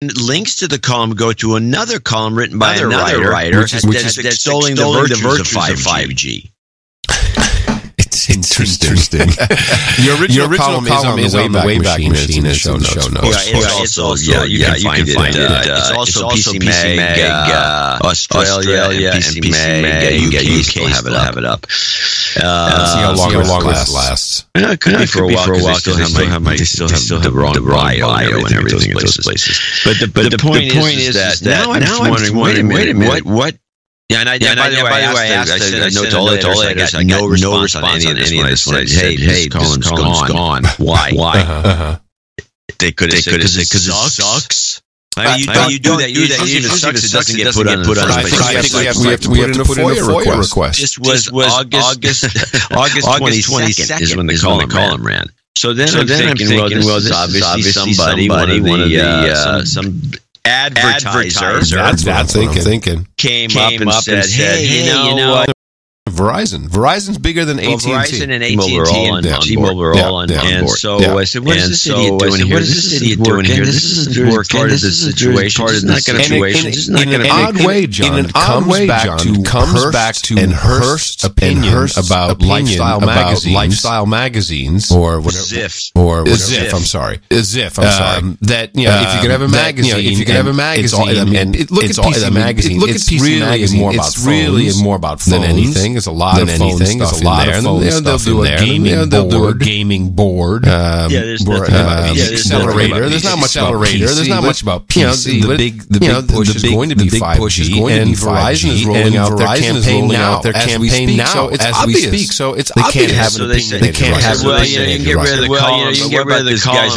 links to the column go to another column written by another writer that's extolling the virtues of 5G. It's interesting. Your original column is on the Wayback Machine in the show notes. It's also, you can find it. It's also PC Mag, Australia, and PC Mag, UK still have it up. See how long this lasts. It could be for a while. They still have the wrong bio and everything in those places. But the point is that now I'm just wondering, wait a minute, what? Yeah, and by the way, I said no to all editors. I got no response on any of this one. I said, hey, Colin's gone. Why? They could have said, because it sucks. You do that. Usually it sucks. It doesn't get put on the first place. We have to put in a FOIA request. This was August 22nd is when the column ran. So then I'm thinking, well, this is obviously somebody, some advertiser. That's what I'm thinking. Came up and said, hey, you know what? Verizon's bigger than AT&T. Verizon and AT&T and T-Mobile are all on board. And so I said, what is this idiot doing here? This isn't working. This is a situation. This is not going to in an odd way, John. Comes back to Hearst's opinion about lifestyle magazines or whatever. Ziff. I'm sorry. That if you could have a magazine, and look at PC Magazine. It's really more about phones than anything. There's a lot of phone stuff in there. They'll do a gaming board. Accelerator. There's not much accelerator. There's not much about PC. The big push is going to be 5G, and Verizon is rolling out their campaign now as we speak. So it's obvious. They can't have an opinion. They can't have an opinion. You can get rid of the column. You can get rid of this guy's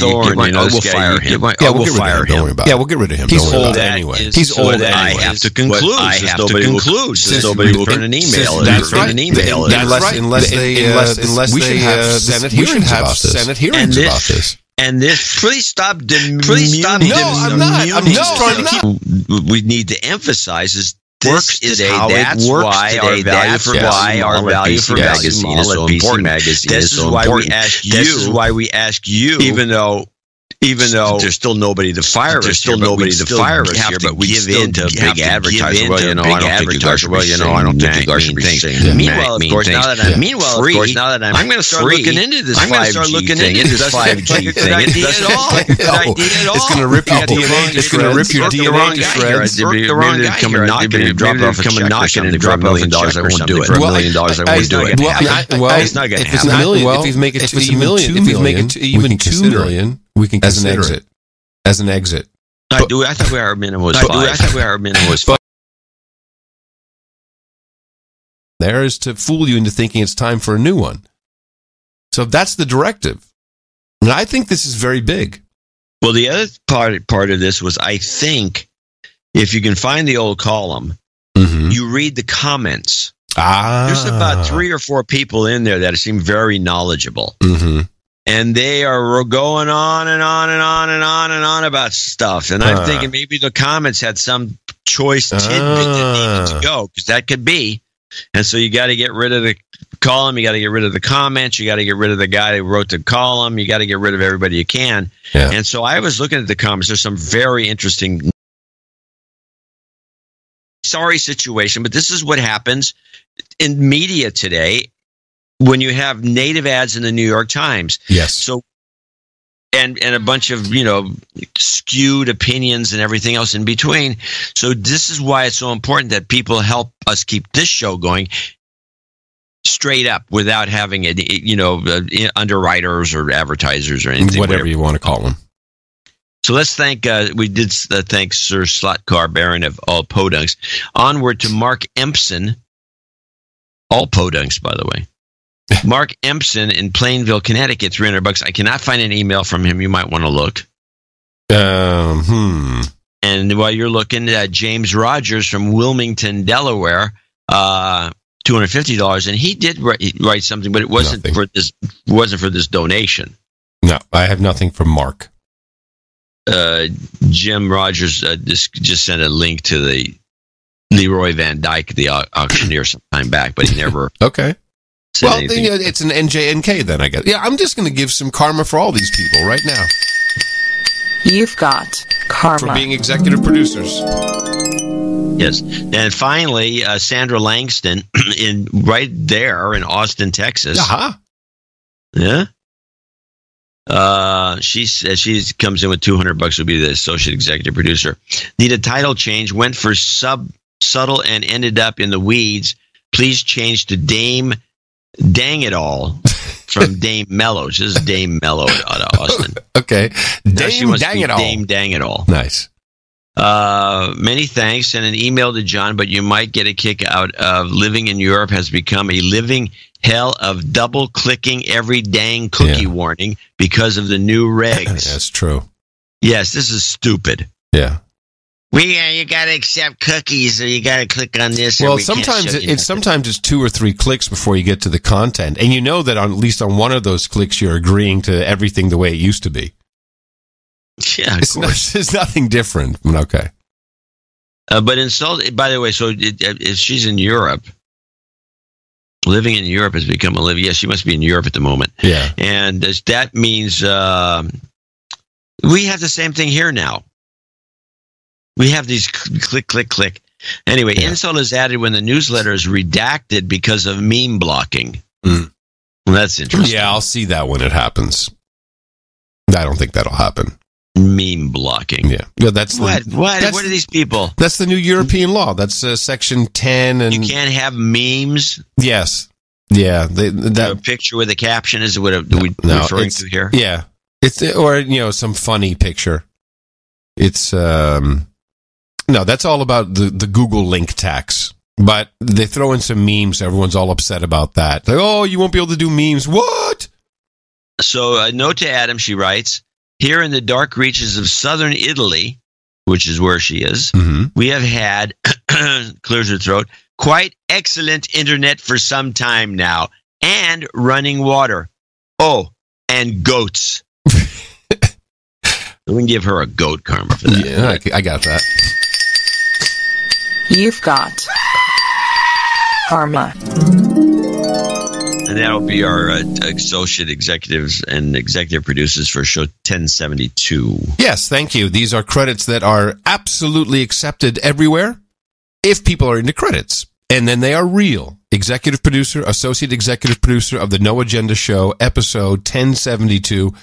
Thorn. We'll fire him. We'll fire him. Yeah, we'll get rid of him. He's old anyway. I have to conclude. Nobody will turn an email. That's right. Unless we should have Senate hearings about this. And this, please stop. No, I'm not. I'm just trying to keep. We need to emphasize is this is how it works today. That's why our value for magazine is so important. This is why we ask you. Even though there's still nobody to fire us here, but we give in to big advertisers. I don't think Garcia be saying. Meanwhile, of course, now that I'm going to start looking into this 5G thing. It's going to rip your DNA. It's going to rip your DNA to shreds. Maybe they're coming knocking and drop off a check or something for $1 million. I won't do it. $1 million. I won't do it. Well, it's not going to happen. If he's making it to even $2 million. We can consider it as an exit. I thought our minimum was 5. But there is to fool you into thinking it's time for a new one. So that's the directive. And I think this is very big. Well, the other part of this was, I think, if you can find the old column, you read the comments. There's about 3 or 4 people in there that seem very knowledgeable. And they are going on and on and on and on and on about stuff. And I'm thinking maybe the comments had some choice tidbit that needed to go, because that could be. And so you got to get rid of the column. You got to get rid of the comments. You got to get rid of the guy who wrote the column. You got to get rid of everybody you can. Yeah. And so I was looking at the comments. There's some very interesting. Sorry situation, but this is what happens in media today. When you have native ads in the New York Times. Yes. So, and a bunch of, skewed opinions and everything else in between. So this is why it's so important that people help us keep this show going straight up without having underwriters or advertisers or anything. Whatever you want to call them. So let's thank, we did thank Sir Slotcar Baron of All Podunks. Onward to Mark Empson. All Podunks, by the way. Mark Empson in Plainville, Connecticut, $300. I cannot find an email from him. You might want to look. And while you're looking, James Rogers from Wilmington, Delaware, $250, and he did write something, but it wasn't for this. Wasn't for this donation. No, I have nothing from Mark. Jim Rogers just sent a link to the Leroy Van Dyke, the auctioneer, some time back, but he never. Okay. Well, it's an NJNK then, I guess. Yeah, I'm just going to give some karma for all these people right now. You've got karma. For being executive producers. Yes. And finally, Sandra Langston, right there in Austin, Texas. Yeah. She comes in with $200 to be the associate executive producer. Need a title change, went for subtle and ended up in the weeds. Please change to Dame Dang It All from Dame Mello. This is Dame Mello out of Austin. Okay. Dame Dang It All. Dame Dang It All. Nice. Many thanks. Send an email to John, but you might get a kick out of living in Europe has become a living hell of double-clicking every dang cookie warning because of the new regs. That's true. Yes, this is stupid. Yeah. You got to accept cookies, or you got to click on this. Well, sometimes it's 2 or 3 clicks before you get to the content, and you know that at least on one of those clicks you're agreeing to everything the way it used to be. Yeah, of course. It's nothing different. Okay. But by the way, so if she's in Europe, living in Europe has become a living. Yes, she must be in Europe at the moment. Yeah, and that means we have the same thing here now. We have these click, click, click. Anyway, insult is added when the newsletter is redacted because of meme blocking. Well, that's interesting. Yeah, I'll see that when it happens. I don't think that'll happen. Meme blocking. Yeah, that's what are these people? That's the new European law. That's Section 10, and you can't have memes. Yes. Yeah. A picture with a caption is what we're referring to here. Yeah, it's some funny picture. It's no, that's all about the Google link tax. But they throw in some memes. Everyone's all upset about that. Like, oh, you won't be able to do memes. What? So, a note to Adam, she writes, here in the dark reaches of southern Italy, which is where she is, we have had, clears her throat, quite excellent internet for some time now, and running water. Oh, and goats. We can give her a goat karma for that. Yeah, I got that. You've got karma. And that'll be our associate executives and executive producers for show 1072. Yes, thank you. These are credits that are absolutely accepted everywhere if people are into credits. And then they are real. Executive producer, associate executive producer of the No Agenda Show, episode 1072,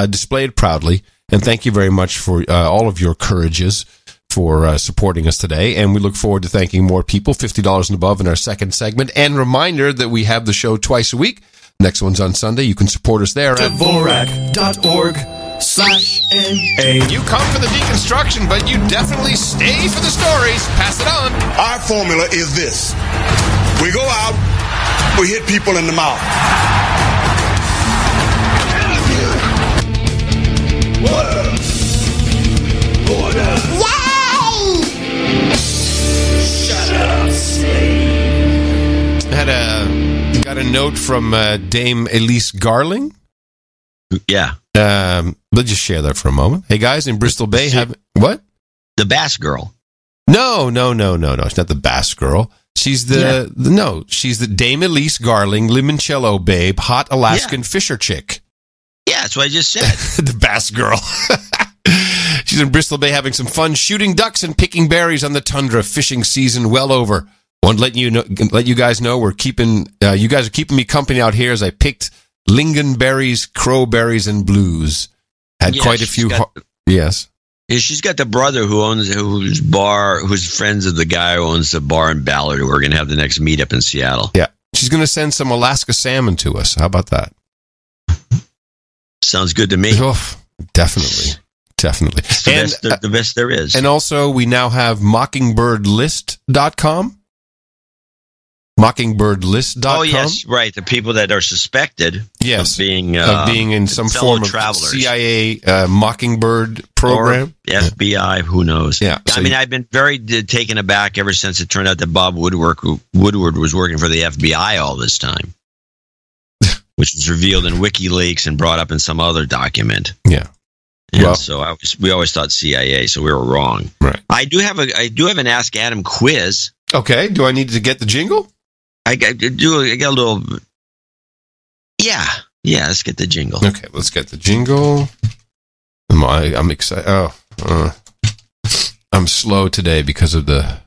displayed proudly. And thank you very much for all of your courages for supporting us today. And we look forward to thanking more people, $50 and above in our second segment. And reminder that we have the show twice a week. Next one's on Sunday. You can support us there at Dvorak.org/NA. You come for the deconstruction, but you definitely stay for the stories. Pass it on. Our formula is this. We go out, we hit people in the mouth. Order. Shut up, slave. Got a note from Dame Elise Garling. Yeah. Let's just share that for a moment. Hey guys, in Bristol Bay, what? The Bass Girl. No. It's not the Bass Girl. She's she's the Dame Elise Garling, limoncello babe, hot Alaskan fisher chick. Yeah, that's what I just said. The Bass Girl. She's in Bristol Bay having some fun shooting ducks and picking berries on the tundra. Fishing season well over. Want to let you guys know we're keeping you guys are keeping me company out here as I picked lingonberries, crowberries, and blues. Had quite a few. Yes. Yeah, she's got the brother who's friends of the guy who owns the bar in Ballard. Who we're going to have the next meetup in Seattle. Yeah, she's going to send some Alaska salmon to us. How about that? Sounds good to me. Oh, definitely. It's the best there is. And also, we now have mockingbirdlist.com. Mockingbirdlist.com. Oh, yes, right. The people that are suspected of being in some form of CIA Mockingbird program. Or FBI, who knows? Yeah. I mean, I've been very taken aback ever since it turned out that Bob Woodward was working for the FBI all this time, which was revealed in WikiLeaks and brought up in some other document. Yeah. And we always thought CIA, so we were wrong. Right. I do have an Ask Adam quiz. Okay. Do I need to get the jingle? I got a little. Yeah. Let's get the jingle. Okay, let's get the jingle. I'm excited. I'm slow today because of the,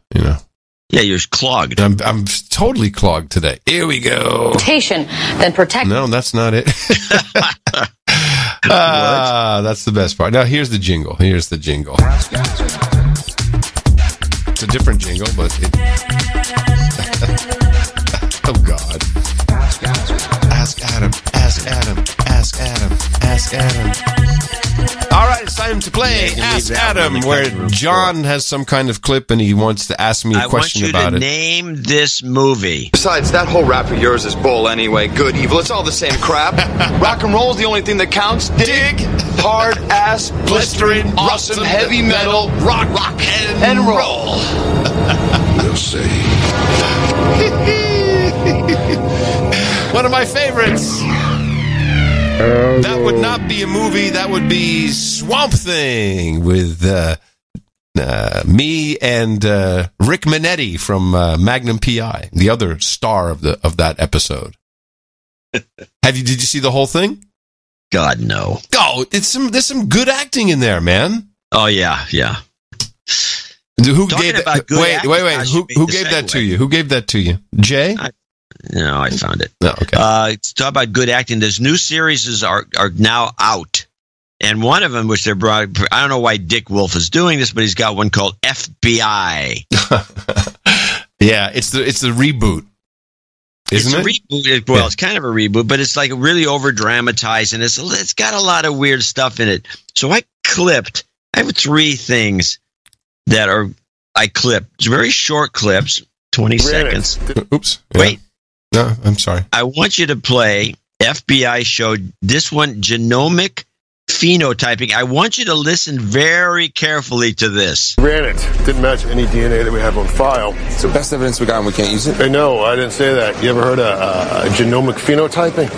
Yeah, you're clogged. I'm totally clogged today. Here we go. Then protect. No, that's not it. That's the best part. Now, here's the jingle. It's a different jingle, but it... Oh, God. Ask Adam. All right, it's time to play Ask Adam, where John has some kind of clip and he wants to ask me a question about it. I want you to name this movie. Besides, that whole rap of yours is bull anyway. Good, evil, it's all the same crap. Rock and roll is the only thing that counts. Dig, hard ass, blistering, awesome, heavy metal, rock, and roll. We'll see. One of my favorites. That would not be a movie. That would be Swamp Thing with me and Rick Minetti from Magnum P.I., the other star of that episode. Did you see the whole thing? God, no. Oh, there's some good acting in there, man. Oh yeah. Who gave that? Wait. Who gave that to you? Who gave that to you? Jay? No, I found it. Oh, okay. Talk about good acting. There's new series are now out. And one of them, which they're brought, I don't know why Dick Wolf is doing this, but he's got one called FBI. Yeah, it's the reboot. Isn't it? Reboot. Well, it's kind of a reboot, but it's like really over dramatized, and it's got a lot of weird stuff in it. So I have 3 things that I clipped. It's very short clips, 20 seconds. Oops. Yeah. Wait. No, I'm sorry. I want you to play FBI show, this one, Genomic Phenotyping. I want you to listen very carefully to this. Ran it. Didn't match any DNA that we have on file. It's the best evidence we got and we can't use it? Hey, no, I didn't say that. You ever heard of genomic phenotyping?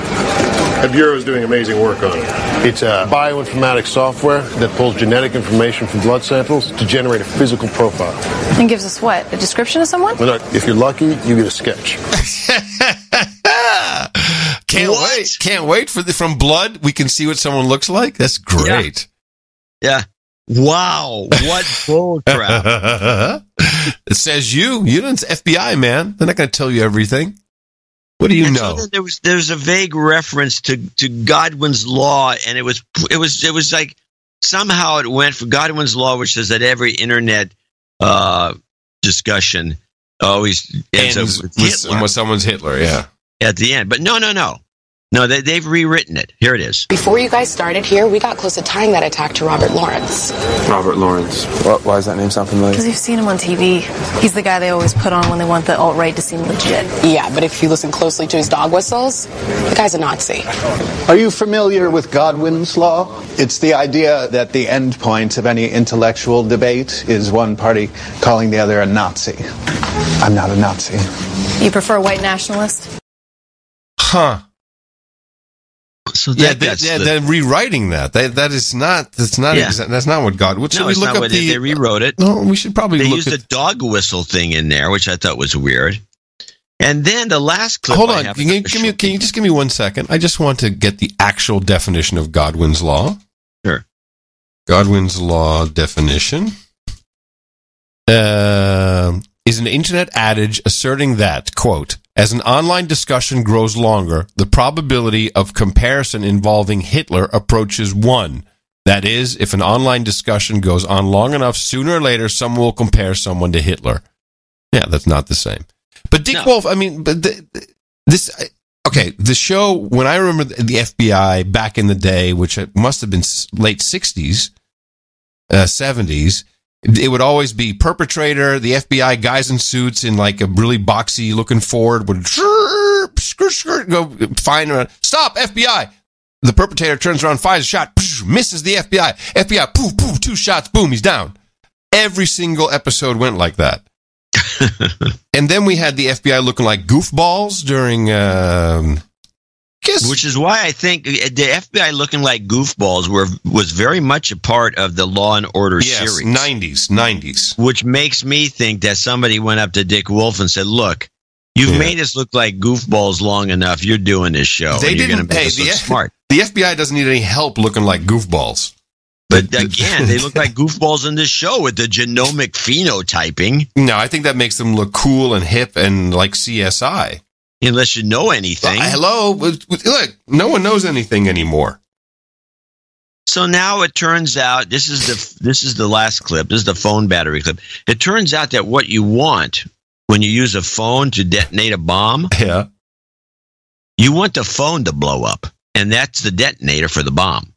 The Bureau is doing amazing work on it. It's a bioinformatics software that pulls genetic information from blood samples to generate a physical profile. And gives us what? A description of someone? Well, look, if you're lucky, you get a sketch. Can't wait from blood. We can see what someone looks like. That's great. Yeah. Wow. What bull crap. It says you didn't. FBI, man. They're not going to tell you everything. What do you know? So there's a vague reference to Godwin's law, and it was like somehow it went for Godwin's law, which says that every internet discussion always ends up with Hitler. With someone's Hitler, yeah. At the end. But no. No, they've rewritten it. Here it is. Before you guys started here, we got close to tying that attack to Robert Lawrence. Robert Lawrence. Why does that name sound familiar? Because you've seen him on TV. He's the guy they always put on when they want the alt-right to seem legit. Yeah, but if you listen closely to his dog whistles, the guy's a Nazi. Are you familiar with Godwin's law? It's the idea that the end point of any intellectual debate is one party calling the other a Nazi. I'm not a Nazi. You prefer white nationalist? Huh. So they're rewriting that. That's not what God. They rewrote it. No, we should probably look at. They used a dog whistle thing in there, which I thought was weird. And then the last clip. Hold on, can you just give me 1 second? I just want to get the actual definition of Godwin's law. Sure. Godwin's law definition is an internet adage asserting that, quote, as an online discussion grows longer, the probability of comparison involving Hitler approaches 1. That is, if an online discussion goes on long enough, sooner or later, someone will compare someone to Hitler. Yeah, that's not the same. But Dick Wolf, I mean, the show, when I remember the FBI back in the day, which must have been late 60s, 70s, it would always be perpetrator, the FBI guys in suits in like a really boxy looking Ford would go find stop FBI. The perpetrator turns around, fires a shot, misses the FBI. FBI, poof, poof, 2 shots, boom, he's down. Every single episode went like that. And then we had the FBI looking like goofballs during which is why I think the FBI looking like goofballs was very much a part of the Law and Order series. 90s. Which makes me think that somebody went up to Dick Wolf and said, look, you've made us look like goofballs long enough. You're doing this show. You're going to make us look smart. The FBI doesn't need any help looking like goofballs. But again, they look like goofballs in this show with the genomic phenotyping. No, I think that makes them look cool and hip and like CSI. Unless you know anything. Hello? Look, no one knows anything anymore. So now it turns out, this is the last clip. This is the phone battery clip. It turns out that what you want when you use a phone to detonate a bomb, you want the phone to blow up. And that's the detonator for the bomb.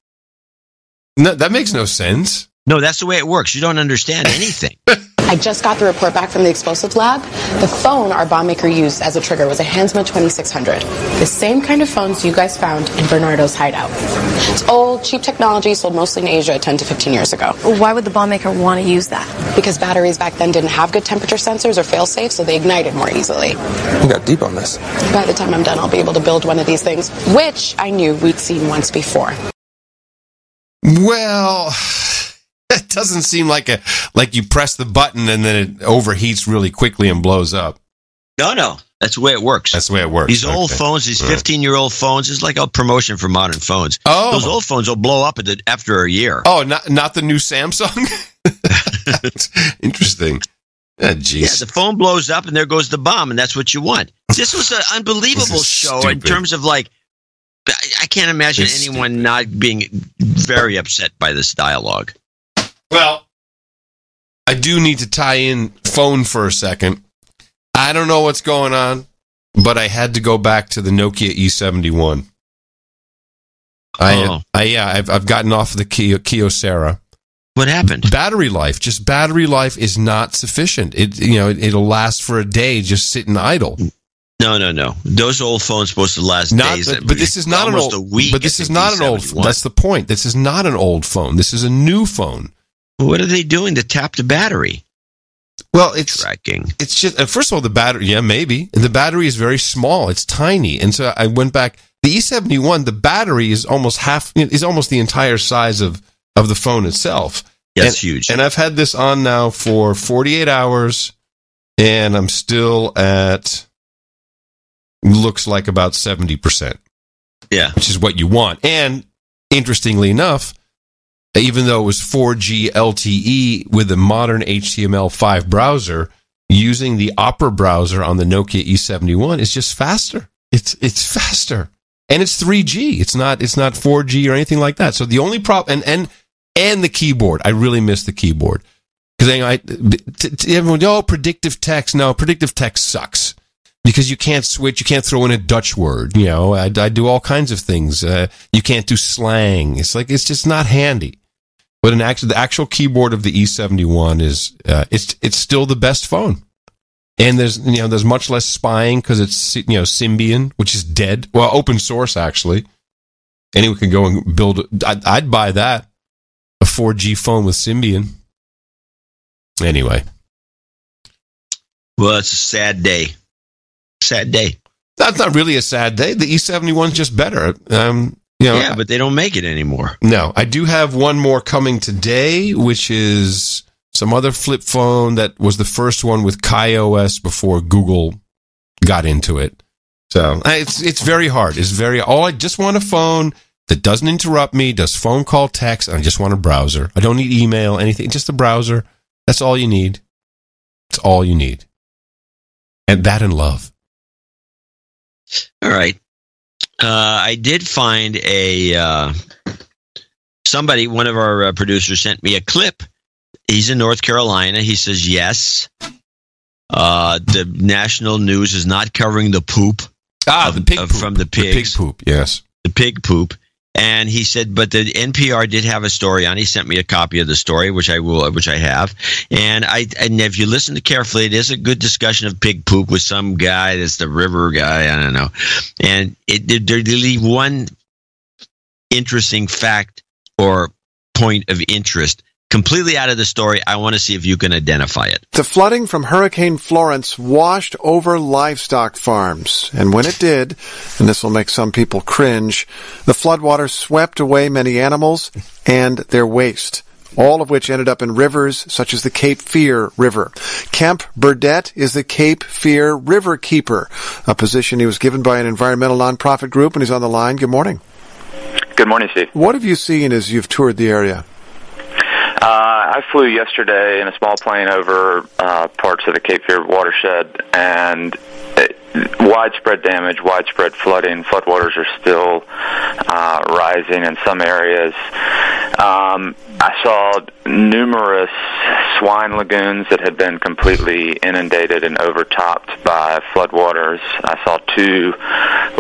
No, that makes no sense. No, that's the way it works. You don't understand anything. I just got the report back from the explosives lab. The phone our bomb maker used as a trigger was a Hansma 2600. The same kind of phones you guys found in Bernardo's hideout. It's old, cheap technology sold mostly in Asia 10 to 15 years ago. Why would the bomb maker want to use that? Because batteries back then didn't have good temperature sensors or fail-safe, so they ignited more easily. You got deep on this. By the time I'm done, I'll be able to build one of these things, which I knew we'd seen once before. Well, it doesn't seem like you press the button and then it overheats really quickly and blows up. No. That's the way it works. That's the way it works. These old phones, these 15-year-old phones, it's like a promotion for modern phones. Oh. Those old phones will blow up after a year. Oh, not the new Samsung? Interesting. Geez. Yeah, the phone blows up and there goes the bomb, and that's what you want. This was an unbelievable show stupid. In terms of like, I can't imagine anyone not being very upset by this dialogue. Well, I do need to tie in phone for a second. I don't know what's going on, but I had to go back to the Nokia E71. I've gotten off of the Kyocera. What happened? Battery life. Just battery life is not sufficient. It'll last for a day just sitting idle. No. Those old phones supposed to last days. But this is not almost an old. A week. But this is not an old. That's the point. This is not an old phone. This is a new phone. What are they doing to tap the battery? Well, it's tracking. It's just first of all the battery. Yeah, maybe the battery is very small. It's tiny, and so I went back. The E71, the battery is almost the entire size of the phone itself. Yeah, it's huge. And I've had this on now for 48 hours, and I'm still at looks like about 70%. Yeah, which is what you want. And interestingly enough, even though it was 4G LTE with a modern HTML5 browser, using the Opera browser on the Nokia E71 is just faster. It's faster, and it's 3G. It's not 4G or anything like that. So the only problem, and the keyboard, I really miss the keyboard because everyone, predictive text. No, predictive text sucks because you can't switch. You can't throw in a Dutch word. I do all kinds of things. You can't do slang. It's just not handy. But the actual keyboard of the E71 is it's still the best phone, and there's much less spying because it's Symbian, which is dead. Well, open source actually. Anyone can go and build. I'd buy that, a 4G phone with Symbian. Anyway, well, it's a sad day. Sad day. That's not really a sad day. The E71 is just better. Yeah, but they don't make it anymore. No, I do have one more coming today, which is some other flip phone that was the first one with KaiOS before Google got into it. So it's very hard. I just want a phone that doesn't interrupt me, does phone call, text, and I just want a browser. I don't need email, anything, just a browser. That's all you need. It's all you need. And that and love. All right. I did find one of our producers sent me a clip. He's in North Carolina. He says, yes, the national news is not covering the poop. The pig poop. From the pigs. The pig poop, yes. The pig poop. And he said, but the NPR did have a story on. He sent me a copy of the story, which I have. And if you listen to carefully, it is a good discussion of pig poop with some guy that's the river guy. I don't know. And they leave one interesting fact or point of interest completely out of the story. I want to see if you can identify it. The flooding from Hurricane Florence washed over livestock farms. And when it did, and this will make some people cringe, the floodwater swept away many animals and their waste, all of which ended up in rivers such as the Cape Fear River. Kemp Burdett is the Cape Fear River Keeper, a position he was given by an environmental nonprofit group, and he's on the line. Good morning. Good morning, Steve. What have you seen as you've toured the area? I flew yesterday in a small plane over parts of the Cape Fear watershed, and widespread damage, widespread flooding. Floodwaters are still rising in some areas. I saw numerous swine lagoons that had been completely inundated and overtopped by floodwaters. I saw 2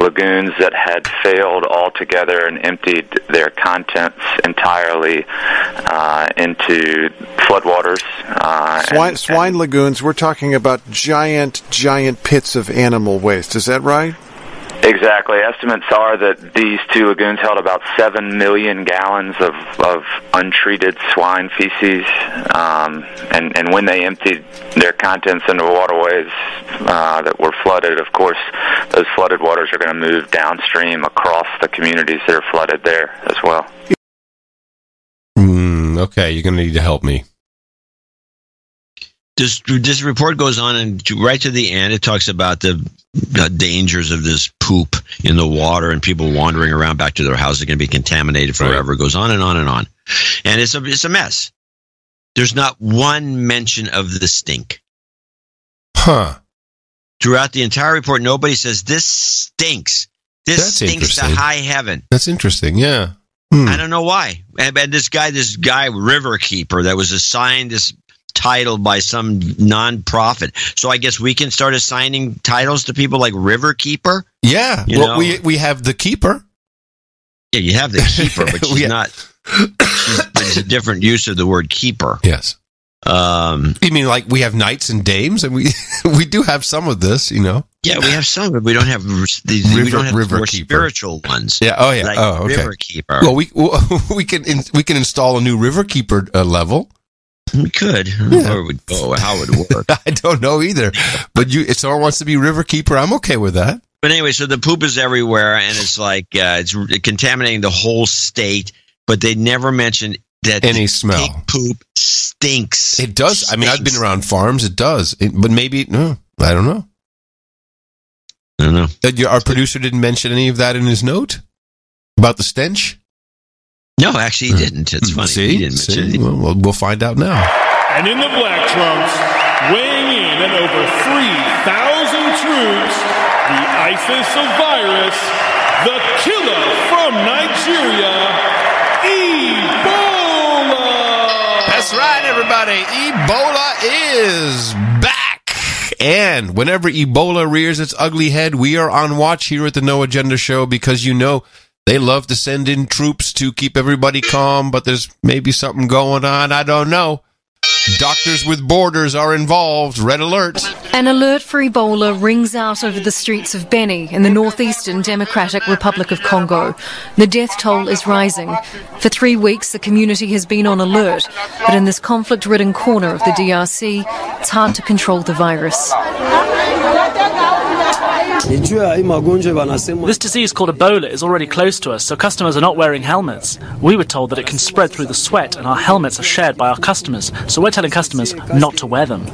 lagoons that had failed altogether and emptied their contents entirely into floodwaters. Swine lagoons, we're talking about giant pits of animal waste. Is that right? Exactly. Estimates are that these 2 lagoons held about 7 million gallons of untreated swine feces, and when they emptied their contents into waterways that were flooded, of course, those flooded waters are going to move downstream across the communities that are flooded there as well. Okay, you're going to need to help me. This report goes on, and right to the end, it talks about the dangers of this poop in the water and people wandering around back to their house are going to be contaminated forever. Right. It goes on and on and on. And it's a mess. There's not one mention of the stink. Huh. Throughout the entire report, nobody says, this stinks. This stinks to high heaven. That's interesting, yeah. I don't know why. And this guy, Riverkeeper, that was assigned this title by some non-profit. So I guess we can start assigning titles to people like Riverkeeper? Yeah. We have the keeper. Yeah, you have the keeper, but she's not. It's a different use of the word keeper. Yes. You mean like we have knights and dames, and we do have some of this, you know? Yeah, we have some, but we don't have these. We don't have more spiritual ones. Yeah. Oh, yeah. Like okay. Riverkeeper. Well, we can install a new Riverkeeper level. We could. I don't know where it would go, how it would work. I don't know either. But if someone wants to be Riverkeeper, I'm okay with that. But anyway, so the poop is everywhere, and it's like it's contaminating the whole state. But they never mentioned that any smell. Pig poop stinks. It does. Stinks. I mean, I've been around farms. It does. But maybe no. I don't know. I don't know. Our producer didn't mention any of that in his note about the stench. No, actually, he didn't. It's funny. See? He didn't mention anything. Well, we'll find out now. And in the black trunks, weighing in at over 3,000 troops, the ISIS of virus, the killer from Nigeria, Ebola! That's right, everybody. Ebola is back. And whenever Ebola rears its ugly head, we are on watch here at the No Agenda Show because, you know, they love to send in troops to keep everybody calm, but there's maybe something going on. I don't know. Doctors with Borders are involved. Red alert. An alert for Ebola rings out over the streets of Beni in the northeastern Democratic Republic of Congo. The death toll is rising. For 3 weeks, the community has been on alert, but in this conflict-ridden corner of the DRC, it's hard to control the virus. This disease called Ebola is already close to us, so customers are not wearing helmets. We were told that it can spread through the sweat, and our helmets are shared by our customers, so we're telling customers not to wear them.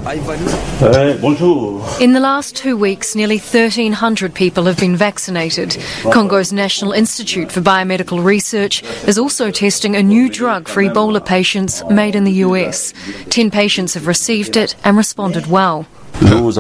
In the last 2 weeks, nearly 1,300 people have been vaccinated. Congo's National Institute for Biomedical Research is also testing a new drug for Ebola patients made in the US. 10 patients have received it and responded well. When we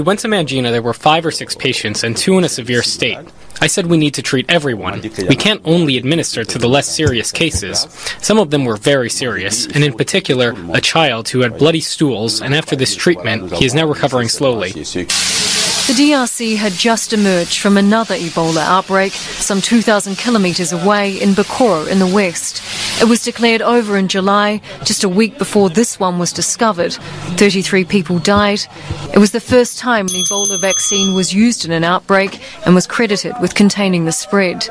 went to Mangina, there were 5 or 6 patients and 2 in a severe state. I said we need to treat everyone. We can't only administer to the less serious cases. Some of them were very serious, and in particular, a child who had bloody stools, and after this treatment, he is now recovering slowly. The DRC had just emerged from another Ebola outbreak some 2,000 kilometres away in Bakoro in the west. It was declared over in July, just a week before this one was discovered. 33 people died. It was the first time an Ebola vaccine was used in an outbreak and was credited with containing the spread.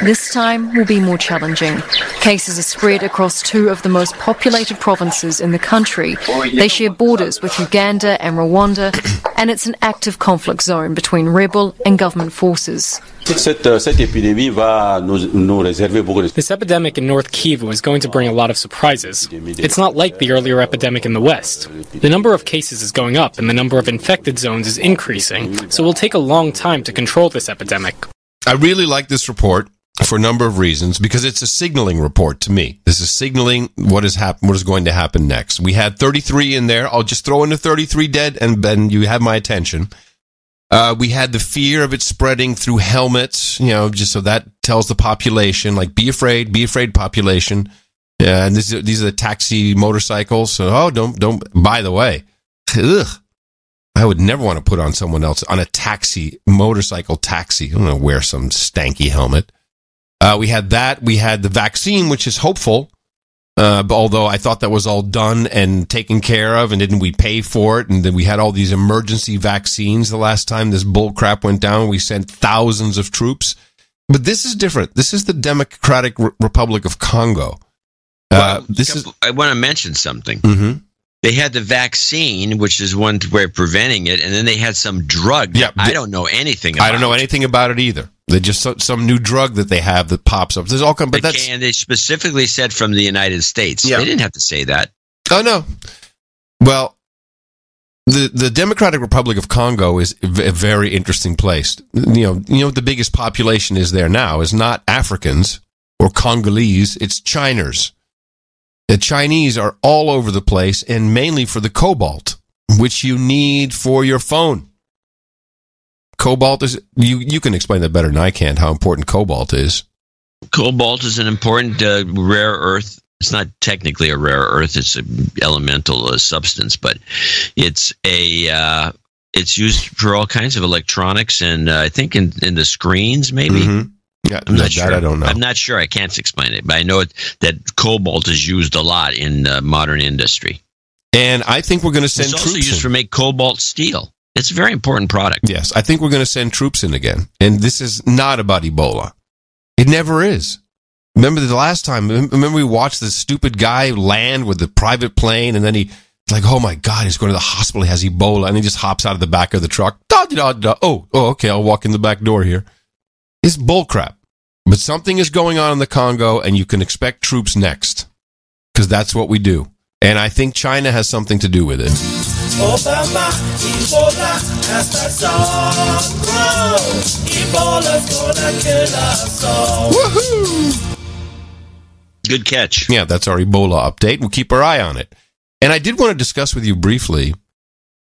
This time will be more challenging. Cases are spread across 2 of the most populated provinces in the country. They share borders with Uganda and Rwanda, and it's an active conflict zone between rebel and government forces. This epidemic in North Kivu is going to bring a lot of surprises. It's not like the earlier epidemic in the West. The number of cases is going up and the number of infected zones is increasing, so it will take a long time to control this epidemic. I really like this report. for a number of reasons, because it's a signaling report to me. This is signaling what is going to happen next. We had 33 in there. I'll just throw in the 33 dead, and then you have my attention. We had the fear of it spreading through helmets, just so that tells the population, like, be afraid population. Yeah, and these are the taxi motorcycles. So, don't, by the way, I would never want to put on someone else on a motorcycle taxi. I'm going to wear some stanky helmet. We had that. We had the vaccine, which is hopeful. Although I thought that was all done and taken care of, and didn't we pay for it? And then we had all these emergency vaccines the last time this bull crap went down. We sent thousands of troops. But this is different. This is the Democratic Republic of Congo. I want to mention something. Mm-hmm. They had the vaccine, which is one way of preventing it, and then they had some drug that I don't know anything about. I don't know anything about it either. They just some new drug that they have that pops up. There's all kinds, and they specifically said from the United States. Yeah. They didn't have to say that. Oh no. Well, the Democratic Republic of Congo is a very interesting place. You know the biggest population is there now is not Africans or Congolese. It's Chiners. The Chinese are all over the place, and mainly for the cobalt, which you need for your phone. Cobalt is, you can explain that better than I can, how important cobalt is. Cobalt is an important rare earth. It's not technically a rare earth. It's an elemental substance, but it's it's used for all kinds of electronics, and I think in the screens, maybe. Mm-hmm. Yeah, I'm not sure. I don't know. I'm not sure. I can't explain it, but I know that cobalt is used a lot in modern industry. And I think we're going to send troops in. It's also used for make cobalt steel. It's a very important product. Yes, I think we're going to send troops in again. And this is not about Ebola. It never is. Remember the last time? Remember we watched this stupid guy land with the private plane, and then he's like, oh my God, he's going to the hospital, he has Ebola, and he just hops out of the back of the truck. Oh, okay, I'll walk in the back door here. It's bullcrap. But something is going on in the Congo, and you can expect troops next. Because that's what we do. And I think China has something to do with it. Obama, Ebola has started Ebola's gonna kill us all. Woohoo! Good catch. Yeah, that's our Ebola update. We'll keep our eye on it. And I did want to discuss with you briefly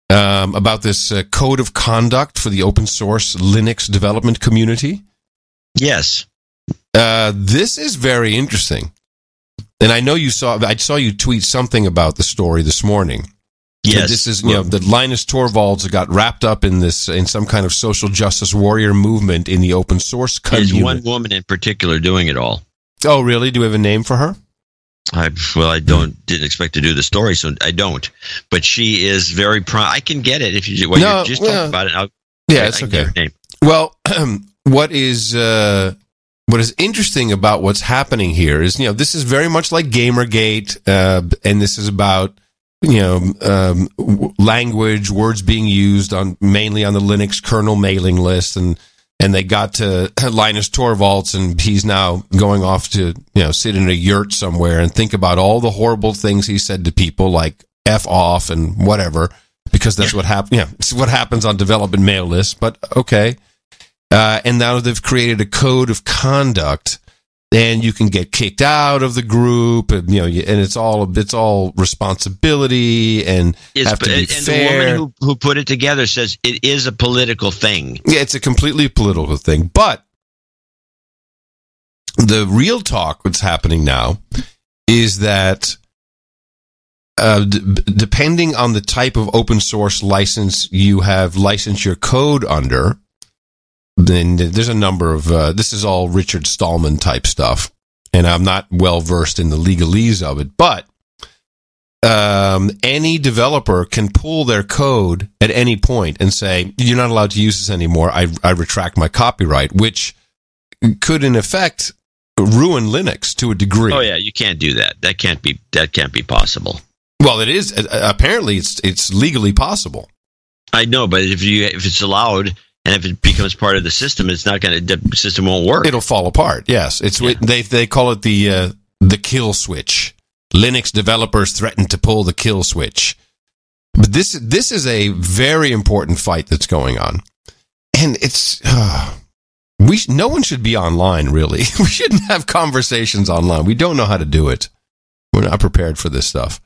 about this code of conduct for the open source Linux development community. Yes. This is very interesting. And I know I saw you tweet something about the story this morning. Yes. So this is, that Linus Torvalds got wrapped up in some kind of social justice warrior movement in the open source community. There's one woman in particular doing it all. Oh, really? Do we have a name for her? I didn't expect to do the story, so I don't. But she is very I can get it if you just talk about it. It's okay. Get her name. Well, what is interesting about what's happening here is, this is very much like Gamergate, and this is about, language, words being used mainly on the Linux kernel mailing list, and they got to Linus Torvalds, and he's now going off to, sit in a yurt somewhere and think about all the horrible things he said to people, like F off and whatever, because that's what happened. Yeah, it's what happens on development mail lists, but okay. And now they've created a code of conduct, and you can get kicked out of the group, and and it's all responsibility and have to be fair. The woman who put it together says it is a political thing. Yeah, it's a completely political thing. But the real talk that's happening now is that depending on the type of open source license you have licensed your code under, then there's a number of, this is all Richard Stallman type stuff, and I'm not well versed in the legalese of it, but any developer can pull their code at any point and say, you're not allowed to use this anymore, I retract my copyright, which could in effect ruin Linux to a degree. Oh yeah, you can't do that. That can't be possible. Well, it is. Apparently it's legally possible. I know, but if it's allowed, and if it becomes part of the system, the system won't work. It'll fall apart. Yes, they call it the kill switch. Linux developers threaten to pull the kill switch. But this is a very important fight that's going on, and it's No one should be online, really. We shouldn't have conversations online. We don't know how to do it. We're not prepared for this stuff.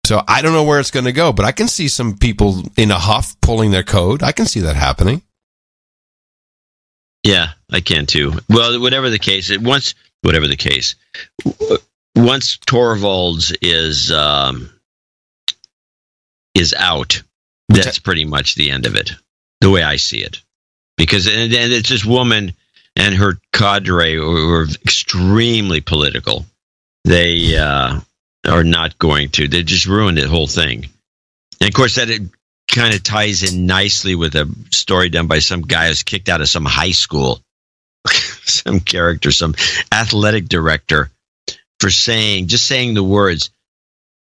So I don't know where it's going to go, but I can see some people in a huff pulling their code. I can see that happening. Yeah, I can too. Well, whatever the case, once Torvalds is out, that's pretty much the end of it, the way I see it. Because and it's this woman and her cadre were extremely political. They are not going to. They just ruined the whole thing. And of course, that it kind of ties in nicely with a story done by some guy who's kicked out of some high school, some character, some athletic director, for saying the words,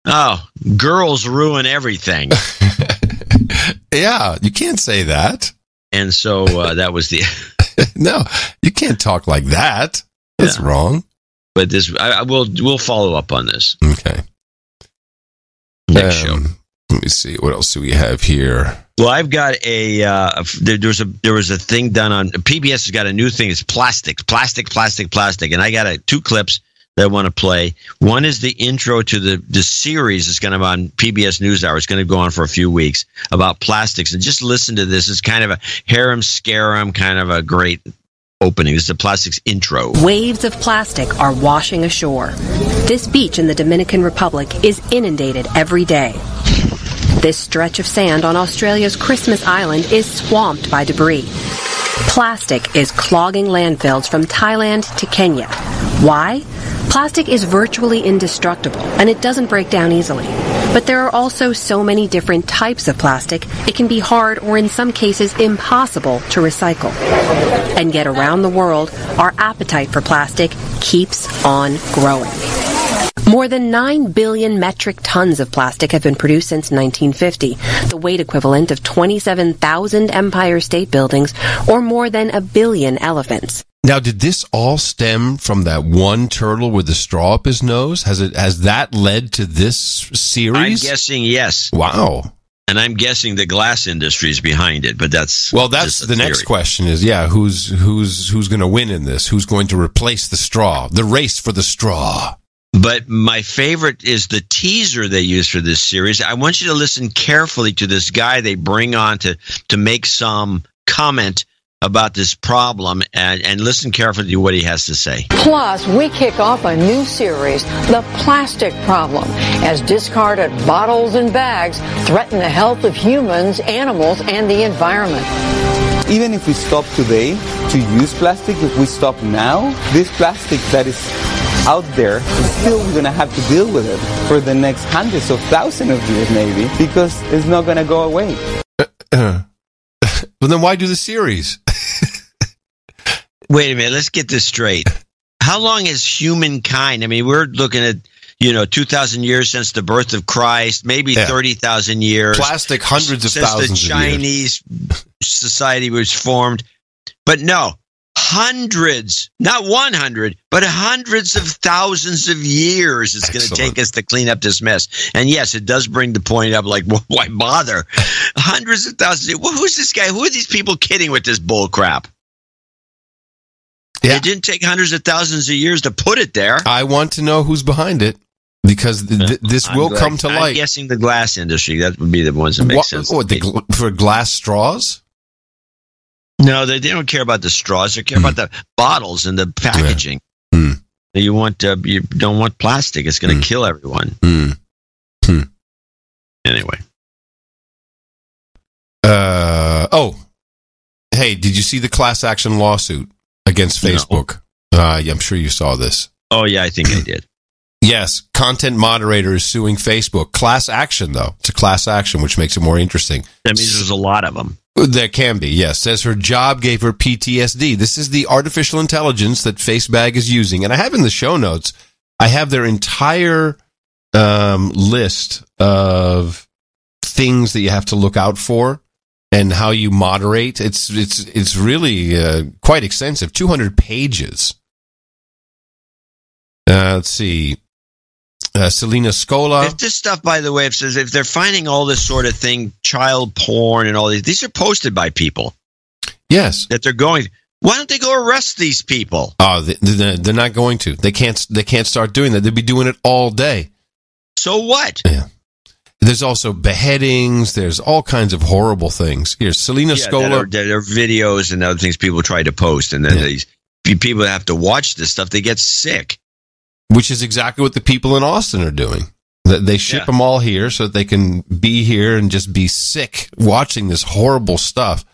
"Oh, girls ruin everything." Yeah, you can't say that. And so that was the no, you can't talk like that. That's wrong. But we'll follow up on this. Okay. Next show. Let me see. What else do we have here? Well, I've got there was a thing done on PBS has got a new thing. It's plastic, and I got 2 clips that I want to play. One is the intro to the series that's going to be on PBS NewsHour. It's going to go on for a few weeks about plastics. And just listen to this. It's kind of a harem scarum, kind of a great opening. This is the plastics intro. Waves of plastic are washing ashore. This beach in the Dominican Republic is inundated every day. This stretch of sand on Australia's Christmas Island is swamped by debris. Plastic is clogging landfills from Thailand to Kenya. Why? Plastic is virtually indestructible, and it doesn't break down easily. But there are also so many different types of plastic, it can be hard or in some cases impossible to recycle. And yet around the world, our appetite for plastic keeps on growing. More than 9 billion metric tons of plastic have been produced since 1950, the weight equivalent of 27,000 Empire State Buildings or more than 1 billion elephants. Now, did this all stem from that one turtle with the straw up his nose? Has that led to this series? I'm guessing yes. Wow. And I'm guessing the glass industry is behind it, but that's the next question is, who's going to win in this? Who's going to replace the straw? The race for the straw. But my favorite is the teaser they use for this series. I want you to listen carefully to this guy they bring on to make some comment about this problem and listen carefully to what he has to say. Plus, we kick off a new series, The Plastic Problem, as discarded bottles and bags threaten the health of humans, animals, and the environment. Even if we stop today to use plastic, if we stop now, this plastic that is out there, still we're going to have to deal with it for the next hundreds of thousands of years maybe, because it's not going to go away. Well, then why do the series? Wait a minute, let's get this straight. How long has humankind, I mean, we're looking at, 2,000 years since the birth of Christ, maybe 30,000 years. Plastic, hundreds of thousands of years. Since the Chinese society was formed. But no, hundreds, not 100, but hundreds of thousands of years it's going to take us to clean up this mess. And yes, it does bring the point up, like, well, why bother? Hundreds of thousands. Well, who's this guy? Who are these people kidding with this bull crap? Yeah. It didn't take hundreds of thousands of years to put it there. I want to know who's behind it, because this will come to light. I'm guessing the glass industry. That would be the ones that make sense. For glass straws? No, they don't care about the straws. They care about the bottles and the packaging. Yeah. You don't want plastic. It's going to kill everyone. Anyway. Hey, did you see the class action lawsuit against Facebook? No. I'm sure you saw this. Oh, yeah, I think I did. Yes, content moderator is suing Facebook. Class action, though. It's a class action, which makes it more interesting. That means there's a lot of them. There can be, yes. Says her job gave her PTSD. This is the artificial intelligence that FaceBag is using. And I have in the show notes, I have their entire list of things that you have to look out for and how you moderate. It's really quite extensive. 200 pages. Let's see. Selena Scola. If this stuff, by the way, says if they're finding all this sort of thing, child porn and all these are posted by people. Yes. That they're going. Why don't they go arrest these people? Oh, they're not going to. They can't start doing that. They'll be doing it all day. So what? Yeah. There's also beheadings. There's all kinds of horrible things. Here's Selena Scola. There are videos and other things people try to post, and then these people have to watch this stuff. They get sick. Which is exactly what the people in Austin are doing. They ship them all here so that they can be here and just be sick watching this horrible stuff.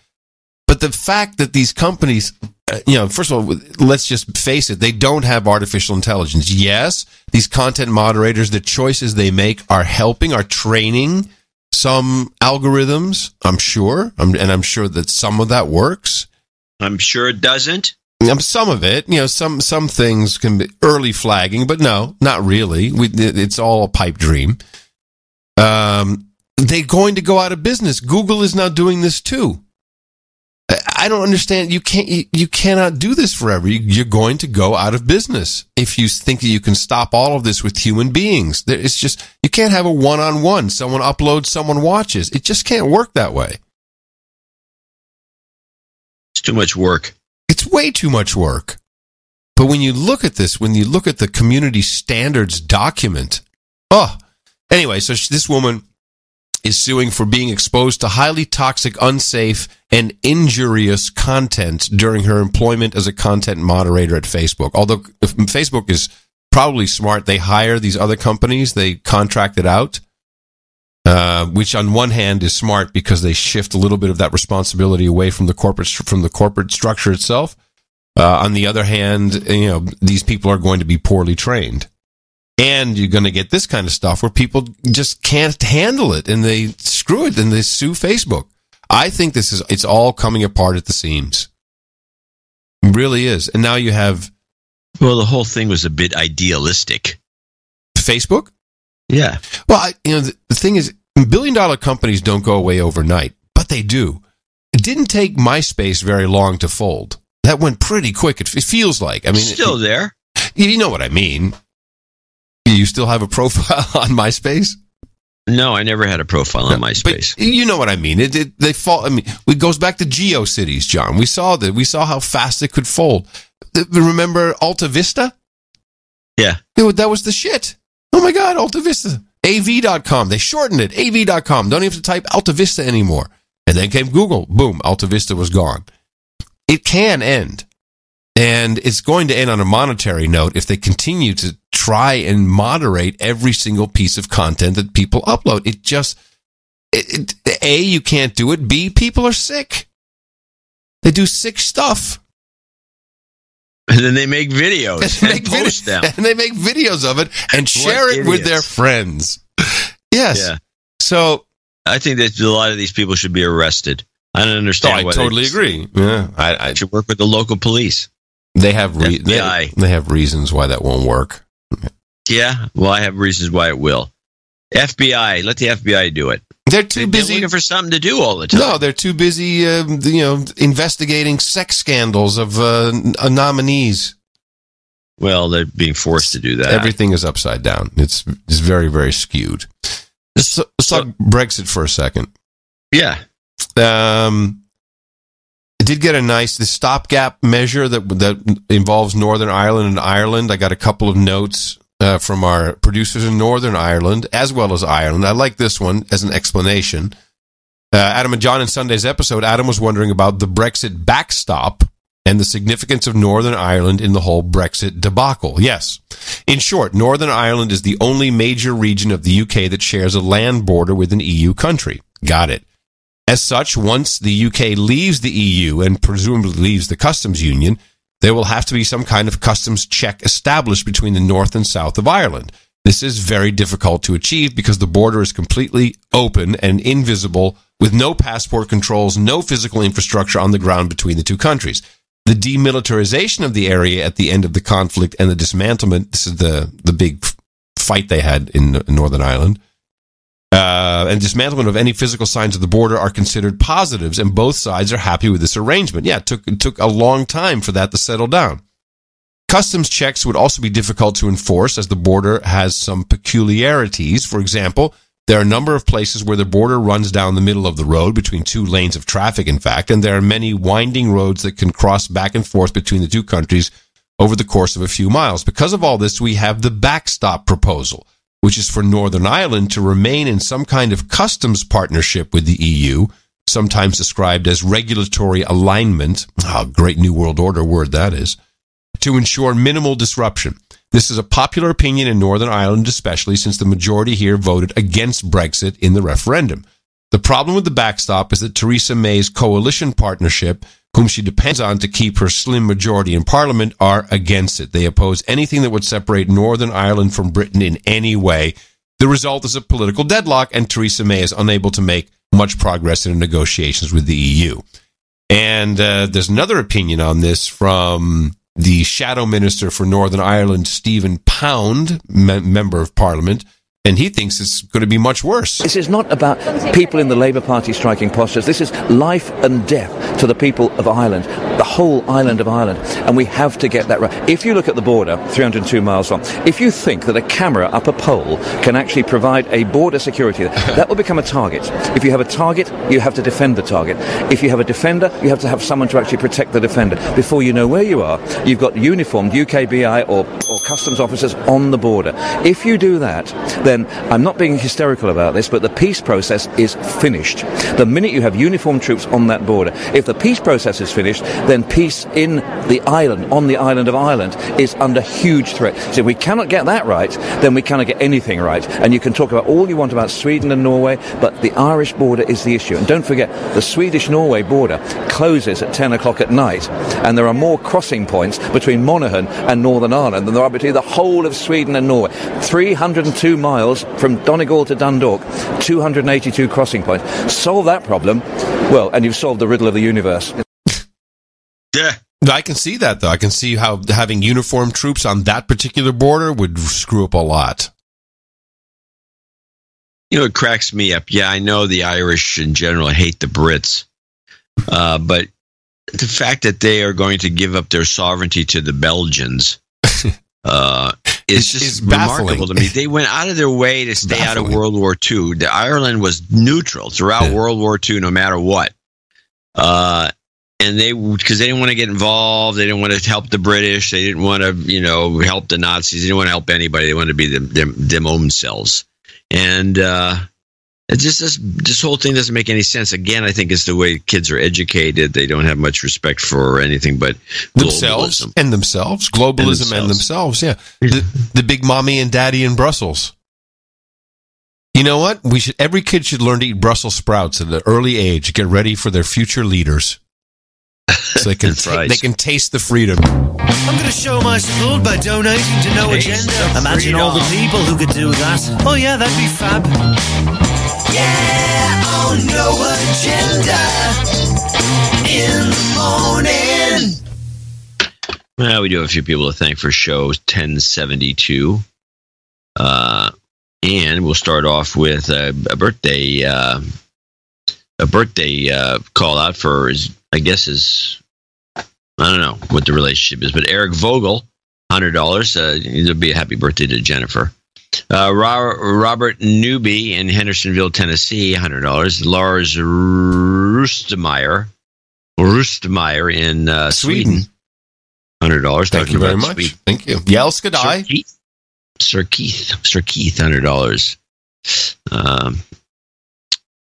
But the fact that these companies, first of all, let's just face it, they don't have artificial intelligence. Yes, these content moderators, the choices they make are training some algorithms, I'm sure. I'm sure that some of that works. I'm sure it doesn't. Some of it, some things can be early flagging, but no, not really. It's all a pipe dream. They're going to go out of business. Google is now doing this too. I don't understand. You cannot do this forever. You're going to go out of business if you think that you can stop all of this with human beings. It's just, you can't have a one-on-one. Someone uploads, someone watches. It just can't work that way. It's too much work. It's way too much work. But when you look at this, when you look at the community standards document, anyway, so this woman is suing for being exposed to highly toxic, unsafe, and injurious content during her employment as a content moderator at Facebook. Although Facebook is probably smart, they hire these other companies, they contract it out, which on one hand is smart because they shift a little bit of that responsibility away from the corporate structure itself. On the other hand, these people are going to be poorly trained. And you're going to get this kind of stuff where people just can't handle it and they screw it and they sue Facebook. I think it's all coming apart at the seams. It really is. And now you have... Well, the whole thing was a bit idealistic. Facebook? Yeah. Well, the thing is, billion-dollar companies don't go away overnight, but they do. It didn't take MySpace very long to fold. That went pretty quick. It feels like. I mean, still there. You know what I mean. You still have a profile on MySpace? No, I never had a profile on MySpace. But you know what I mean. They fall. I mean, it goes back to GeoCities, John. We saw that. We saw how fast it could fold. Remember Alta Vista? Yeah. That was the shit. Oh my God, Alta Vista. AV.com. They shortened it. AV.com. Don't even have to type Alta Vista anymore. And then came Google. Boom. Alta Vista was gone. It can end. And it's going to end on a monetary note if they continue to try and moderate every single piece of content that people upload. A, you can't do it. B, people are sick. They do sick stuff. And then they make videos and post them. And they make videos of it and share it with their friends. Yes. Yeah. So I think that a lot of these people should be arrested. I don't understand. I totally agree. Yeah. I should work with the local police. They have they have reasons why that won't work. Yeah, well, I have reasons why it will. FBI, let the FBI do it. They're too busy looking for something to do all the time. No, they're too busy, investigating sex scandals of nominees. Well, they're being forced to do that. Everything is upside down. It's very, very skewed. Let's talk Brexit for a second. Yeah. It did get the stopgap measure that involves Northern Ireland and Ireland. I got a couple of notes from our producers in Northern Ireland as well as Ireland. I like this one as an explanation. Adam and John in Sunday's episode, Adam was wondering about the Brexit backstop and the significance of Northern Ireland in the whole Brexit debacle. Yes. In short, Northern Ireland is the only major region of the UK that shares a land border with an EU country. Got it. As such, once the UK leaves the EU and presumably leaves the customs union, there will have to be some kind of customs check established between the north and south of Ireland. This is very difficult to achieve because the border is completely open and invisible with no passport controls, no physical infrastructure on the ground between the two countries. The demilitarization of the area at the end of the conflict and the dismantlement, this is the big fight they had in Northern Ireland, and dismantlement of any physical signs of the border are considered positives, and both sides are happy with this arrangement. Yeah, it took a long time for that to settle down. Customs checks would also be difficult to enforce as the border has some peculiarities. For example, There are a number of places where the border runs down the middle of the road, between two lanes of traffic, in fact, and there are many winding roads that can cross back and forth between the two countries over the course of a few miles. Because of all this, we have the backstop proposal, which is for Northern Ireland to remain in some kind of customs partnership with the EU, sometimes described as regulatory alignment. Great New World Order word that is. To ensure minimal disruption. This is a popular opinion in Northern Ireland, especially since the majority here voted against Brexit in the referendum. The problem with the backstop is that Theresa May's coalition partnership, whom she depends on to keep her slim majority in Parliament, are against it. They oppose anything that would separate Northern Ireland from Britain in any way. The result is a political deadlock, and Theresa May is unable to make much progress in negotiations with the EU. And there's another opinion on this from the Shadow Minister for Northern Ireland, Stephen Pound, Member of Parliament, and he thinks it's going to be much worse. This is not about people in the Labour Party striking postures. This is life and death to the people of Ireland, the whole island of Ireland, and we have to get that right. If you look at the border, 302 miles long, if you think that a camera up a pole can actually provide a border security, that will become a target. If you have a target, you have to defend the target. If you have a defender, you have to have someone to actually protect the defender. Before you know where you are, you've got uniformed UKBI or customs officers on the border. If you do that, then I'm not being hysterical about this, but the peace process is finished. The minute you have uniformed troops on that border, if the peace process is finished, then peace in the island, on the island of Ireland, is under huge threat. So if we cannot get that right, then we cannot get anything right. And you can talk about all you want about Sweden and Norway, but the Irish border is the issue. And don't forget, the Swedish-Norway border closes at 10 o'clock at night, and there are more crossing points between Monaghan and Northern Ireland than there are between the whole of Sweden and Norway. 302 miles from Donegal to Dundalk, 282 crossing points. Solve that problem, well, and you've solved the riddle of the universe. Yeah. I can see that, though. I can see how having uniformed troops on that particular border would screw up a lot. You know, it cracks me up. Yeah, I know the Irish in general hate the Brits, but the fact that they are going to give up their sovereignty to the Belgians is just remarkable to me. They went out of their way to stay out of World War II. Ireland was neutral throughout World War II, no matter what. And because they didn't want to get involved, they didn't want to help the British, they didn't want to, help the Nazis, they didn't want to help anybody. They wanted to be them own selves. And it just this whole thing doesn't make any sense. Again, I think it's the way kids are educated. They don't have much respect for anything but themselves. Globalism and themselves. Yeah, the big mommy and daddy in Brussels. You know what? Every kid should learn to eat Brussels sprouts at an early age. Get ready for their future leaders, so they can they can taste the freedom. I'm going to show my support by donating to No Agenda. Imagine all the people who could do that. Oh yeah, that'd be fab. Yeah, on No Agenda in the morning. Well, we do have a few people to thank for show 1072. And we'll start off with a birthday call out for I don't know what the relationship is, but Eric Vogel, $100. It'll be a happy birthday to Jennifer. Robert Newby in Hendersonville, Tennessee, $100. Lars Rustmeyer in Sweden, $100. Thank you very much. Thank you. Yelskadai. Sir Keith, $100.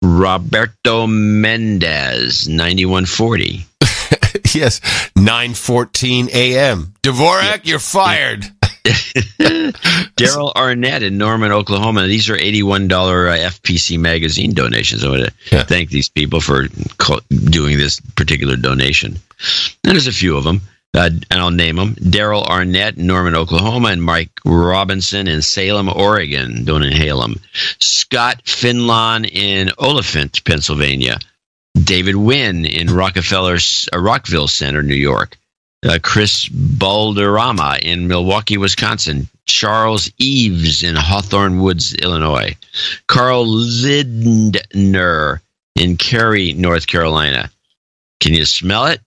Roberto Mendez, 9140. Yes, 9:14 a.m. Dvorak, you're fired. Daryl Arnett in Norman, Oklahoma. These are $81 FPC magazine donations. I want to thank these people for doing this particular donation. And there's a few of them. And I'll name them. Daryl Arnett in Norman, Oklahoma, and Mike Robinson in Salem, Oregon. Don't inhale them. Scott Finlon in Oliphant, Pennsylvania. David Wynn in Rockville Center, New York. Chris Balderrama in Milwaukee, Wisconsin. Charles Eves in Hawthorne Woods, Illinois. Carl Lindner in Cary, North Carolina. Can you smell it?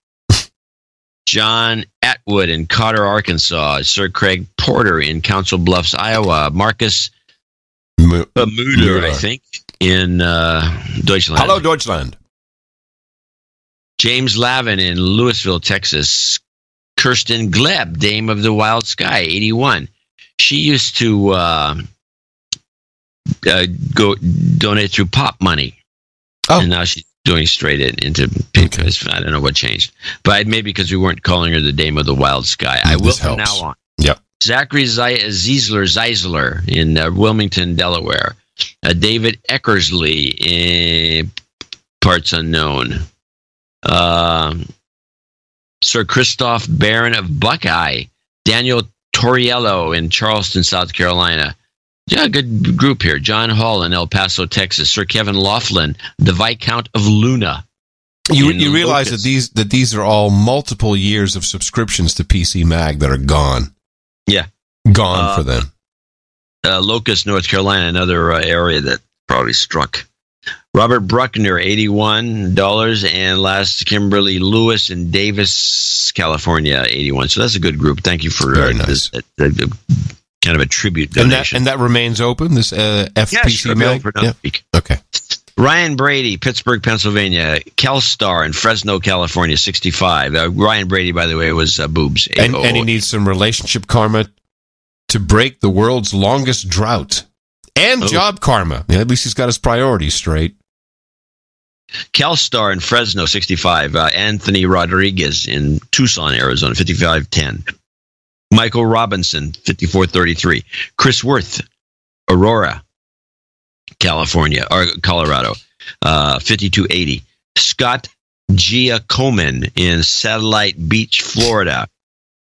John Atwood in Cotter, Arkansas. Sir Craig Porter in Council Bluffs, Iowa. Marcus Müller, I think, in Deutschland. Hello, Deutschland. James Lavin in Louisville, Texas. Kirsten Gleb, Dame of the Wild Sky, 81. She used to go donate through Pop Money. Oh. And now she's doing straight into PayPal. I don't know what changed. But maybe because we weren't calling her the Dame of the Wild Sky. I will from now on. Yep. Zachary Zeisler in Wilmington, Delaware. David Eckersley in parts unknown. Sir Christoph Barron of Buckeye. Daniel Torriello in Charleston, South Carolina. Yeah, good group here. John Hall in El Paso, Texas. Sir Kevin Laughlin, the Viscount of Luna. You realize that these are all multiple years of subscriptions to PC Mag that are gone. Yeah. Gone for them. Locust, North Carolina, another area that probably struck. Robert Bruckner, $81. And last, Kimberly Lewis in Davis, California, 81. So that's a good group. Thank you for very nice. Kind of a tribute donation. And that remains open, this FPC Mag? For another week. Okay. Ryan Brady, Pittsburgh, Pennsylvania. Kelstar in Fresno, California, 65. Ryan Brady, by the way, was boobs. And he needs some relationship karma to break the world's longest drought. And job karma. Yeah, at least he's got his priorities straight. Kelstar in Fresno, 65. Anthony Rodriguez in Tucson, Arizona, 5510. Michael Robinson, 5433. Chris Worth, Aurora, California, or Colorado, 5280. Scott Giacomin in Satellite Beach, Florida.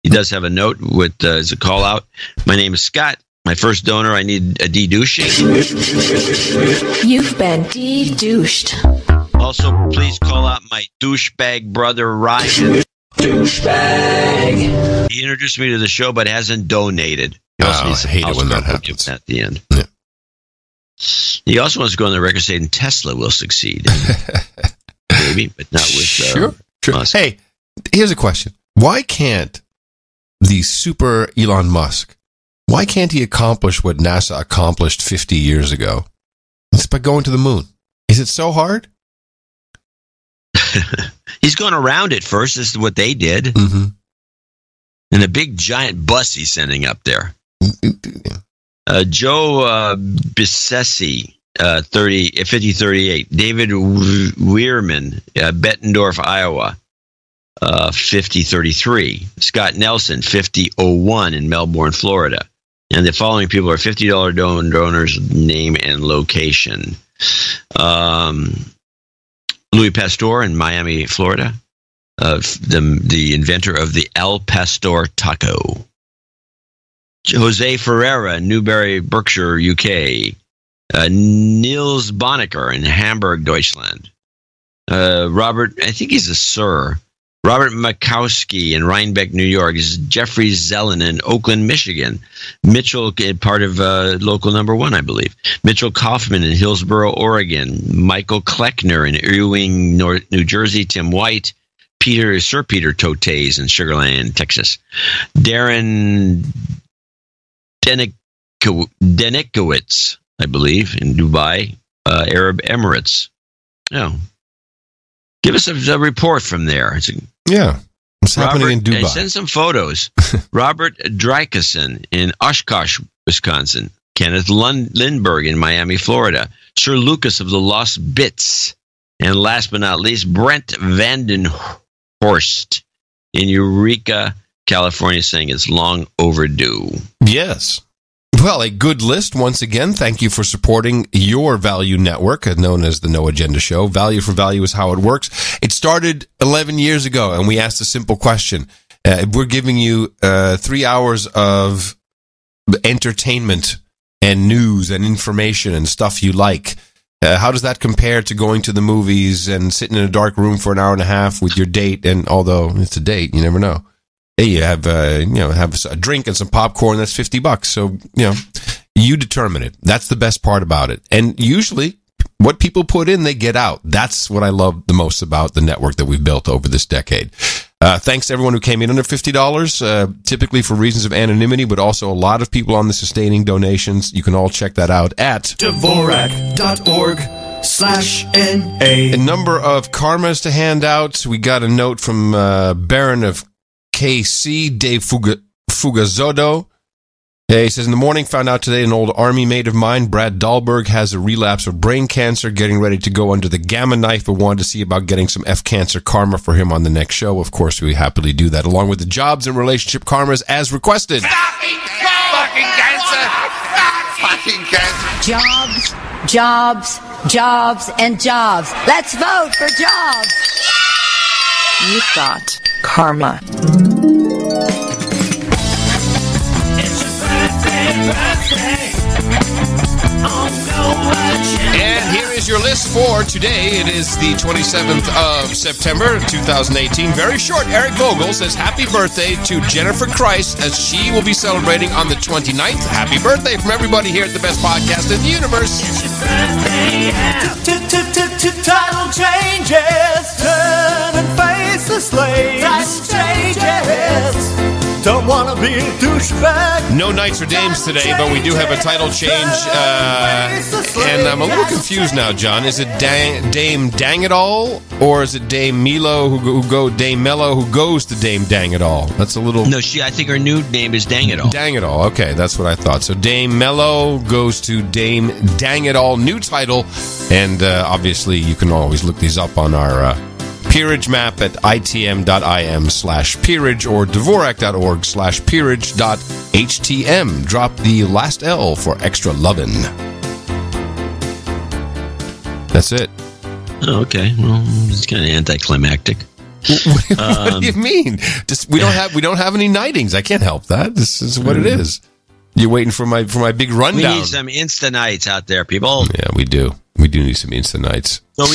He does have a note with as a call out. My name is Scott. My first donor, I need a de-douching. You've been de-douched. Also, please call out my douchebag brother, Ryan. Douchebag. He introduced me to the show, but hasn't donated. I hate it when that happens. At the end. Yeah. He also wants to go on the record saying Tesla will succeed. Maybe, but not with sure. Musk. Hey, here's a question. Why can't the super Elon Musk, why can't he accomplish what NASA accomplished 50 years ago? It's by going to the moon. Is it so hard? He's going around it first. This is what they did. Mm-hmm. And a big giant bus he's sending up there. Joe Bissessi, 5038. David Weirman, Bettendorf, Iowa, 5033. Scott Nelson, 5001 in Melbourne, Florida. And the following people are $50 donors, name and location. Louis Pastor in Miami, Florida. The inventor of the El Pastor taco. Jose Ferreira, Newbury, Berkshire, UK. Niels Bonnecker in Hamburg, Deutschland. Robert, I think he's a sir. Robert Makowski in Rhinebeck, New York. Is Jeffrey Zellen in Oakland, Michigan. Mitchell, part of local number 1, I believe. Mitchell Kaufman in Hillsboro, Oregon. Michael Kleckner in Ewing, New Jersey. Tim White. Sir Peter Totes in Sugar Land, Texas. Darren Denikowitz, I believe, in Dubai, Arab Emirates. Oh. Give us a report from there. What's happening in Dubai? Send some photos. Robert Drykeson in Oshkosh, Wisconsin. Kenneth Lindbergh in Miami, Florida. Sir Lucas of the Lost Bits. And last but not least, Brent Vandenhorst in Eureka, California, saying it's long overdue. Yes. Well, a good list once again. Thank you for supporting your value network, known as the No Agenda Show. Value for value is how it works. It started 11 years ago, and we asked a simple question. We're giving you 3 hours of entertainment and news and information and stuff you like. How does that compare to going to the movies and sitting in a dark room for an hour and a half with your date? And although it's a date, you never know. Hey, you have have a drink and some popcorn. That's $50. So you determine it. That's the best part about it. And usually, what people put in, they get out. That's what I love the most about the network that we've built over this decade. Thanks to everyone who came in under $50, typically for reasons of anonymity, but also a lot of people on the sustaining donations. You can all check that out at Dvorak.org/NA. A number of karmas to hand out. We got a note from Baron of KC, Dave Fugazodo. He says, in the morning, found out today an old army mate of mine, Brad Dahlberg, has a relapse of brain cancer, getting ready to go under the gamma knife, but wanted to see about getting some F-cancer karma for him on the next show. Of course, we happily do that, along with the jobs and relationship karmas as requested. Fucking cancer! Fucking cancer! Jobs, jobs, jobs, and jobs. Let's vote for jobs. You've got karma. And here is your list for today. It is the 27th of September, 2018. Very short. Eric Vogel says happy birthday to Jennifer Christ as she will be celebrating on the 29th. Happy birthday from everybody here at the best podcast in the universe. Title changes. Turn and face the slaves. Title changes. Don't want to be a douchebag. No knights or dames today, but we do have a title change. And I'm a little confused now, John. Is it Dame Dang It All, or is it Dame Melo Dame Mello who goes to Dame Dang It All? That's a little. No, I think her new name is Dang It All. Dang It All. Okay, that's what I thought. So Dame Mello goes to Dame Dang It All. New title, and obviously you can always look these up on our peerage map at itm.im/peerage or dvorak.org/peerage.htm. Drop the last L for extra lovin'. That's it. Oh, okay. Well, it's kind of anticlimactic. What do you mean? Just we don't have any knightings. I can't help that. This is what it is. You're waiting for my big rundown. We need some Insta nights out there, people. Yeah, we do. We do need some Insta nights. So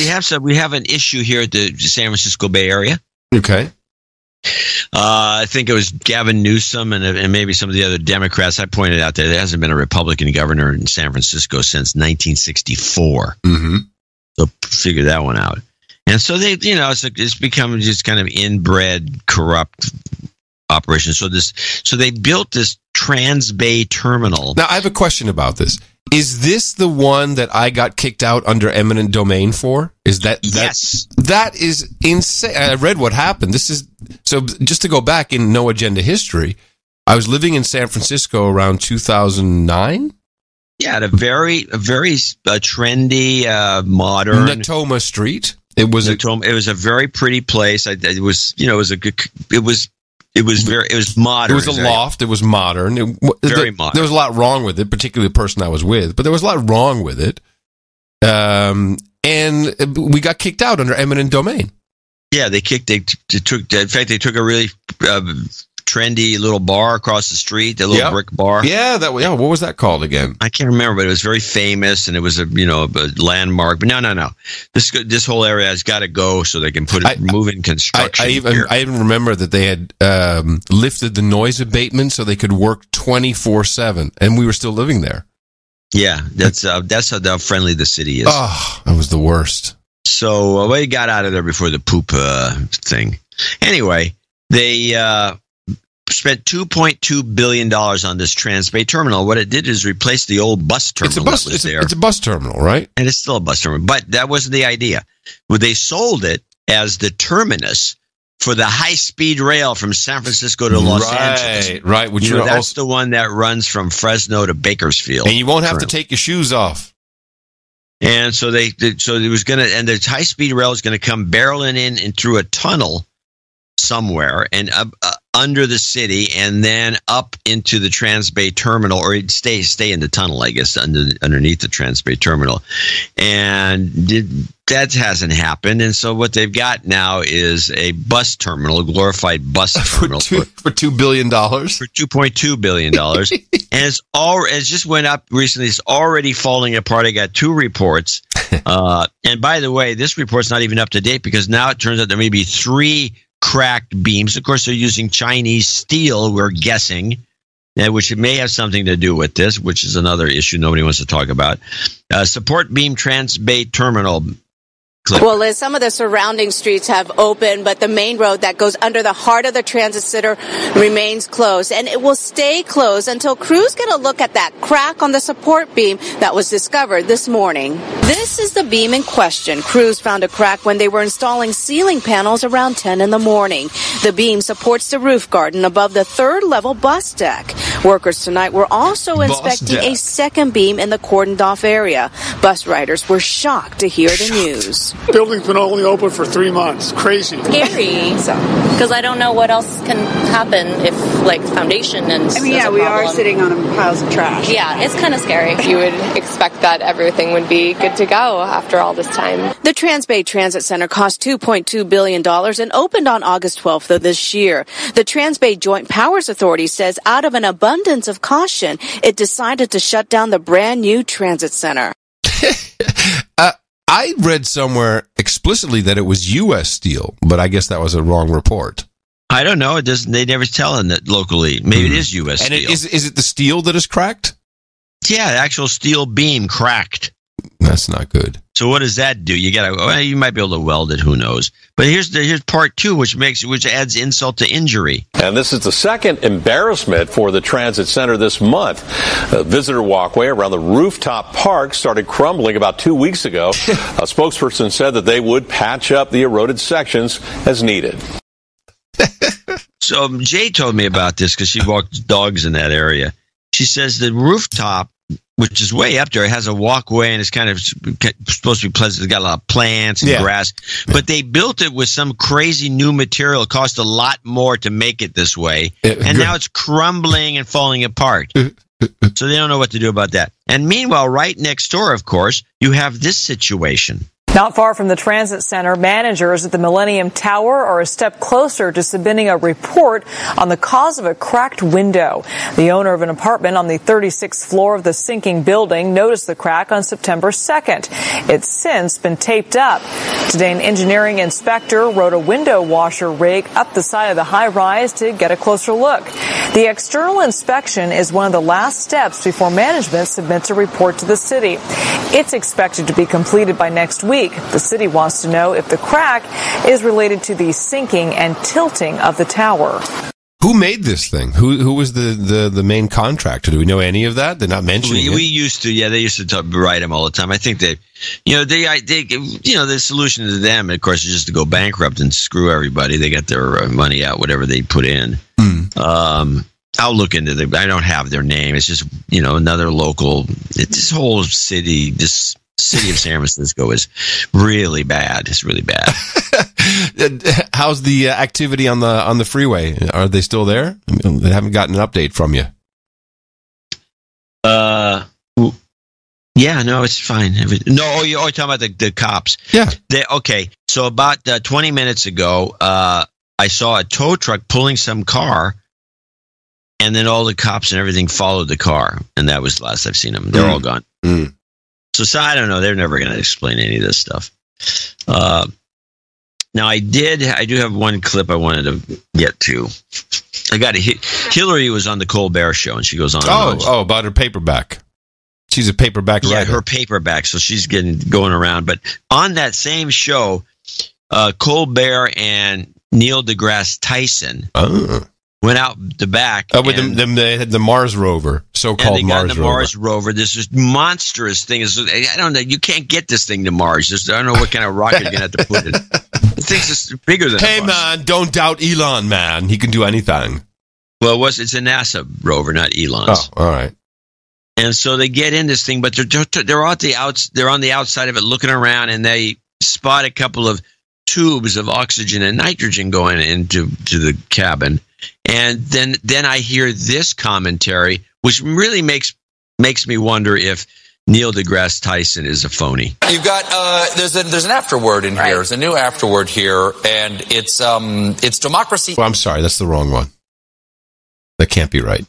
we have an issue here at the San Francisco Bay Area. Okay. I think it was Gavin Newsom and maybe some of the other Democrats. I pointed out that there hasn't been a Republican governor in San Francisco since 1964. Mm-hmm. So figure that one out. And so it's become just kind of inbred, corrupt operation. So they built this Trans-Bay terminal. Now I have a question about this. Is this the one that I got kicked out under eminent domain for? Yes. That is insane. I read what happened. So just to go back in No Agenda history, I was living in San Francisco around 2009. Yeah, at a very trendy, modern Natoma Street. It was a very pretty place. It was modern. It was a loft. It was modern. Very modern. There was a lot wrong with it, particularly the person I was with, but there was a lot wrong with it. And we got kicked out under eminent domain. Yeah, they took a really trendy little bar across the street, a little brick bar. Yeah, what was that called again? I can't remember, but it was very famous, and it was a landmark. But no. This whole area has got to go so they can move in construction. I even remember that they had lifted the noise abatement so they could work 24/7, and we were still living there. Yeah, that's how friendly the city is. Oh, that was the worst. So we got out of there before the poop thing. Anyway, they spent $2.2 billion on this Trans-Bay terminal. What it did is replace the old bus terminal that was there. It's a bus terminal, right? And it's still a bus terminal. But that wasn't the idea. Well, they sold it as the terminus for the high-speed rail from San Francisco to Los Angeles. Right. That's the one that runs from Fresno to Bakersfield. And you won't have to take your shoes off. And so the high-speed rail is going to come barreling in through a tunnel somewhere and under the city, and then up into the Trans-Bay terminal, or stay in the tunnel, I guess, underneath the Trans-Bay terminal. And that hasn't happened. And so what they've got now is a bus terminal, a glorified bus terminal for $2 billion, for $2.2 billion. And it just went up recently. It's already falling apart. I got 2 reports. And by the way, this report's not even up to date, because now it turns out there may be 3 cracked beams. Of course, they're using Chinese steel, we're guessing, which may have something to do with this, which is another issue nobody wants to talk about. Support beam Transbay Terminal. Well, Liz, some of the surrounding streets have opened, but the main road that goes under the heart of the transit center remains closed, and it will stay closed until crews get a look at that crack on the support beam that was discovered this morning. This is the beam in question. Crews found a crack when they were installing ceiling panels around 10 in the morning. The beam supports the roof garden above the third-level bus deck. Workers tonight were also inspecting a second beam in the cordoned-off area. Bus riders were shocked to hear the news. The building's been only open for 3 months. Crazy. Scary. Because I don't know what else can happen if, like, foundation and we are sitting on piles of trash. Yeah, it's kind of scary. You would expect that everything would be good to go after all this time. The Transbay Transit Center cost $2.2 billion and opened on August 12th of this year. The Transbay Joint Powers Authority says out of an abundance of caution, it decided to shut down the brand new transit center. I read somewhere explicitly that it was U.S. Steel, but I guess that was a wrong report. I don't know. It doesn't. They never tell it locally. Maybe it is U.S. And Steel. Is it the steel that is cracked? Yeah, the actual steel beam cracked. That's not good. So what does that do? You might be able to weld it. Who knows? But here's part two, which adds insult to injury. And this is the second embarrassment for the transit center this month. The visitor walkway around the rooftop park started crumbling about 2 weeks ago. A spokesperson said that they would patch up the eroded sections as needed. So Jay told me about this because she walks dogs in that area. She says the rooftop, which is way up there, it has a walkway and it's kind of supposed to be pleasant. It's got a lot of plants and grass. But they built it with some crazy new material. It cost a lot more to make it this way. And now it's crumbling and falling apart. So they don't know what to do about that. And meanwhile, right next door, of course, you have this situation. Not far from the transit center, managers at the Millennium Tower are a step closer to submitting a report on the cause of a cracked window. The owner of an apartment on the 36th floor of the sinking building noticed the crack on September 2nd. It's since been taped up. Today, an engineering inspector rode a window washer rig up the side of the high-rise to get a closer look. The external inspection is one of the last steps before management submits a report to the city. It's expected to be completed by next week. The city wants to know if the crack is related to the sinking and tilting of the tower. Who made this thing? Who was the main contractor? Do we know any of that? They're not mentioning it. We used to, they used to write them all the time. I think they the solution to them, of course, is just to go bankrupt and screw everybody. They get their money out, whatever they put in. I'll look into them. I don't have their name. It's just, another local, this whole city, this city of San Francisco is really bad. It's really bad. How's the activity on the freeway? Are they still there? They haven't gotten an update from you. Yeah, no, it's fine. No, you're talking about the cops. Yeah. Okay. So about 20 minutes ago, I saw a tow truck pulling some car, and then all the cops and everything followed the car, and that was the last I've seen them. They're all gone. So I don't know. They're never going to explain any of this stuff. Now, I do have one clip I wanted to get to. Hillary was on the Colbert Show, and she goes on. Oh, about her paperback. She's a paperback writer. Yeah, her paperback. So she's going around. But on that same show, Colbert and Neil deGrasse Tyson went out the back. With they had the Mars rover, so-called Mars rover. The Mars rover. This monstrous thing. I don't know. You can't get this thing to Mars. I don't know what kind of rocket you're going to have to put in. The thing's just bigger than Hey, man, don't doubt Elon, man. He can do anything. Well, it's a NASA rover, not Elon's. Oh, all right. And so they get in this thing, but they're on the outside of it looking around, and they spot a couple of tubes of oxygen and nitrogen going into the cabin. And then I hear this commentary, which really makes me wonder if Neil deGrasse Tyson is a phony. You've got there's an afterword in here. There's a new afterword here, and it's democracy. Well, I'm sorry, that's the wrong one. That can't be right.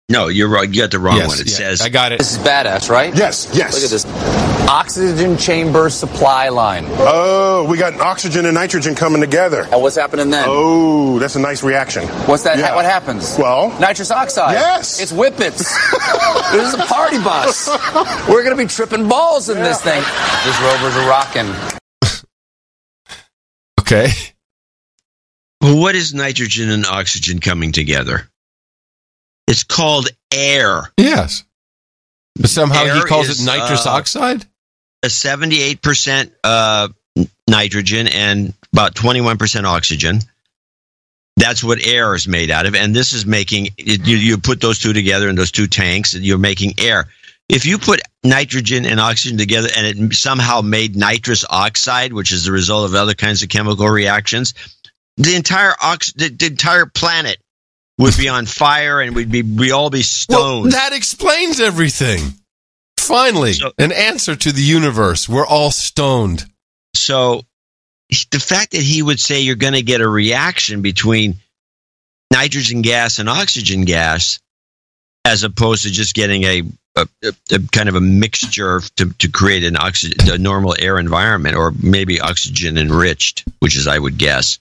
No, you're wrong. You got the wrong one. It says, I got it. This is badass, right? Yes. Look at this. Oxygen chamber supply line. Oh, we got oxygen and nitrogen coming together. And what's happening then? Oh, that's a nice reaction. What's that? Yeah. What happens? Well, nitrous oxide. Yes. It's whippets. This is a party bus. We're going to be tripping balls in this thing. These rovers are rocking. Okay. Well, what is nitrogen and oxygen coming together? It's called air. Yes. But somehow air he calls it nitrous oxide? A 78% nitrogen and about 21% oxygen. That's what air is made out of. And this is making, you put those two together in those two tanks, and you're making air. If you put nitrogen and oxygen together and it somehow made nitrous oxide, which is the result of other kinds of chemical reactions, the entire planet would be on fire, and we'd all be stoned. Well, that explains everything. Finally, an answer to the universe. We're all stoned. So the fact that he would say you're going to get a reaction between nitrogen gas and oxygen gas, as opposed to just getting a kind of a mixture to create a normal air environment, or maybe oxygen enriched, which is, I would guess,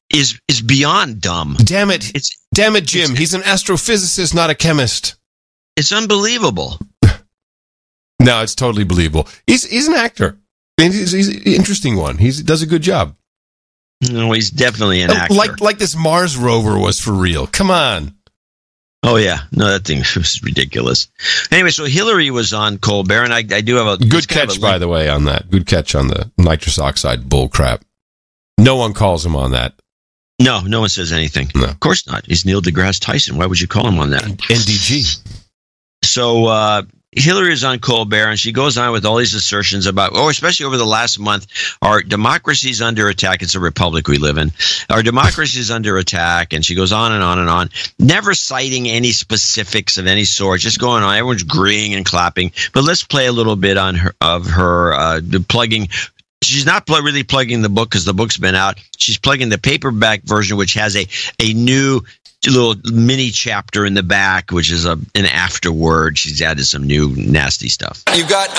is beyond dumb. Damn it, Jim. He's an astrophysicist, not a chemist. It's unbelievable. No, it's totally believable. He's an actor. He's an interesting one. He does a good job. No, he's definitely an actor. Like this Mars rover was for real. Come on. Oh, yeah. No, that thing was ridiculous. Anyway, so Hillary was on Colbert, and I do have a... Good catch, by the way, on that. Good catch on the nitrous oxide bull crap. No one calls him on that. No one says anything. No. Of course not. He's Neil deGrasse Tyson. Why would you call him on that? NDG. So Hillary is on Colbert, and she goes on with all these assertions about, especially over the last month, our democracy is under attack. It's a republic we live in. Our democracy is under attack, and she goes on and on and on, never citing any specifics of any sort, just going on. Everyone's agreeing and clapping. But let's play a little bit on her plugging. She's not really plugging the book because the book's been out. She's plugging the paperback version, which has a new little mini chapter in the back, which is an afterword. She's added some new nasty stuff. You've got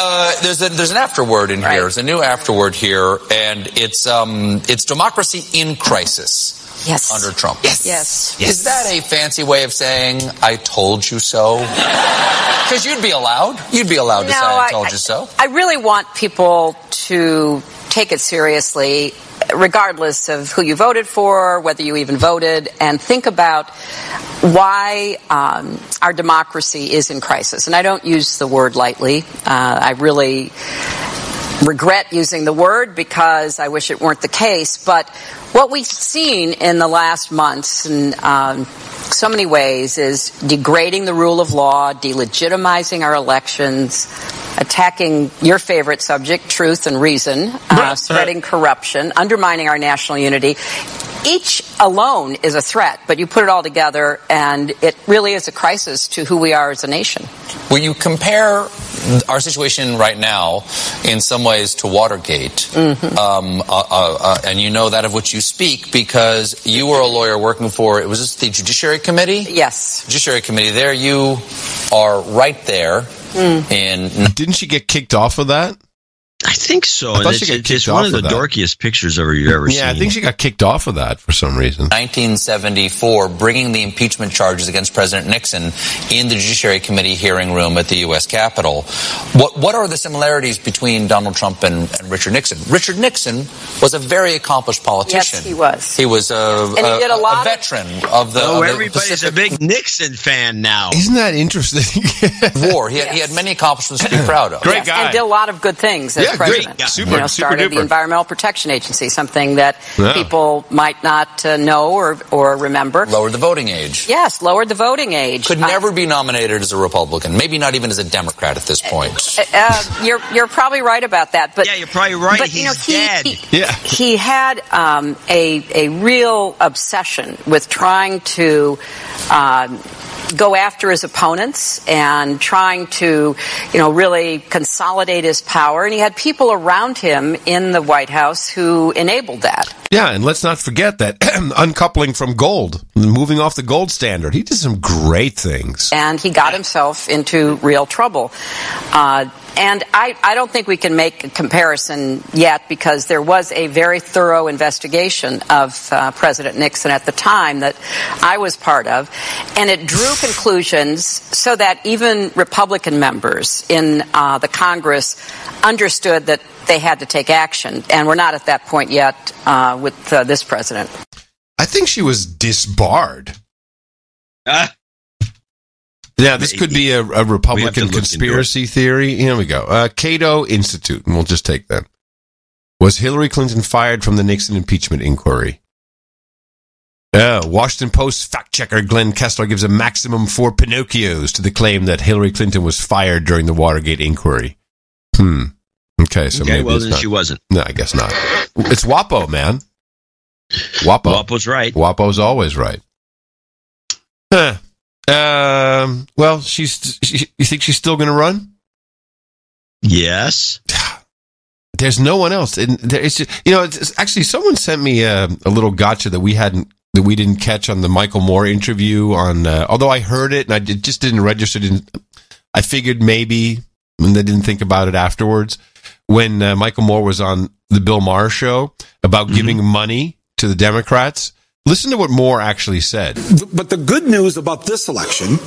there's an afterword in here. There's a new afterword here, and it's democracy in crisis. Yes. Under Trump. Yes. Is that a fancy way of saying "I told you so"? Because you'd be allowed to say "I told you so." I really want people to take it seriously, regardless of who you voted for, whether you even voted, and think about why our democracy is in crisis. And I don't use the word lightly. I really regret using the word because I wish it weren't the case. But what we've seen in the last months in so many ways is degrading the rule of law, delegitimizing our elections, attacking your favorite subject, truth and reason, spreading corruption, undermining our national unity. Each alone is a threat, but you put it all together, and it really is a crisis to who we are as a nation. When you compare our situation right now, in some ways, to Watergate, and you know that of which you speak because you were a lawyer working for, was this the Judiciary Committee? Yes. Judiciary Committee. There you are right there. Didn't she get kicked off of that? I think so. It's one of the dorkiest pictures you've ever seen. Yeah, I think she got kicked off of that for some reason. 1974, bringing the impeachment charges against President Nixon in the Judiciary Committee hearing room at the U.S. Capitol. What are the similarities between Donald Trump and Richard Nixon? Richard Nixon was a very accomplished politician. Yes, he was. He was a veteran of the everybody's a big Nixon fan now. Isn't that interesting? War. He had many accomplishments to be proud of. Great guy. And did a lot of good things. President. Great. Super, started the Environmental Protection Agency, something that people might not know or remember. Lowered the voting age. Yes, lowered the voting age. Could never be nominated as a Republican, maybe not even as a Democrat at this point. You're probably right about that. But yeah, you're probably right. But he's dead. He had a real obsession with trying to go after his opponents and trying to, really consolidate his power. And he had people around him in the White House who enabled that. Yeah, and let's not forget that uncoupling from gold, moving off the gold standard. He did some great things. And he got himself into real trouble. And I don't think we can make a comparison yet because there was a very thorough investigation of President Nixon at the time that I was part of. And it drew conclusions so that even Republican members in the Congress understood that they had to take action. And we're not at that point yet with this president. I think she was disbarred. Yeah, this could be a Republican conspiracy theory. Here we go. Cato Institute, and we'll just take that. Was Hillary Clinton fired from the Nixon impeachment inquiry? Washington Post fact-checker Glenn Kessler gives a maximum 4 Pinocchios to the claim that Hillary Clinton was fired during the Watergate inquiry. Okay, so maybe well, then she wasn't. No, I guess not. It's WAPO, man. WAPO. WAPO's right. WAPO's always right. Huh. Well, you think she's still going to run? Yes. There's no one else. It's just, it's actually someone sent me a little gotcha that we didn't catch on the Michael Moore interview on. Although I heard it and I just didn't register. I figured maybe, and I didn't think about it afterwards. When Michael Moore was on the Bill Maher show about giving money to the Democrats. Listen to what Moore actually said. But the good news about this election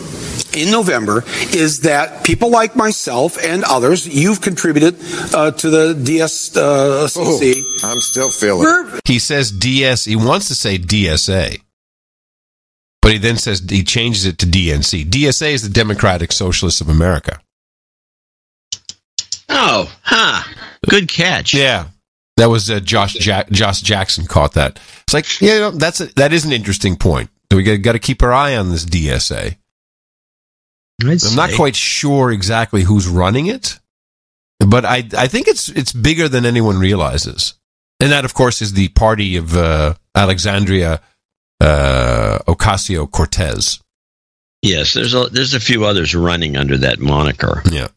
in November is that people like myself and others, you've contributed to the DSCC. I'm still feeling it. He says DS. He wants to say DSA. But he then says he changes it to DNC. DSA is the Democratic Socialists of America. Oh, good catch. Yeah. That was Josh Jackson caught that. It's like, that is an interesting point. We got to keep our eye on this DSA. I'm not quite sure exactly who's running it, but I think it's bigger than anyone realizes. And that, of course, is the party of Alexandria Ocasio-Cortez. Yes, there's a few others running under that moniker. Yeah.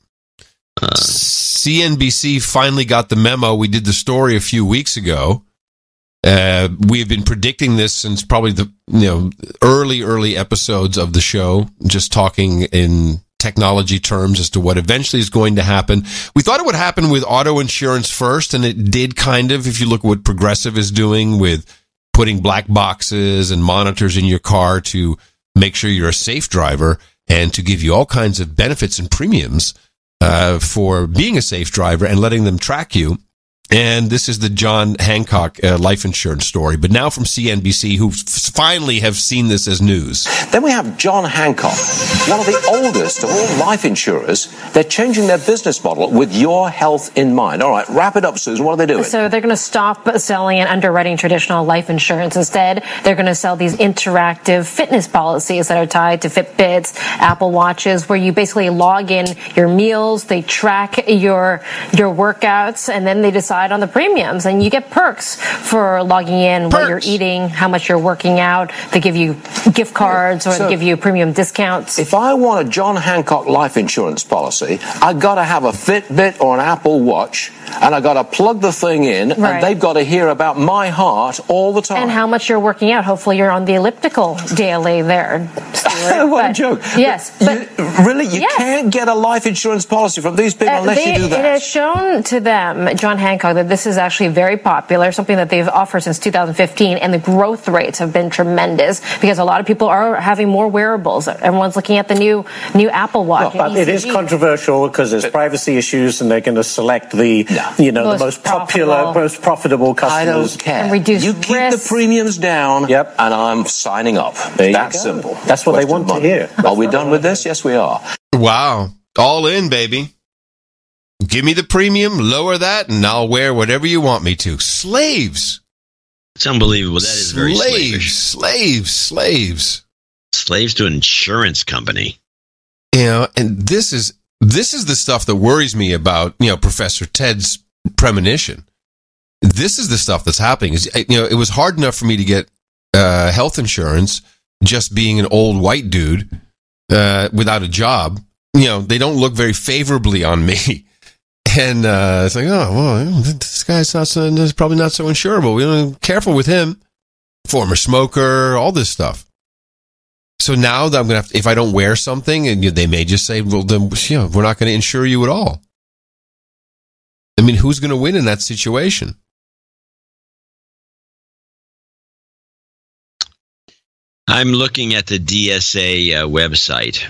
CNBC finally got the memo. We did the story a few weeks ago. We have been predicting this since probably the early episodes of the show, just talking in technology terms as to what eventually is going to happen. We thought it would happen with auto insurance first, and it did kind of, if you look at what Progressive is doing with putting black boxes and monitors in your car to make sure you're a safe driver and to give you all kinds of benefits and premiums for being a safe driver and letting them track you. And this is the John Hancock life insurance story, but now from CNBC, who finally have seen this as news. Then we have John Hancock, one of the oldest of all life insurers. They're changing their business model with your health in mind. All right, wrap it up, Susan. What are they doing? So they're going to stop selling and underwriting traditional life insurance. Instead, they're going to sell these interactive fitness policies that are tied to Fitbits, Apple Watches, where you basically log in your meals, they track your workouts, and then they decide on the premiums, and you get perks for logging in, what you're eating, how much you're working out. They give you gift cards or they give you premium discounts. If I want a John Hancock life insurance policy, I got to have a Fitbit or an Apple Watch, and I got to plug the thing in, and they've got to hear about my heart all the time. And how much you're working out. Hopefully you're on the elliptical daily there, Stuart. What a joke. Yes. But you can't get a life insurance policy from these people unless you do that. It has shown to them, John Hancock, that this is actually very popular, something that they've offered since 2015, and the growth rates have been tremendous because a lot of people are having more wearables. Everyone's looking at the new Apple Watch. Well, but it is controversial because there's privacy issues, and they're going to select the most popular, most profitable customers. I don't care. And reduce you keep risk. the premiums down, and I'm signing up. That's simple. That's what they want to hear. Are we done with this? Yes, we are. Wow. All in, baby. Give me the premium, lower that, and I'll wear whatever you want me to. Slaves. It's unbelievable. That is very slavish. Slaves. Slaves to an insurance company. And this is the stuff that worries me about, Professor Ted's premonition. This is the stuff that's happening. It was hard enough for me to get health insurance just being an old white dude without a job. They don't look very favorably on me. And it's like, oh, well, this guy's probably not so insurable. We don't be careful with him. Former smoker, all this stuff. So now that I'm going to have to, if I don't wear something, and they may just say, well, then, we're not going to insure you at all. I mean, who's going to win in that situation? I'm looking at the DSA website,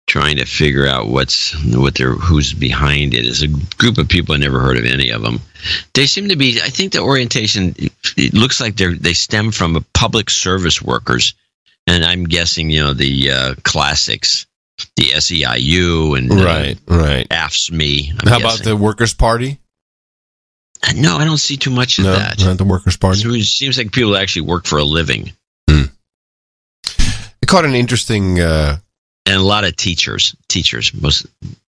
trying to figure out who's behind it. It's a group of people I never heard of any of them. They seem to be. I think the orientation. It looks like they stem from public service workers, and I'm guessing the classics, the SEIU and right. AFSCME. How about the Workers' Party? No, I don't see too much of that. Not the Workers' Party. So it seems like people actually work for a living. I caught an interesting. And a lot of teachers,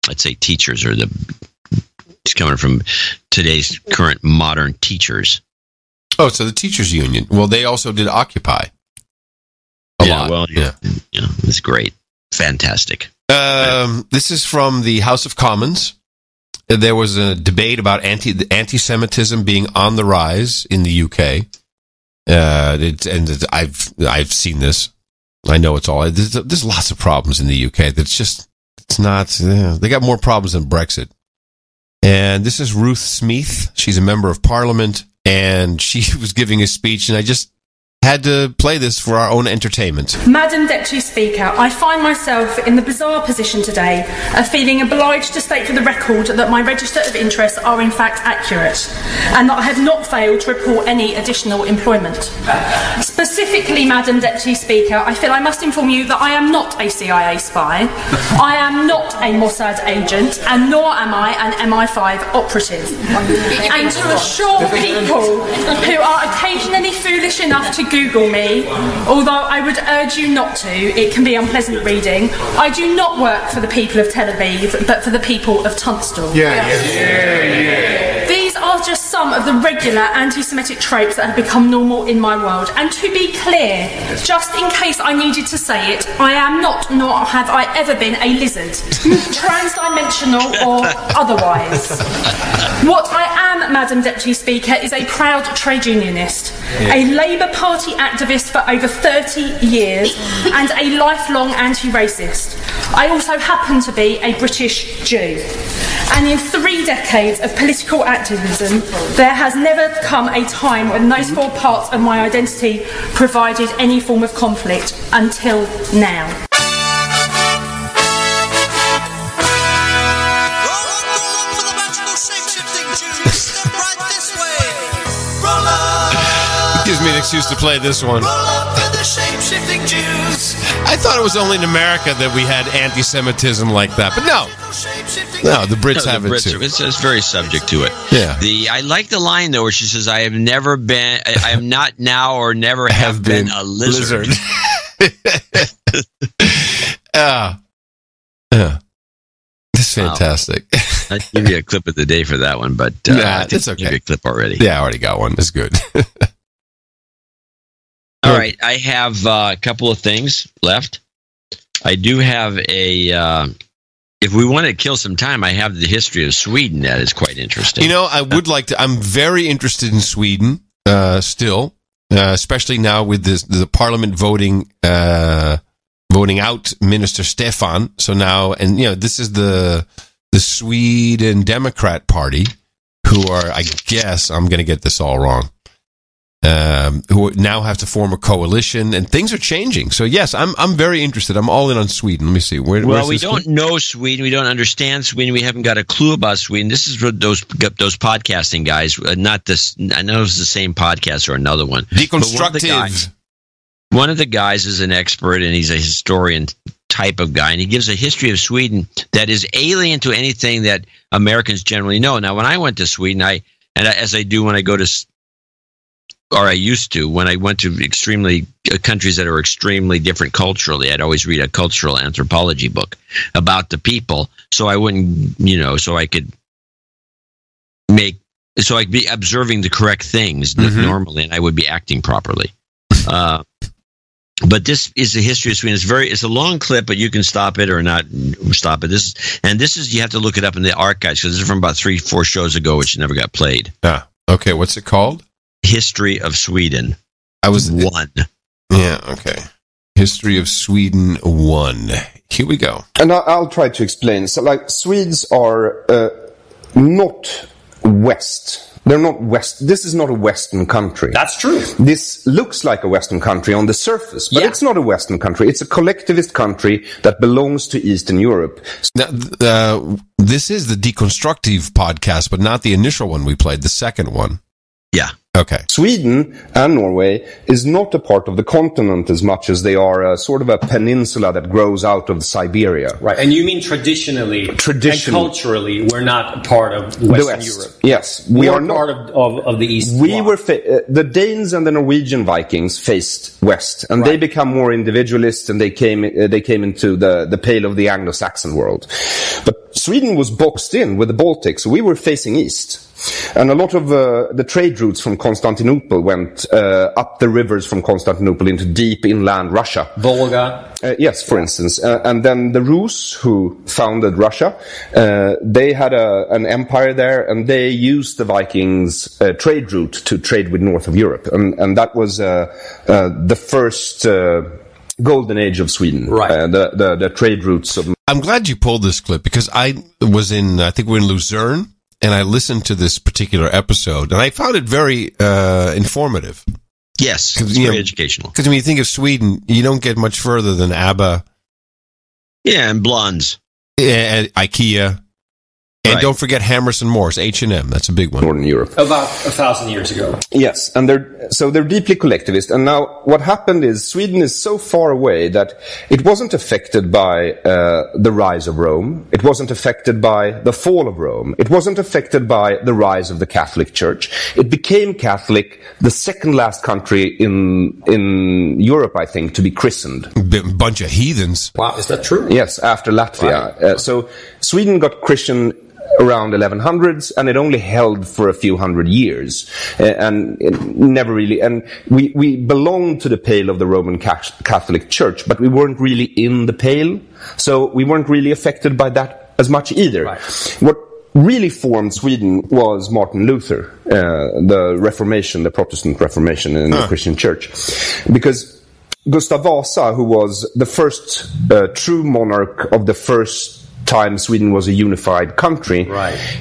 I'd say teachers are it's coming from today's current modern teachers. Oh, so the teachers union. Well, they also did Occupy. A lot. Well, it's great. Fantastic. This is from the House of Commons. There was a debate about anti-Semitism being on the rise in the UK. I've seen this. I know it's all. There's lots of problems in the UK. It's not. They got more problems than Brexit. And this is Ruth Smeeth. She's a member of Parliament, and she was giving a speech, and I just had to play this for our own entertainment. Madam Deputy Speaker, I find myself in the bizarre position today of feeling obliged to state for the record that my register of interests are in fact accurate and that I have not failed to report any additional employment. Specifically, Madam Deputy Speaker, I feel I must inform you that I am not a CIA spy, I am not a Mossad agent, and nor am I an MI5 operative. And to assure people who are occasionally foolish enough to Google me, although I would urge you not to, it can be unpleasant reading. I do not work for the people of Tel Aviv, but for the people of Tunstall. These are just some of the regular anti-Semitic tropes that have become normal in my world. And to be clear, just in case I needed to say it, I am not, nor have I ever been, a lizard, transdimensional or otherwise. What I am, Madam Deputy Speaker, is a proud trade unionist, a Labour Party activist for over 30 years, and a lifelong anti-racist. I also happen to be a British Jew. And in 3 decades of political activism, there has never come a time when those 4 parts of my identity provided any form of conflict until now. Gives me an excuse to play this one. I thought it was only in America that we had anti-Semitism like that, but no, the Brits have it too. It's very subject to it. Yeah. I like the line though where she says, "I am not now or never have been a lizard." It's fantastic. I'd give you a clip of the day for that one, but I think it's okay. I gave you a clip already. Yeah, I already got one. That's good. All right, I have a couple of things left. I do have if we want to kill some time, I have the history of Sweden. That is quite interesting. I would like to. I'm very interested in Sweden still, especially now with the Parliament voting out Minister Stefan. So now, and this is the Sweden Democrat Party, who are, I guess, I'm going to get this all wrong. Who now have to form a coalition, and things are changing. So yes, I'm very interested. I'm all in on Sweden. Let me see. We don't know Sweden. We don't understand Sweden. We haven't got a clue about Sweden. This is for those podcasting guys. Not this. I know it's the same podcast or another one. Deconstructive. One of the guys is an expert, and he's a historian type of guy, and he gives a history of Sweden that is alien to anything that Americans generally know. Now, when I went to Sweden, as I do when I go to. Or I used to, when I went to extremely countries that are extremely different culturally, I'd always read a cultural anthropology book about the people, so I wouldn't, so I could I'd be observing the correct things normally, and I would be acting properly. But this is the history of Sweden. It's a long clip, but you can stop it or not stop it. This is you have to look it up in the archives because this is from about 3-4 shows ago, which never got played. Okay. What's it called? History of Sweden. I was 1. Yeah. Okay. History of Sweden 1. Here we go. And I'll try to explain. So, like, Swedes are not West. They're not West. This is not a Western country. That's true. This looks like a Western country on the surface, but it's not a Western country. It's a collectivist country that belongs to Eastern Europe. Now, this is the deconstructive podcast, but not the initial one we played, the second one. Yeah. Okay. Sweden and Norway is not a part of the continent as much as they are sort of a peninsula that grows out of Siberia. Right. And you mean traditionally and culturally, we're not a part of Western Europe. Yes. We are part of the East. We were the Danes and the Norwegian Vikings faced west, and they become more individualist, and they came into the pale of the Anglo-Saxon world. But Sweden was boxed in with the Baltic, so we were facing east. And a lot of the trade routes from Constantinople went up the rivers from Constantinople into deep inland Russia. Volga. Yes, for instance. And then the Rus, who founded Russia, they had an empire there, and they used the Vikings' trade route to trade with north of Europe. And that was the first golden age of Sweden. Right. The trade routes of... I'm glad you pulled this clip, because I think we're in Luzerne, and I listened to this particular episode, and I found it very informative. Yes, it's very educational. Because when you think of Sweden, you don't get much further than ABBA. Yeah, and Blondes. Yeah, IKEA. And don't forget Hammerson Morse, H&M. That's a big one. Northern Europe. About 1,000 years ago. Yes, and they're deeply collectivist. And now what happened is Sweden is so far away that it wasn't affected by the rise of Rome. It wasn't affected by the fall of Rome. It wasn't affected by the rise of the Catholic Church. It became Catholic, the second last country in Europe, I think, to be christened. Bunch of heathens. Wow, is that true? Yes, after Latvia. Right. So Sweden got Christian around 1100s, and it only held for a few hundred years, and never really. And we belonged to the pale of the Roman Catholic Church, but we weren't really in the pale, so we weren't really affected by that as much either. Right. What really formed Sweden was Martin Luther, the Reformation, the Protestant Reformation in the Christian Church, because Gustav Vasa, who was the first true monarch of the first time Sweden was a unified country,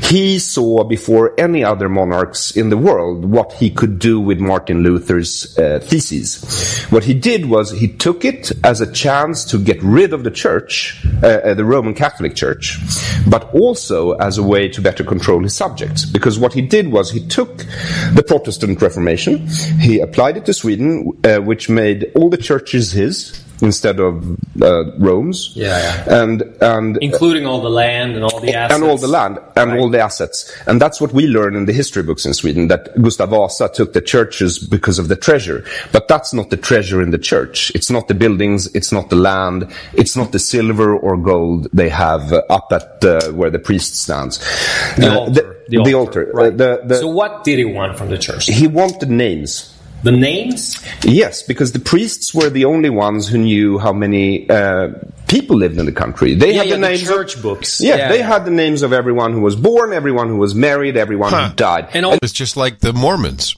he saw before any other monarchs in the world what he could do with Martin Luther's theses. What he did was he took it as a chance to get rid of the church, the Roman Catholic Church, but also as a way to better control his subjects. Because what he did was he took the Protestant Reformation, he applied it to Sweden, which made all the churches his, instead of Rome's, and including all the land and all the assets, and all the land and all the assets, and that's what we learn in the history books in Sweden, that Gustav Vasa took the churches because of the treasure, but that's not the treasure in the church. It's not the buildings, it's not the land, it's not the silver or gold they have up at where the priest stands. The altar. Right. So what did he want from the church? He wanted names. The names? Yes, because the priests were the only ones who knew how many people lived in the country. They had the names church books. They had the names of everyone who was born, everyone who was married, everyone who died. And it's just like the Mormons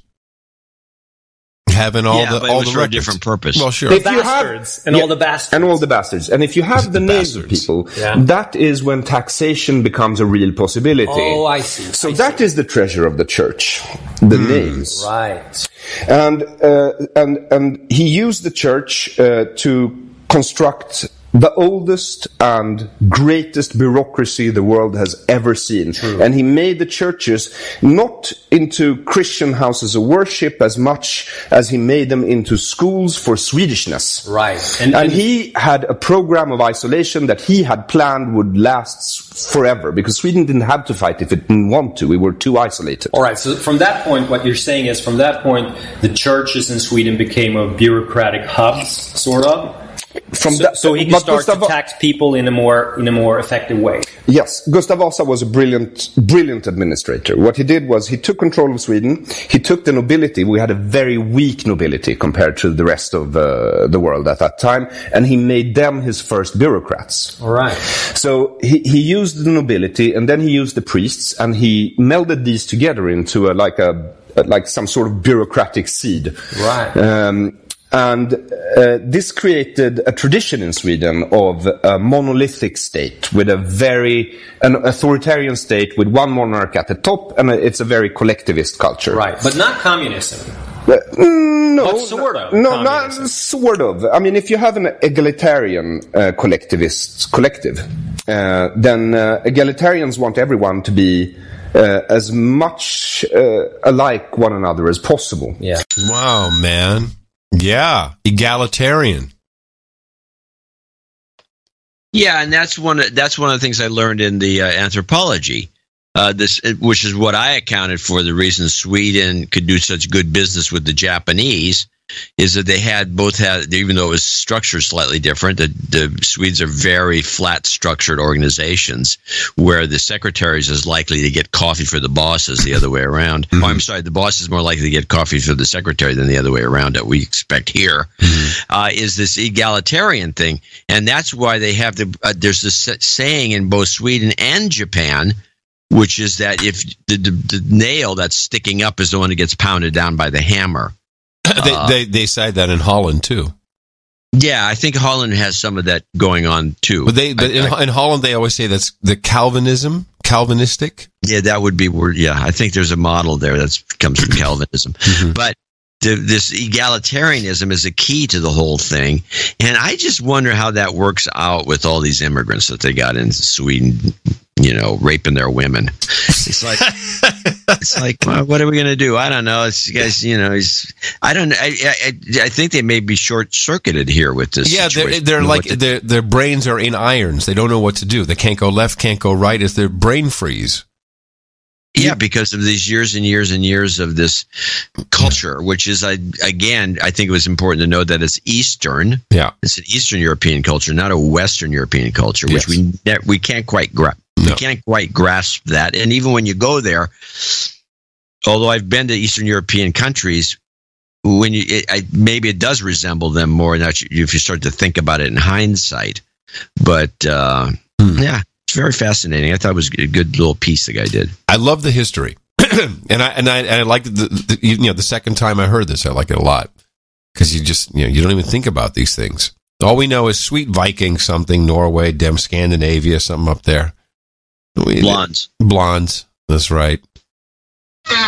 having all the records for a different purpose. Well, sure. All the bastards. And all the bastards. And if you have the names of people, that is when taxation becomes a real possibility. Oh, I see. So that is the treasure of the church, the names. Right. And he used the church to construct the oldest and greatest bureaucracy the world has ever seen. True. And he made the churches not into Christian houses of worship as much as he made them into schools for Swedishness. Right. And he had a program of isolation that he had planned would last forever, because Sweden didn't have to fight if it didn't want to. We were too isolated. All right. So from that point, what you're saying is, from that point, the churches in Sweden became a bureaucratic hubs, sort of? So he can start to tax people in a more effective way. Yes, Gustav Vasa was a brilliant administrator. What he did was he took control of Sweden. He took the nobility. We had a very weak nobility compared to the rest of the world at that time, and he made them his first bureaucrats. All right. So he used the nobility, and then he used the priests, and he melded these together into like some sort of bureaucratic seed. Right. And this created a tradition in Sweden of a monolithic state with an authoritarian state with one monarch at the top, and it's a very collectivist culture. Right, but not communism. No, but sort of. No, communism. Not sort of. I mean, if you have an egalitarian collectivist collective, then egalitarians want everyone to be as much alike one another as possible. Yeah. Wow, man. Yeah, egalitarian. Yeah, and that's one of the things I learned in the anthropology. Which is what I accounted for the reason Sweden could do such good business with the Japanese, is that they both had, even though it was structured slightly different, the Swedes are very flat structured organizations where the secretaries is likely to get coffee for the bosses the other way around. Mm-hmm. Oh, I'm sorry, the boss is more likely to get coffee for the secretary than the other way around that we expect here. Mm-hmm. Is this egalitarian thing. And that's why they have there's this saying in both Sweden and Japan, which is that if the nail that's sticking up is the one that gets pounded down by the hammer. They say that in Holland too. Yeah, I think Holland has some of that going on too. But in Holland they always say that's the Calvinistic. Yeah, that would be word. Yeah, I think there's a model there that comes from Calvinism. Mm-hmm. But this egalitarianism is a key to the whole thing, and I just wonder how that works out with all these immigrants that they got in Sweden. Raping their women. It's like, well, what are we going to do? I don't know. It's guys, I think they may be short-circuited here with this. Yeah, they're like their brains are in irons. They don't know what to do. They can't go left, can't go right. It's their brain freeze. Yeah, because of these years and years and years of this culture, which is, I think it was important to know that it's Eastern. Yeah, it's an Eastern European culture, not a Western European culture, which we can't quite grasp. No. We can't quite grasp that. And even when you go there, although I've been to Eastern European countries, when maybe it does resemble them more if you start to think about it in hindsight. But yeah, it's very fascinating. I thought it was a good little piece the guy did. I love the history, and I liked the second time I heard this, I like it a lot because you just you don't even think about these things. All we know is sweet Viking something, Norway, Scandinavia, something up there. Blondes. That's right.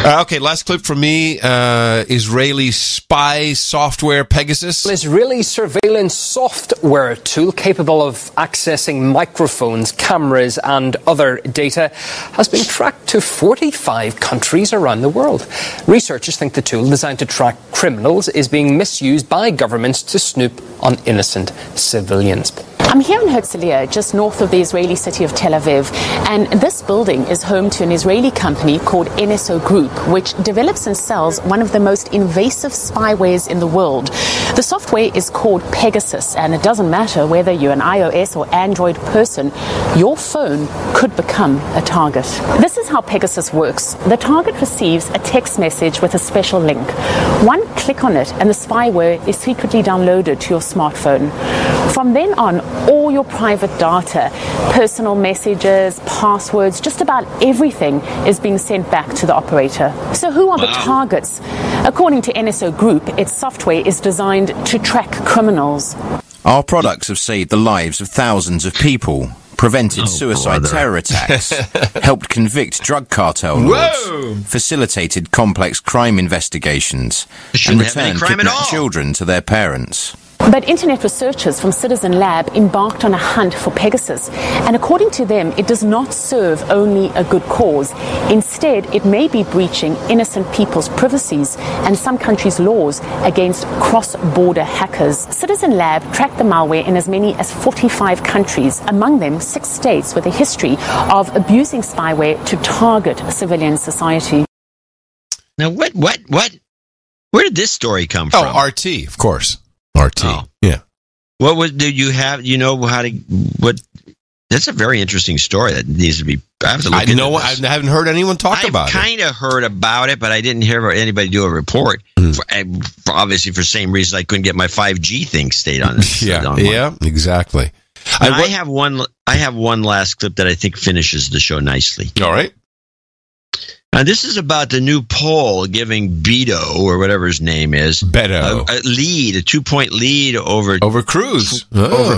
Okay, last clip from me. Israeli spy software Pegasus. Israeli surveillance software tool capable of accessing microphones, cameras and other data has been tracked to 45 countries around the world. Researchers think the tool, designed to track criminals, is being misused by governments to snoop on innocent civilians. I'm here in Herzliya, just north of the Israeli city of Tel Aviv, and this building is home to an Israeli company called NSO Group, which develops and sells one of the most invasive spywares in the world. The software is called Pegasus, and it doesn't matter whether you're an iOS or Android person, your phone could become a target. This is how Pegasus works. The target receives a text message with a special link. One click on it and the spyware is secretly downloaded to your smartphone. From then on, all your private data, personal messages, passwords, just about everything is being sent back to the operator. So who are the targets? According to NSO Group, its software is designed to track criminals. Our products have saved the lives of thousands of people, prevented suicide terror attacks, helped convict drug cartel lords, facilitated complex crime investigations, and returned kidnapped children to their parents. But internet researchers from Citizen Lab embarked on a hunt for Pegasus, and according to them, it does not serve only a good cause. Instead, it may be breaching innocent people's privacies and some countries' laws against cross-border hackers. Citizen Lab tracked the malware in as many as 45 countries, among them 6 states with a history of abusing spyware to target civilian society. Now, what? Where did this story come from? Oh, RT, of course. RT. Oh. Yeah. did you have? You know how to what? That's a very interesting story that needs to be. I have to look into this. I haven't heard anyone talk about it. I kind of heard about it, but I didn't hear anybody do a report. Obviously, for the same reason I couldn't get my 5G thing stayed on. Yeah, exactly. I have one last clip that I think finishes the show nicely. All right. Now, this is about the new poll giving Beto, or whatever his name is, a 2-point lead over Cruz.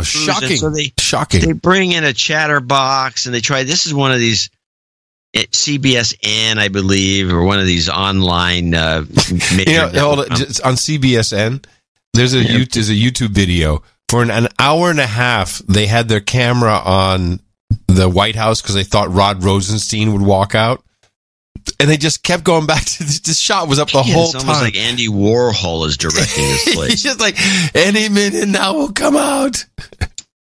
Shocking. So shocking. They bring in a chatterbox, and they try. This is one of these CBSN, I believe, or one of these online. Hold on. On CBSN, there's a YouTube video for an hour and a half. They had their camera on the White House because they thought Rod Rosenstein would walk out. And they just kept going back to this shot was up the whole time. It's almost like Andy Warhol is directing this place. He's just like, any minute now will come out.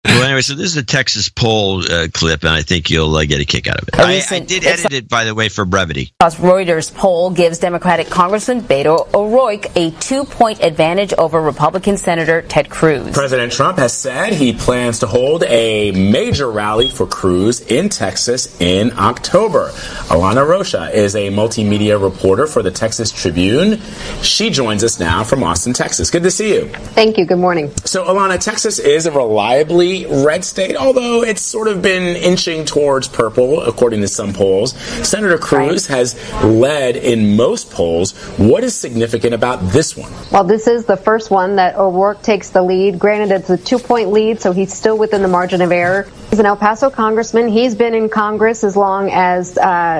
Well, anyway, so this is a Texas poll clip, and I think you'll get a kick out of it. I did edit it, by the way, for brevity. Reuters poll gives Democratic Congressman Beto O'Rourke a 2-point advantage over Republican Senator Ted Cruz. President Trump has said he plans to hold a major rally for Cruz in Texas in October. Alana Rocha is a multimedia reporter for the Texas Tribune. She joins us now from Austin, Texas. Good to see you. Thank you. Good morning. So, Alana, Texas is a reliably red state, although it's sort of been inching towards purple, according to some polls. Senator Cruz has led in most polls. What is significant about this one? Well, this is the first one that O'Rourke takes the lead. Granted, it's a 2-point lead, so he's still within the margin of error. He's an El Paso congressman. He's been in Congress as long as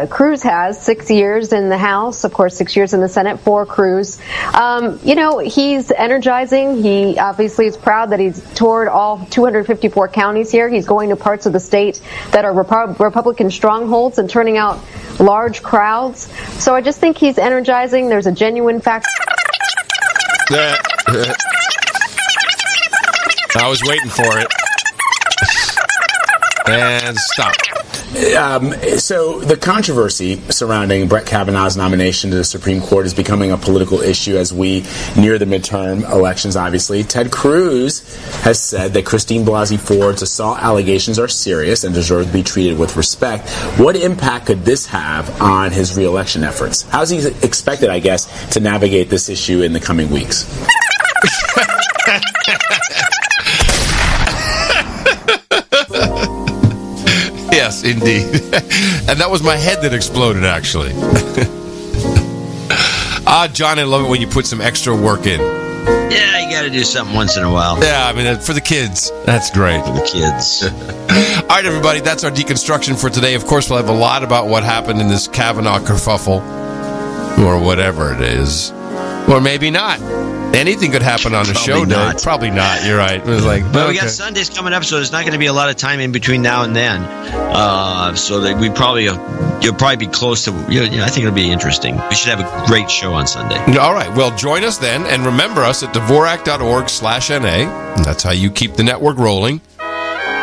Cruz has, 6 years in the House, of course, 6 years in the Senate for Cruz. He's energizing. He obviously is proud that he's toured all 254 counties here. He's going to parts of the state that are Republican strongholds and turning out large crowds. So I just think he's energizing. There's a genuine fact. I was waiting for it. And stop. So the controversy surrounding Brett Kavanaugh's nomination to the Supreme Court is becoming a political issue as we near the midterm elections, obviously. Ted Cruz has said that Christine Blasey Ford's assault allegations are serious and deserve to be treated with respect. What impact could this have on his re-election efforts? How is he expected, I guess, to navigate this issue in the coming weeks? Yes, indeed. And that was my head that exploded, actually. John, I love it when you put some extra work in. Yeah, you got to do something once in a while. Yeah, I mean, for the kids. That's great. For the kids. All right, everybody, that's our deconstruction for today. Of course, we'll have a lot about what happened in this Kavanaugh kerfuffle, or whatever it is. Or maybe not. Anything could happen on the show day. Probably not. You're right. It was like, but we got Sundays coming up, so there's not going to be a lot of time in between now and then. So that you'll probably be close to. I think it'll be interesting. We should have a great show on Sunday. All right. Well, join us then, and remember us at Dvorak.org/NA. And that's how you keep the network rolling.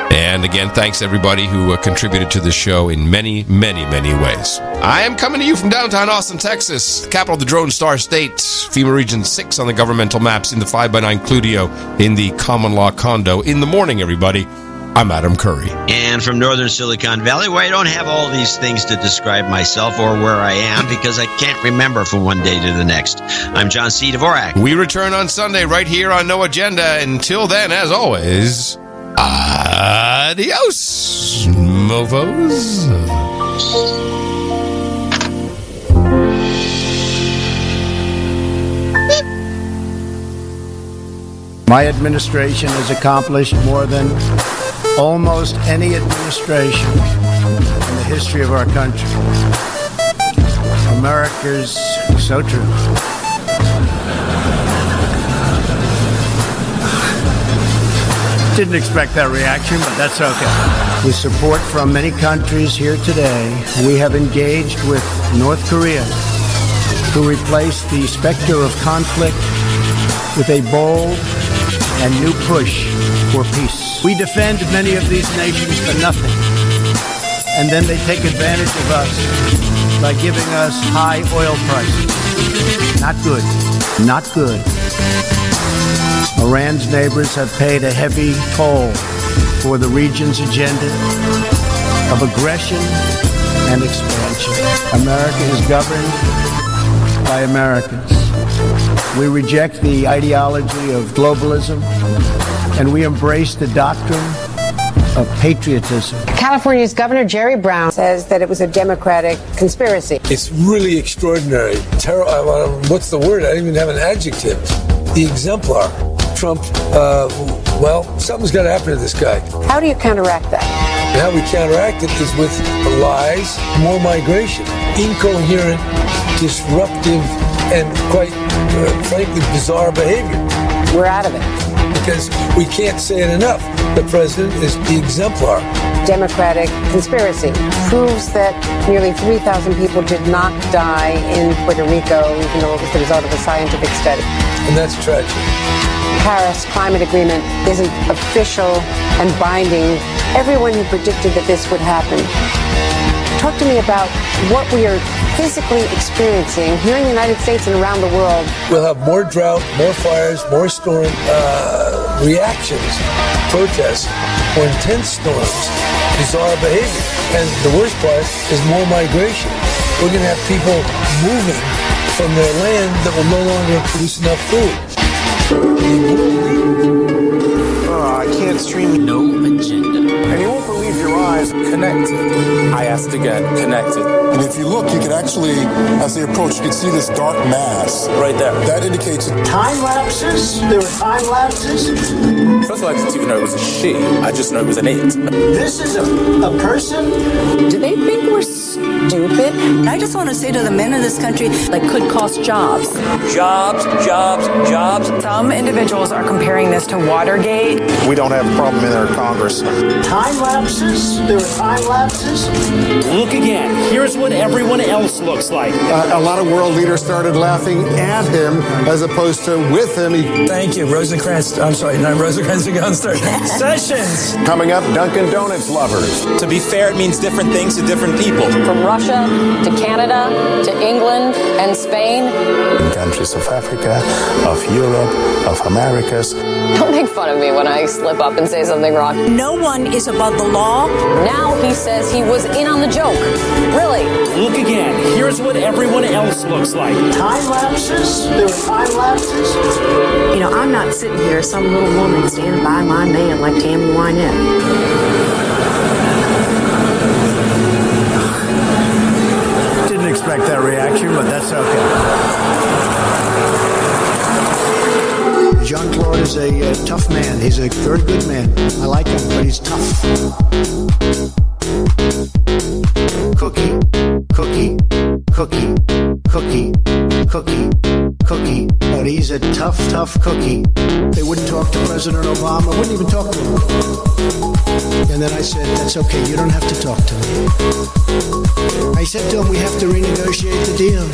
And again, thanks everybody who contributed to the show in many, many, many ways. I am coming to you from downtown Austin, Texas, capital of the Drone Star State, FEMA Region 6 on the governmental maps, in the 5x9 Cludio, in the common law condo. In the morning, everybody, I'm Adam Curry. And from northern Silicon Valley, where I don't have all these things to describe myself or where I am because I can't remember from one day to the next, I'm John C. Dvorak. We return on Sunday right here on No Agenda. Until then, as always, adios, mofos. My administration has accomplished more than almost any administration in the history of our country. America's so true. Didn't expect that reaction, but that's okay. With support from many countries here today, we have engaged with North Korea to replace the specter of conflict with a bold and new push for peace. We defend many of these nations for nothing, and then they take advantage of us by giving us high oil prices. Not good. Not good. Iran's neighbors have paid a heavy toll for the region's agenda of aggression and expansion. America is governed by Americans. We reject the ideology of globalism, and we embrace the doctrine of patriotism. California's Governor Jerry Brown says that it was a Democratic conspiracy. It's really extraordinary. What's the word? I don't even have an adjective. The exemplar. Trump, something's got to happen to this guy. How do you counteract that? And how we counteract it is with lies, more migration, incoherent, disruptive, and quite frankly bizarre behavior. We're out of it. Because we can't say it enough. The president is the exemplar. Democratic conspiracy proves that nearly 3,000 people did not die in Puerto Rico, even though it was the result of a scientific study. And that's tragic. Paris climate agreement isn't official and binding. Everyone who predicted that this would happen. Talk to me about what we are physically experiencing here in the United States and around the world. We'll have more drought, more fires, more storm reactions, protests, more intense storms, bizarre behavior. And the worst part is more migration. We're going to have people moving from their land that will no longer produce enough food. I can't stream. No agenda. And you won't believe your eyes. Connected. I asked again. Connected. And if you look, you can actually, as they approach, you can see this dark mass. Right there. That indicates time lapses. There were time lapses. First of all, I didn't even know it was a she. I just know it was an it. This is a person? Do they think we're stupid? I just want to say to the men of this country, could cost jobs. Jobs. Some individuals are comparing this to Watergate. We don't have a problem in our Congress. Time lapses? There were time lapses? Look again. Here's what everyone else looks like. A lot of world leaders started laughing at him as opposed to with him. Thank you, Rosencrantz. I'm sorry, not Rosencrantz and Gunstar. Sessions. Coming up, Dunkin' Donuts lovers. To be fair, it means different things to different people. From Russia to Canada to England and Spain. In countries of Africa, of Europe, of Americas. Don't make fun of me when I slip up and say something wrong. No one is above the law. Now he says he was in on the joke. Really? Look again. Here's what everyone else looks like. Time lapses? There were time lapses? You know, I'm not sitting here, some little woman standing by my man like Tammy Wynette. Didn't expect that reaction, but that's okay. Jean-Claude is a tough man. He's a very good man. I like him, but he's tough. Cookie, cookie, cookie, cookie, cookie, cookie. But he's a tough, tough cookie. They wouldn't talk to President Obama, wouldn't even talk to him. And then I said, that's okay, you don't have to talk to me. I said to him, we have to renegotiate the deal.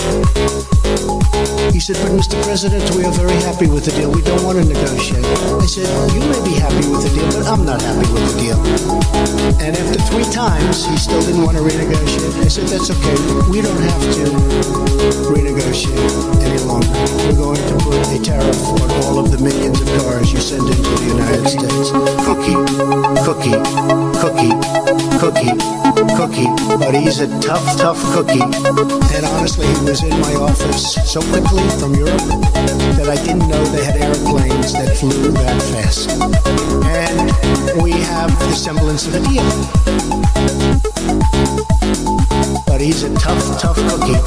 He said, but Mr. President, we are very happy with the deal. We don't want to negotiate. I said, you may be happy with the deal, but I'm not happy with the deal. And after 3 times, he still didn't want to renegotiate. I said, that's okay. We don't have to renegotiate any longer. We're going to put a tariff on all of the millions of cars you send into the United States. Cookie, cookie, cookie, cookie, cookie. But he's a tough, tough cookie. And honestly, he was in my office so quickly from Europe that I didn't know they had airplanes that flew that fast. And we have the semblance of a deal. But he's a tough, tough cookie.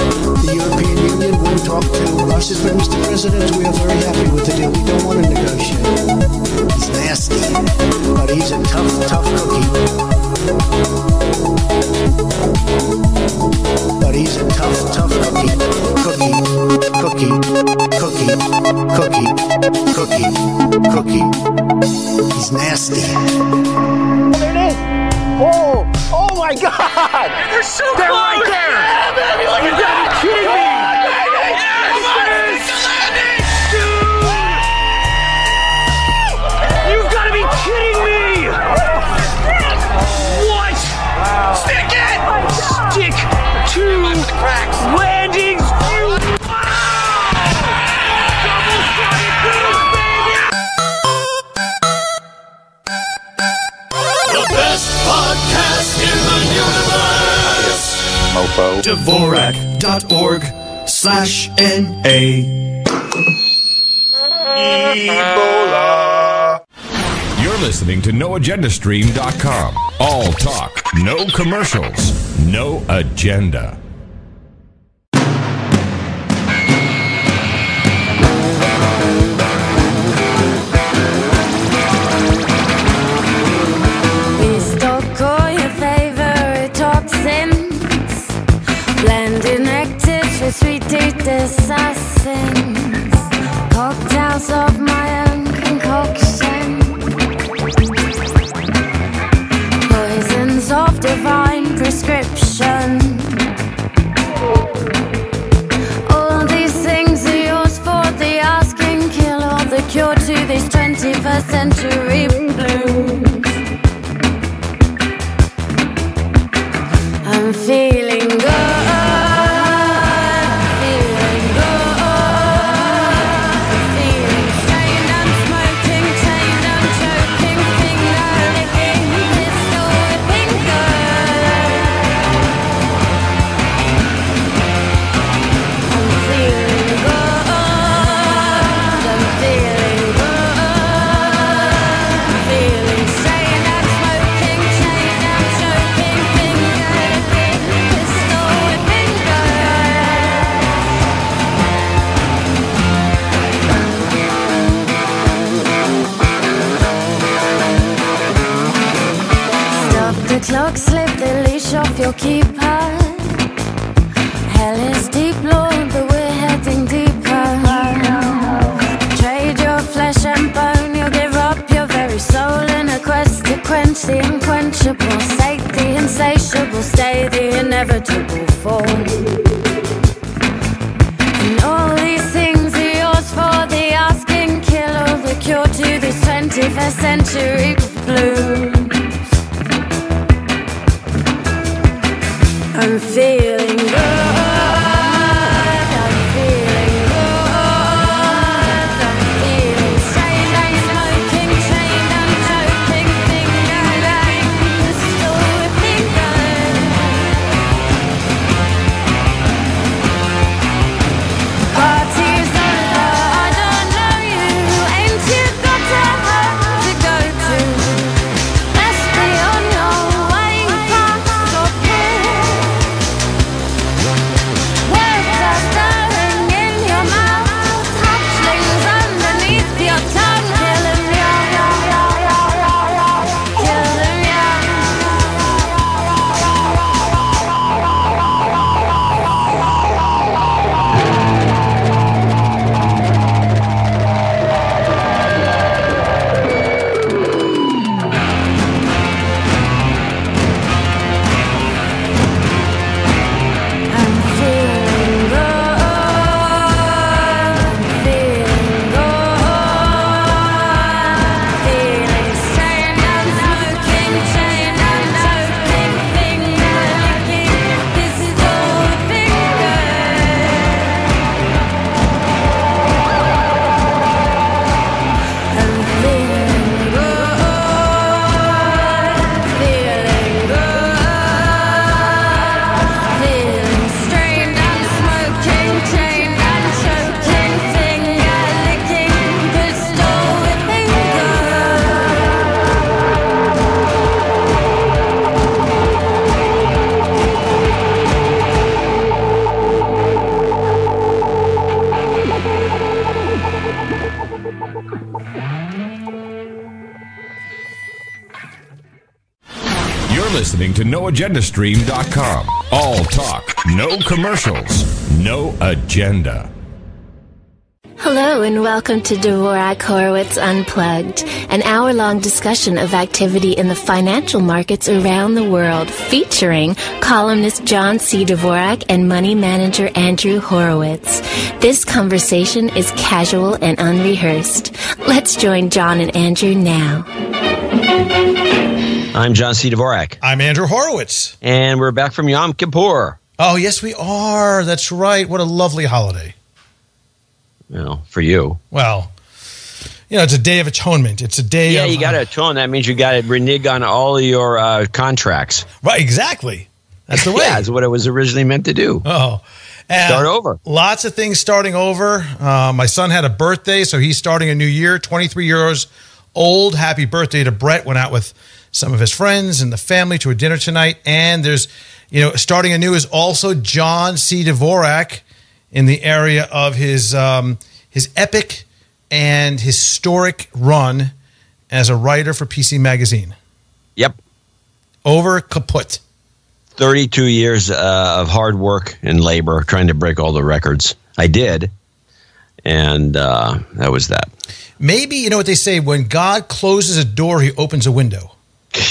The European Union wouldn't talk to us. But Mr. President, we are very happy with the deal. We don't want to negotiate. He's nasty. But he's a tough, tough cookie. But he's a tough, tough cookie. Cookie, cookie, cookie, cookie, cookie, cookie. He's nasty. There it is. Oh my God! They're so They're close! right there! Yeah, baby, look at that! You're kidding me! You've got to be kidding me! What? Wow. Stick it! Stick to landings! Wow! Double-sided goose, baby! show. Dvorak.org/NA. Ebola. You're listening to NoAgendaStream.com. All talk, no commercials, no agenda. We stock all your favorite toxins, blending actives with sweet tooth assassins, cocktails of my own concoction, poisons of divine prescription. All these things are yours for the asking, kill all the cure to these 21st century blues. I'm feeling good. The clock, slip the leash off your keeper. Hell is deep, Lord, but we're heading deeper. Trade your flesh and bone, you'll give up your very soul in a quest to quench the unquenchable, sate the insatiable, stay the inevitable fall. And all these things are yours for the asking, kill all the cure to this 21st century blues. I'm feeling good. I'm feeling good. I'm feeling sane. I'm smoking, chained, I'm choking, finger-laying, pistol whipping gun. Party's over, I don't know you. Ain't you got a home to go to? Let's be on your way past your pill. Words are stirring in your mouth, hatchlings underneath your tongue. Kill 'em young, kill 'em young. I'm feeling good. I'm feeling good. Feeling sane. I'm smoking, chained, I'm choking, finger-licking, pistol whipping gun. I'm feeling good. Feeling good. Feeling strained. I'm smoking, chained, I'm choking, finger-licking, pistol whipping You're listening to NoAgendaStream.com. All talk, no commercials, no agenda. Hello and welcome to Dvorak Horowitz Unplugged, an hour-long discussion of activity in the financial markets around the world, featuring columnist John C. Dvorak and money manager Andrew Horowitz. This conversation is casual and unrehearsed. Let's join John and Andrew now. I'm John C. Dvorak. I'm Andrew Horowitz. And we're back from Yom Kippur. Oh, yes, we are. That's right. What a lovely holiday. Well, for you. Well, you know, it's a day of atonement. It's a day of... Yeah, you got to atone. That means you got to renege on all of your contracts. Right, exactly. That's the way. Yeah, that's what it was originally meant to do. Oh. Start over. Lots of things starting over. My son had a birthday, so he's starting a new year, 23 years old. Happy birthday to Brett. Went out with some of his friends and the family to a dinner tonight. And there's, starting anew is also John C. Dvorak in the area of his epic and historic run as a writer for PC Magazine. Yep. Over kaput. 32 years of hard work and labor trying to break all the records. I did. And that was that. Maybe, you know what they say, when God closes a door, he opens a window.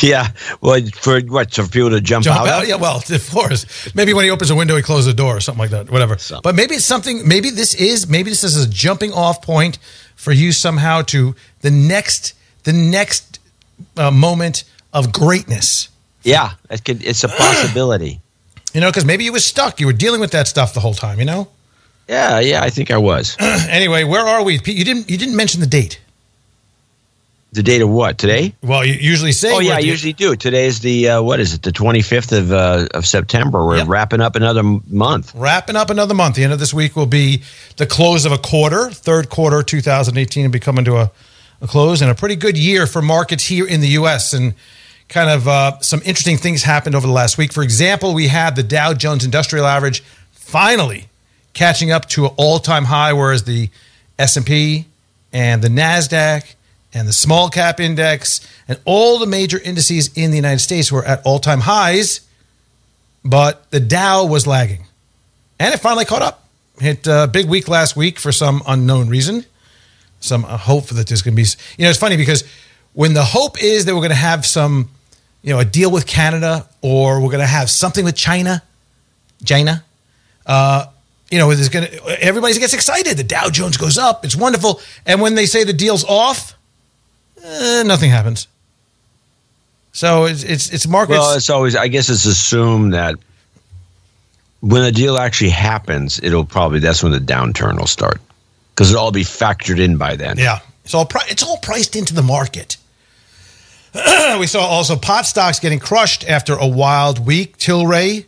Yeah. Well, for what? So for people to jump out? Yeah, well, of course. Maybe when he opens a window, he closes the door or something like that. Whatever. But maybe it's something, maybe this is a jumping off point for you somehow to the next moment of greatness. Yeah, it's a possibility. Because maybe you were stuck. You were dealing with that stuff the whole time, Yeah, I think I was. Anyway, where are we? Pete, you didn't mention the date. The date of what? Today? Well, you usually say. Oh, yeah, I usually do. Today is the, what is it, the 25th of September. We're wrapping up another month. Wrapping up another month. The end of this week will be the close of a quarter. Third quarter 2018 will be coming to a close. And a pretty good year for markets here in the U.S. And kind of some interesting things happened over the last week. For example, we had the Dow Jones Industrial Average finally catching up to an all-time high, whereas the S&P and the NASDAQ and the small cap index and all the major indices in the United States were at all-time highs, but the Dow was lagging. And it finally caught up. Hit a big week last week for some unknown reason. Some hope that there's going to be... it's funny because when the hope is that we're going to have some, a deal with Canada or we're going to have something with China, everybody gets excited. The Dow Jones goes up. It's wonderful. And when they say the deal's off, nothing happens. So it's markets. Well, it's always, I guess it's assumed that when the deal actually happens, that's when the downturn will start because it'll all be factored in by then. Yeah. It's all priced into the market. We saw also pot stocks getting crushed after a wild week. Tilray,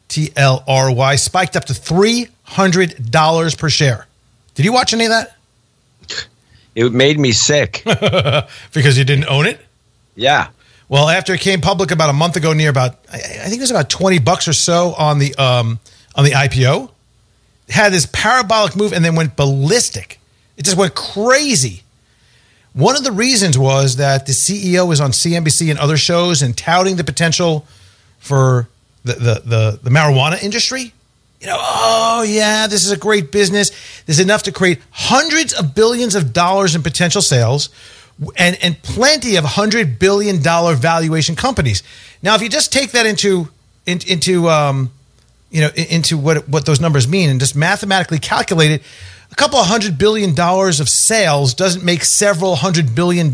TLRY, spiked up to $300 per share. Did you watch any of that? It made me sick. Because you didn't own it? Yeah. Well, after it came public about a month ago, near about, I think it was about $20 or so on the IPO, it had this parabolic move and then went ballistic. It just went crazy. One of the reasons was that the CEO was on CNBC and other shows and touting the potential for the marijuana industry. This is a great business. There's enough to create hundreds of billions of dollars in potential sales and plenty of $100 billion valuation companies. Now, if you just take that into what those numbers mean and just mathematically calculate it, a couple of $100 billion of sales doesn't make several $100 billion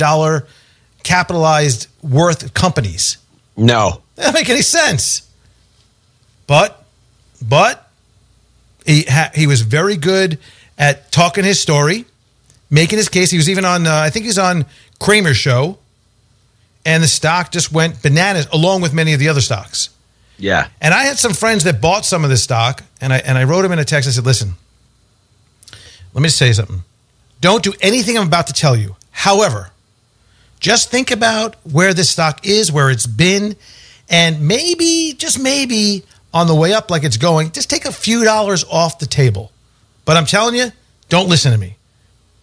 capitalized worth companies. No. That doesn't make any sense. But he was very good at talking his story, making his case. He was even on, I think he's on Kramer's show, and the stock just went bananas along with many of the other stocks. Yeah. And I had some friends that bought some of this stock, and I wrote him in a text. I said, listen, let me say something. Don't do anything I'm about to tell you. However, just think about where this stock is, where it's been, and maybe, just maybe, on the way up like it's going, just take a few dollars off the table. But I'm telling you, don't listen to me.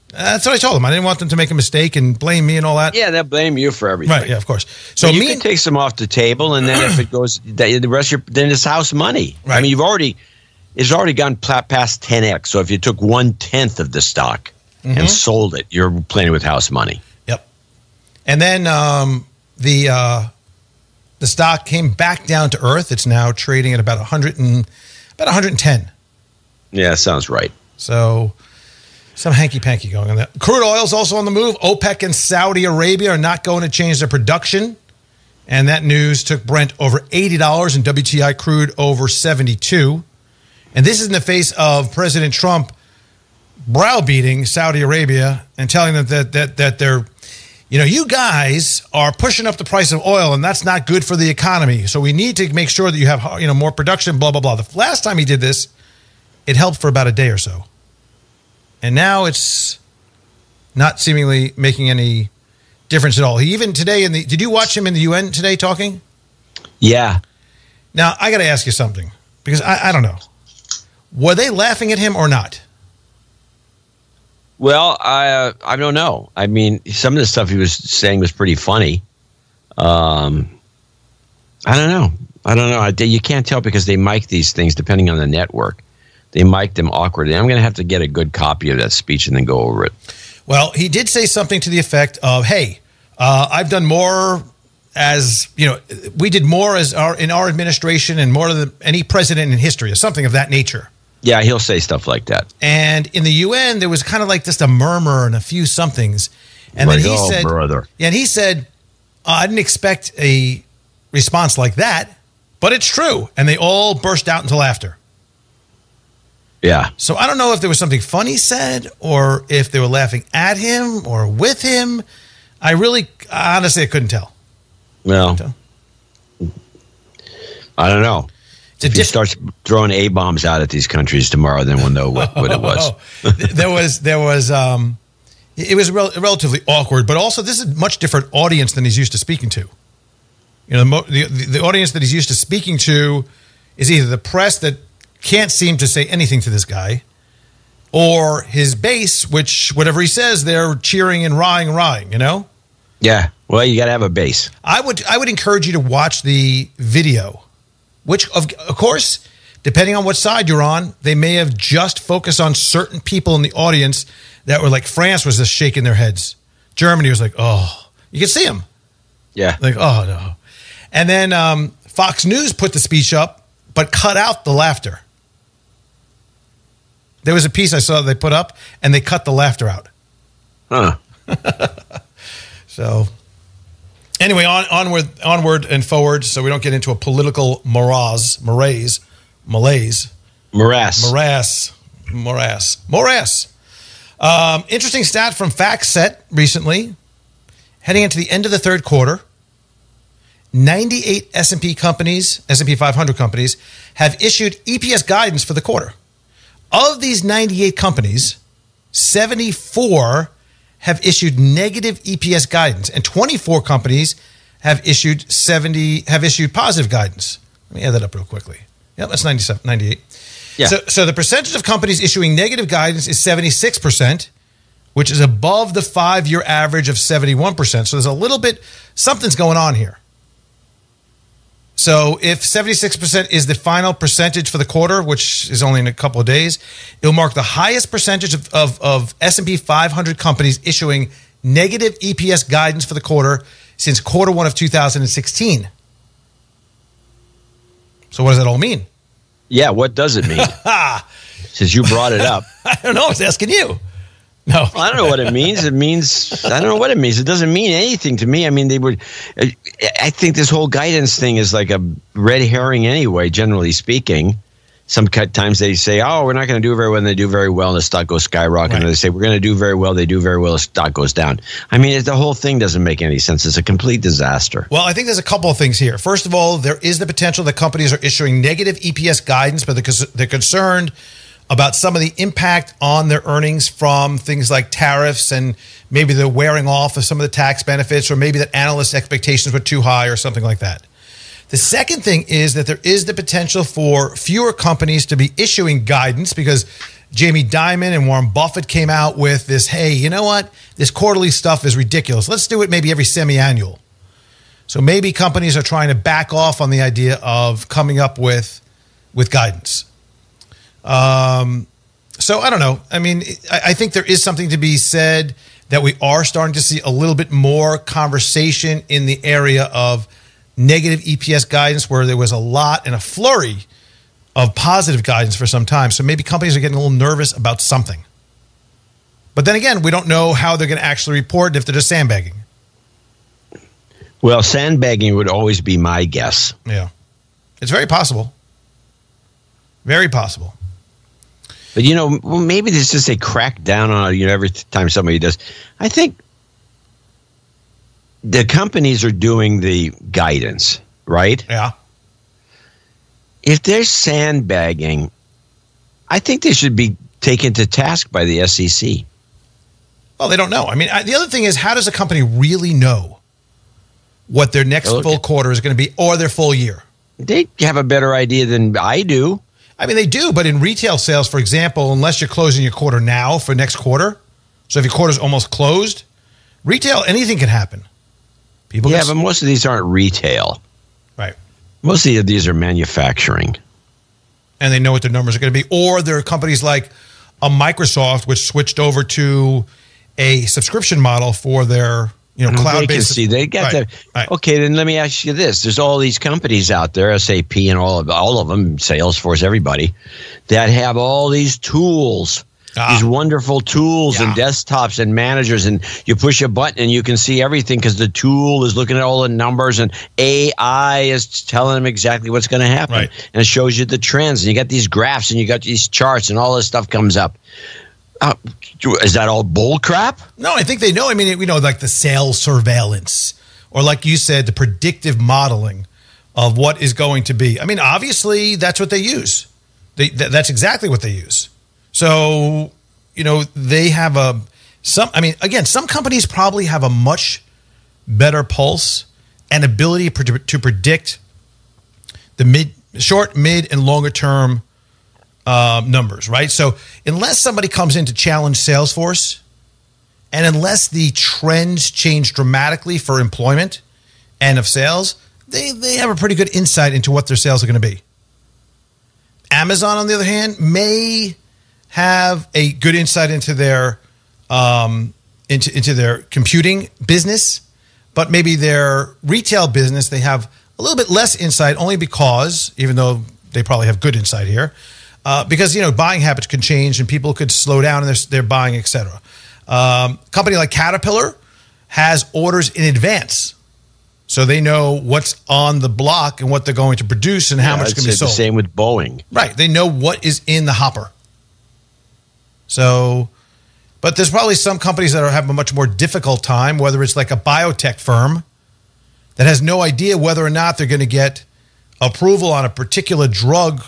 That's what I told them. I didn't want them to make a mistake and blame me and all that. Yeah, they'll blame you for everything. Right, yeah, of course. So you can take some off the table, and then if it goes, the rest of your, then it's house money. Right. I mean, it's already gone past 10x. So if you took 1/10 of the stock and sold it, you're playing with house money. Yep. And then the stock came back down to earth. It's now trading at about 110. Yeah, sounds right. So some hanky-panky going on there. Crude oil is also on the move. OPEC and Saudi Arabia are not going to change their production. And that news took Brent over $80 and WTI crude over $72. And this is in the face of President Trump browbeating Saudi Arabia and telling them that they're, you guys are pushing up the price of oil, and that's not good for the economy. So we need to make sure that you have, more production, blah, blah, blah. The last time he did this, it helped for about a day or so. And now it's not seemingly making any difference at all. He even today did you watch him in the UN today talking? Yeah. Now, I got to ask you something, because I don't know. Were they laughing at him or not? Well, I don't know. I mean, some of the stuff he was saying was pretty funny. I don't know. You can't tell because they mic these things depending on the network. They mic them awkwardly. I'm going to have to get a good copy of that speech and then go over it. Well, he did say something to the effect of, hey, I've done more we did more in our administration and more than any president in history, or something of that nature. Yeah, he'll say stuff like that. And in the UN, there was kind of like just a murmur and a few somethings. And then he said, brother. Yeah, and he said, I didn't expect a response like that, but it's true. And they all burst out into laughter. Yeah. So I don't know if there was something funny said or if they were laughing at him or with him. Honestly, I couldn't tell. Well, I don't know. If he starts throwing A-bombs out at these countries tomorrow, then we'll know what it was. It was relatively awkward, but also this is a much different audience than he's used to speaking to. The audience that he's used to speaking to is either the press that can't seem to say anything to this guy, or his base, which whatever he says, they're cheering and rahing, Yeah. Well, you got to have a base. I would encourage you to watch the video, which of course, depending on what side you're on, they may have just focused on certain people in the audience that were like, France was just shaking their heads. Germany was like, oh, you can see them. Yeah. Like, oh no. And then Fox News put the speech up, but cut out the laughter. There was a piece I saw they put up, and they cut the laughter out. Huh. So, anyway, onward and forward, so we don't get into a political morass. Interesting stat from FactSet recently. Heading into the end of the third quarter, 98 S&P 500 companies, have issued EPS guidance for the quarter. Of these 98 companies, 74 have issued negative EPS guidance, and 24 companies have issued positive guidance. Let me add that up real quickly. Yeah, that's 98. Yeah. So the percentage of companies issuing negative guidance is 76%, which is above the 5-year average of 71%. So there's a little bit, something's going on here. So if 76% is the final percentage for the quarter, which is only in a couple of days, it'll mark the highest percentage of S&P 500 companies issuing negative EPS guidance for the quarter since quarter one of 2016. So what does that all mean? Yeah, what does it mean? Since you brought it up. I don't know. I was asking you. No. I don't know what it means. I don't know what it means. It doesn't mean anything to me. I mean, I think this whole guidance thing is like a red herring anyway, generally speaking. Sometimes they say, oh, we're not going to do very well, and they do very well, and the stock goes skyrocketing. Right. And they say, we're going to do very well, they do very well, the stock goes down. I mean, the whole thing doesn't make any sense. It's a complete disaster. Well, I think there's a couple of things here. First of all, there is the potential that companies are issuing negative EPS guidance, but they're concerned about some of the impact on their earnings from things like tariffs and maybe the wearing off of some of the tax benefits, or maybe that analyst expectations were too high or something like that. The second thing is that there is the potential for fewer companies to be issuing guidance because Jamie Dimon and Warren Buffett came out with this, hey, you know what? This quarterly stuff is ridiculous. Let's do it maybe every semi-annual. So maybe companies are trying to back off on the idea of coming up with guidance. So I don't know. I mean, I think there is something to be said that we are starting to see a little bit more conversation in the area of negative EPS guidance, where there was a lot and a flurry of positive guidance for some time. So maybe companies are getting a little nervous about something. But then again, we don't know how they're going to actually report if they're just sandbagging. Well, sandbagging would always be my guess. Yeah. It's very possible. Very possible. But, maybe this is a crackdown on, every time somebody does. I think the companies are doing the guidance, right? Yeah. If they're sandbagging, I think they should be taken to task by the SEC. Well, they don't know. I mean, the other thing is, how does a company really know what their next full quarter is going to be or their full year? They have a better idea than I do. I mean, they do, but in retail sales, for example, unless you're closing your quarter now for next quarter, so if your quarter's almost closed, retail, anything can happen. But most of these aren't retail. Right. Most of these are manufacturing. And they know what their numbers are going to be. Or there are companies like a Microsoft, which switched over to a subscription model for their cloud-based. They got right. Okay, then let me ask you this. There's all these companies out there, SAP and all of them, Salesforce, everybody, that have all these tools. These wonderful tools and desktops and managers, and you push a button and you can see everything because the tool is looking at all the numbers and AI is telling them exactly what's going to happen. Right. And it shows you the trends, and you got these graphs and you got these charts and all this stuff comes up. Is that all bull crap? No, I think they know. I mean, like the sales surveillance, or like you said, the predictive modeling of what is going to be. I mean, obviously that's what they use. That's exactly what they use. So, they have some companies probably have a much better pulse and ability to predict the short, mid, and longer term numbers, right? So unless somebody comes in to challenge Salesforce, and unless the trends change dramatically for employment and of sales, they have a pretty good insight into what their sales are going to be. Amazon, on the other hand, may have a good insight into their into their computing business, but maybe their retail business, they have a little bit less insight, only because, even though they probably have good insight here, because buying habits can change and people could slow down in their buying, etc. Company like Caterpillar has orders in advance, so they know what's on the block and what they're going to produce and how much is going to be sold. The same with Boeing, right? They know what is in the hopper. So, but there's probably some companies that have a much more difficult time, whether it's like a biotech firm that has no idea whether or not they're going to get approval on a particular drug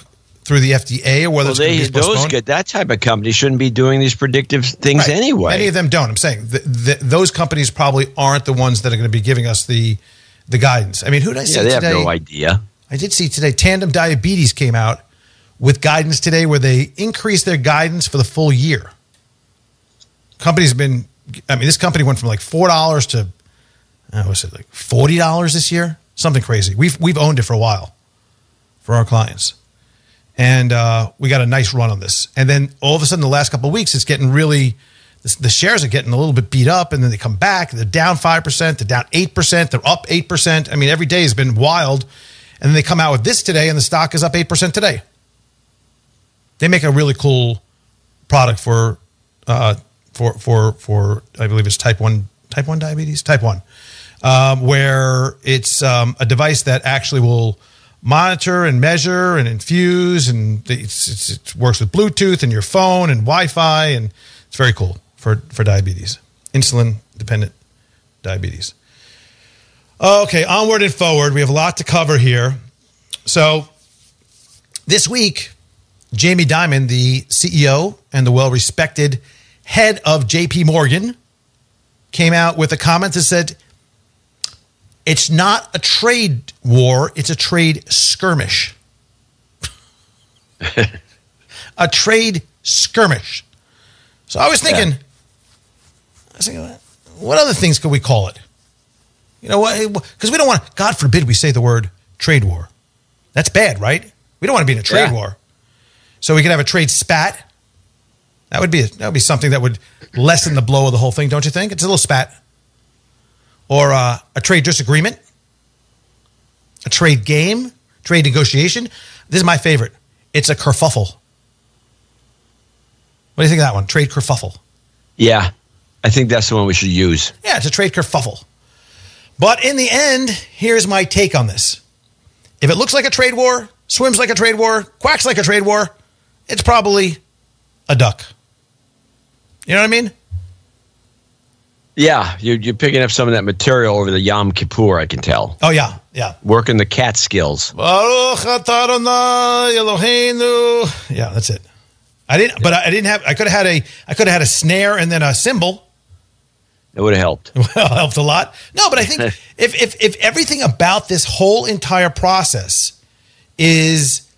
through the FDA, or whether it's going to be postponed. That type of company shouldn't be doing these predictive things anyway. Many of them don't. I'm saying those companies probably aren't the ones that are going to be giving us the guidance. I mean, who did I see today? Yeah, they have no idea. I did see today, Tandem Diabetes came out with guidance today where they increased their guidance for the full year. This company went from like $4 to, like $40 this year? Something crazy. We've owned it for a while for our clients. And we got a nice run on this. And then all of a sudden, the last couple of weeks, it's getting really, the shares are getting a little bit beat up, and then they come back. They're down 5%, they're down 8%, they're up 8%. I mean, every day has been wild. And then they come out with this today, and the stock is up 8% today. They make a really cool product for I believe it's type 1 diabetes, type 1, where it's a device that actually will monitor and measure and infuse, and it works with Bluetooth and your phone and Wi-Fi, and it's very cool for diabetes, insulin dependent diabetes. Okay, onward and forward. We have a lot to cover here. So this week, Jamie Dimon, the CEO and the well-respected head of JP Morgan, came out with a comment that said, it's not a trade war, it's a trade skirmish. A trade skirmish. So I was thinking, what other things could we call it? You know what? Because we don't want, God forbid we say the word trade war. That's bad, right? We don't want to be in a trade war. So we could have a trade spat. That would be something that would lessen the blow of the whole thing, don't you think? It's a little spat. Or a trade disagreement, a trade game, trade negotiation. This is my favorite. It's a kerfuffle. What do you think of that one? Trade kerfuffle. Yeah, I think that's the one we should use. Yeah, it's a trade kerfuffle. But in the end, here's my take on this. If it looks like a trade war, swims like a trade war, quacks like a trade war, it's probably a duck. You know what I mean? Yeah, you're picking up some of that material over the Yom Kippur, I can tell. Oh, yeah. Working the cat skills. Yeah, that's it. I could have had a snare and then a cymbal. It would have helped. Well, helped a lot. No, but I think if everything about this whole entire process is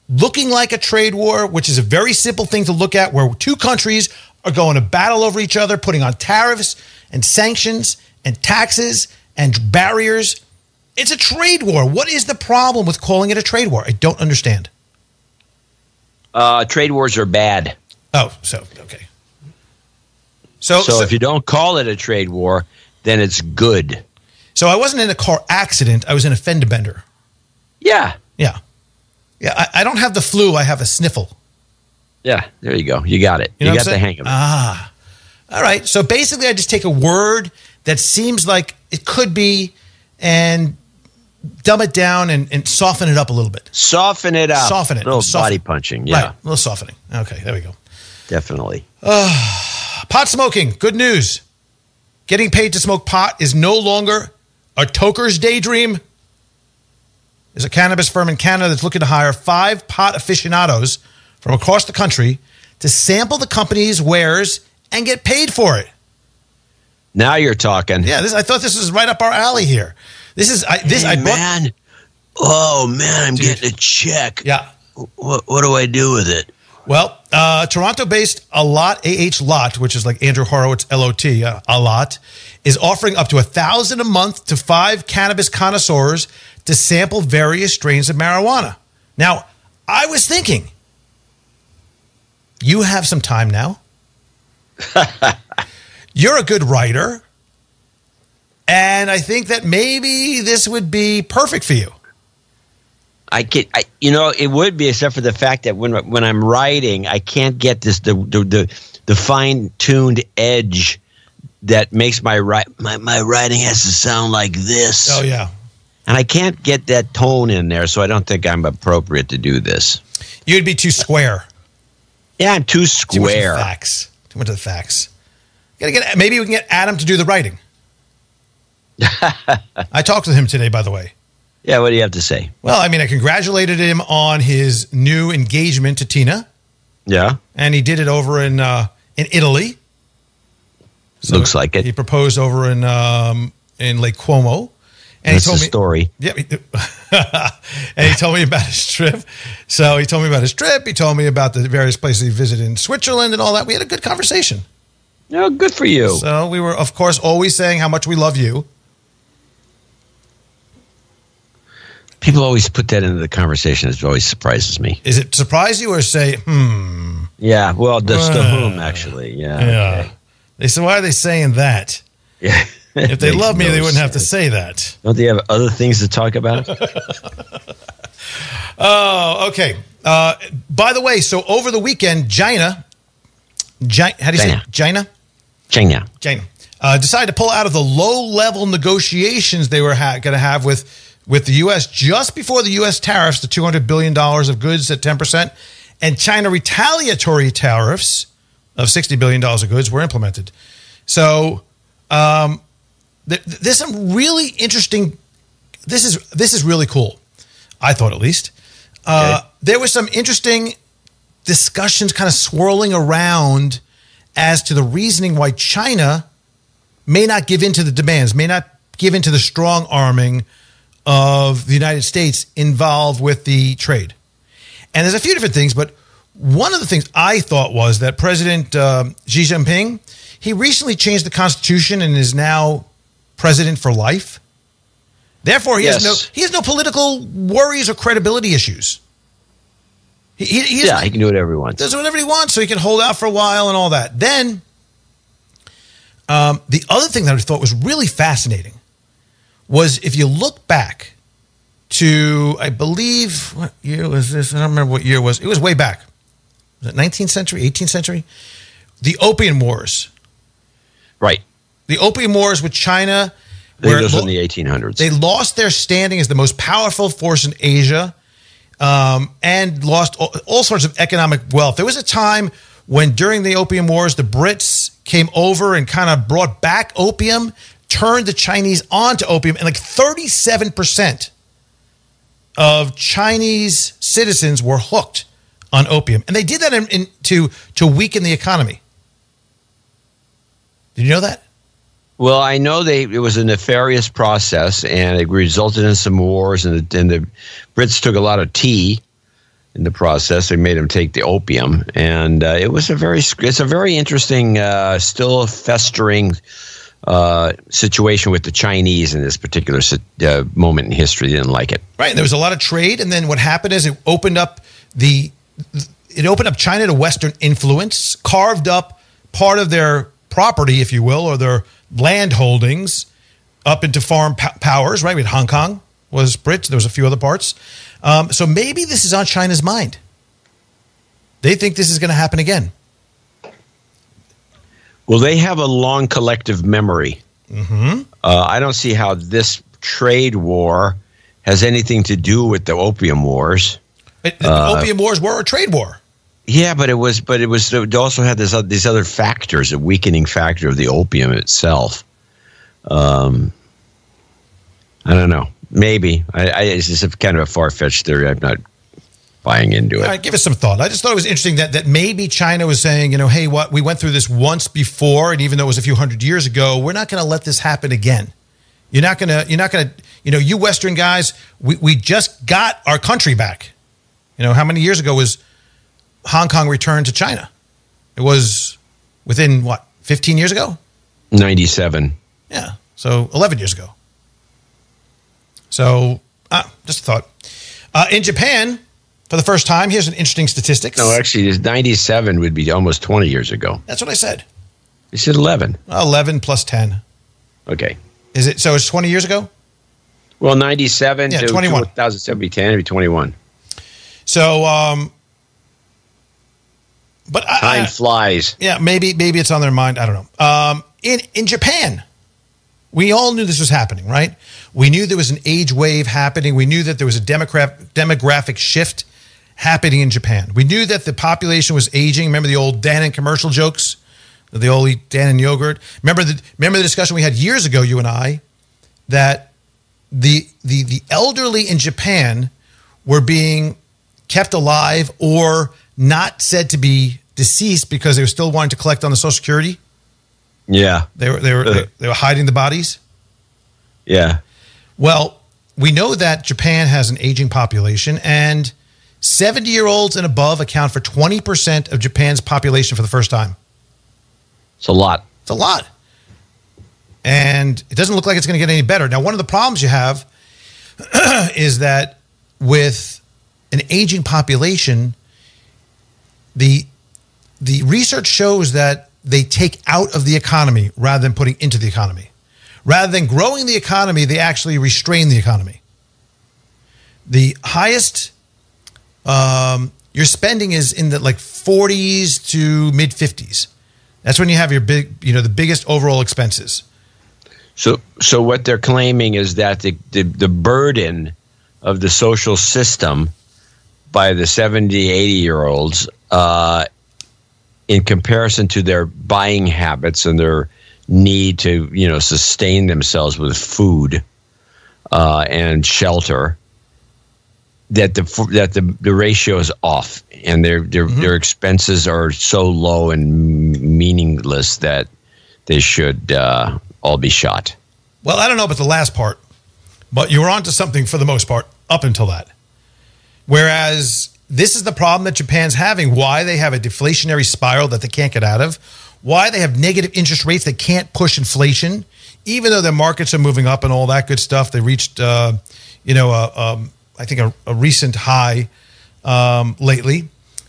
looking like a trade war, which is a very simple thing to look at, where two countries are going to battle over each other, putting on tariffs and sanctions and taxes and barriers. It's a trade war. What is the problem with calling it a trade war? I don't understand. Trade wars are bad. Oh, okay. So if you don't call it a trade war, then it's good. So I wasn't in a car accident. I was in a fender bender. Yeah. I don't have the flu. I have a sniffle. Yeah, there you go. You got it. You got the hang of it. All right. So basically, I just take a word that seems like it could be and dumb it down and soften it up a little bit. Soften it up. Soften it. A little body punching. Yeah. Right. A little softening. Okay. There we go. Definitely. Pot smoking. Good news. Getting paid to smoke pot is no longer a toker's daydream. There's a cannabis firm in Canada that's looking to hire 5 pot aficionados from across the country to sample the company's wares and get paid for it. Now you're talking. Yeah, I thought this was right up our alley here. Man. Oh, man, I'm getting a check. Yeah. What do I do with it? Well, Toronto-based Lot, which is like Andrew Horowitz, LOT, a lot, is offering up to $1,000 a month to 5 cannabis connoisseurs to sample various strains of marijuana. Now, I was thinking, you have some time now. You're a good writer. And I think that maybe this would be perfect for you. It would be, except for the fact that when I'm writing, I can't get the fine-tuned edge that makes my writing has to sound like this. Oh, yeah. And I can't get that tone in there, so I don't think I'm appropriate to do this. You'd be too square. Yeah, I'm too square. Too much of the facts. Maybe we can get Adam to do the writing. I talked with him today, by the way. Yeah, what do you have to say? Well, I congratulated him on his new engagement to Tina. Yeah. And he did it over in Italy. So looks like it. He proposed over in Lake Como. And that's the story. Yeah. And he told me about his trip. So he told me about his trip. He told me about the various places he visited in Switzerland and all that. We had a good conversation. Yeah, good for you. So we were, of course, always saying how much we love you. People always put that into the conversation. It always surprises me. Is it surprise you or say, Yeah, well, that's the whom, actually. Yeah. Okay. They said, why are they saying that? Yeah. If they love me, they wouldn't have to say that. Don't they have other things to talk about? Oh, okay. By the way, so over the weekend, China, how do you say it? China? China. Decided to pull out of the low-level negotiations they were going to have with the U.S. just before the U.S. tariffs, the $200 billion of goods at 10%, and China retaliatory tariffs of $60 billion of goods were implemented. So there's some really interesting. This is really cool. I thought, at least. Okay. There was some interesting discussions kind of swirling around as to the reasoning why China may not give in to the demands, may not give in to the strong arming of the United States involved with the trade. And there's a few different things, but one of the things I thought was that President Xi Jinping, he recently changed the Constitution and is now president for life. Therefore, he has no political worries or credibility issues. He can do whatever he wants. Does whatever he wants, so he can hold out for a while and all that. Then, the other thing that I thought was really fascinating was if you look back to, I believe, what year was this? I don't remember what year it was. It was way back. Was it 19th century, 18th century? The Opium Wars. Right. The Opium Wars with China. Those were in the 1800s. They lost their standing as the most powerful force in Asia and lost all sorts of economic wealth. There was a time when during the Opium Wars, the Brits came over and kind of brought back opium, turned the Chinese onto opium, and like 37% of Chinese citizens were hooked on opium. And they did that to weaken the economy. Did you know that? Well, I know it was a nefarious process, and it resulted in some wars, and the Brits took a lot of tea in the process. They made them take the opium, and it's a very interesting, still festering situation with the Chinese in this particular moment in history. They didn't like it. Right, and there was a lot of trade, and then what happened is it opened up China to Western influence, carved up part of their property, if you will, or their land holdings up into foreign powers, right? We had Hong Kong was Brits. There was a few other parts. So maybe this is on China's mind. They think this is going to happen again. Well, they have a long collective memory. Mm-hmm. I don't see how this trade war has anything to do with the opium wars. The opium wars were a trade war. Yeah, but it also had these other factors, a weakening factor of the opium itself. I don't know. Maybe. It's just kind of a far-fetched theory. I'm not buying into it. All right, give us some thought. I just thought it was interesting that maybe China was saying, hey, we went through this once before, and even though it was a few hundred years ago, we're not going to let this happen again. You're not going to, you Western guys, we just got our country back. How many years ago was Hong Kong returned to China? It was within, 15 years ago? 97. Yeah, so 11 years ago. So, just a thought. In Japan, for the first time, here's an interesting statistic. No, actually, 97 would be almost 20 years ago. That's what I said. You said 11. 11 plus 10. Okay. Is it? So it's 20 years ago? Well, 97 to 21. 2007 would be 10, it'd be 21. So, but time flies. Yeah, maybe it's on their mind. I don't know. In Japan, we all knew this was happening, right? We knew there was an age wave happening. We knew that there was a demographic shift happening in Japan. We knew that the population was aging. Remember the old Dannon commercial jokes? They all eat Dannon yogurt. Remember the discussion we had years ago, you and I, that the elderly in Japan were being kept alive or not said to be deceased because they were still wanting to collect on the Social Security. Yeah, they were hiding the bodies. Yeah. Well, we know that Japan has an aging population, and 70-year-olds and above account for 20% of Japan's population for the first time. It's a lot. It's a lot. And it doesn't look like it's going to get any better. Now, one of the problems you have is that with an aging population, the research shows that they take out of the economy rather than putting into the economy. Rather than growing the economy, they actually restrain the economy. The highest your spending is in the 40s to mid 50s. That's when you have your the biggest overall expenses. So what they're claiming is that the burden of the social system by the 70, 80-year-olds in comparison to their buying habits and their need to sustain themselves with food and shelter, that the ratio is off, and their expenses are so low and meaningless that they should all be shot. Well, I don't know about the last part, but you were onto something for the most part up until that. Whereas this is the problem that Japan's having, why they have a deflationary spiral that they can't get out of, why they have negative interest rates that can't push inflation, even though their markets are moving up and all that good stuff. They reached, I think a recent high lately.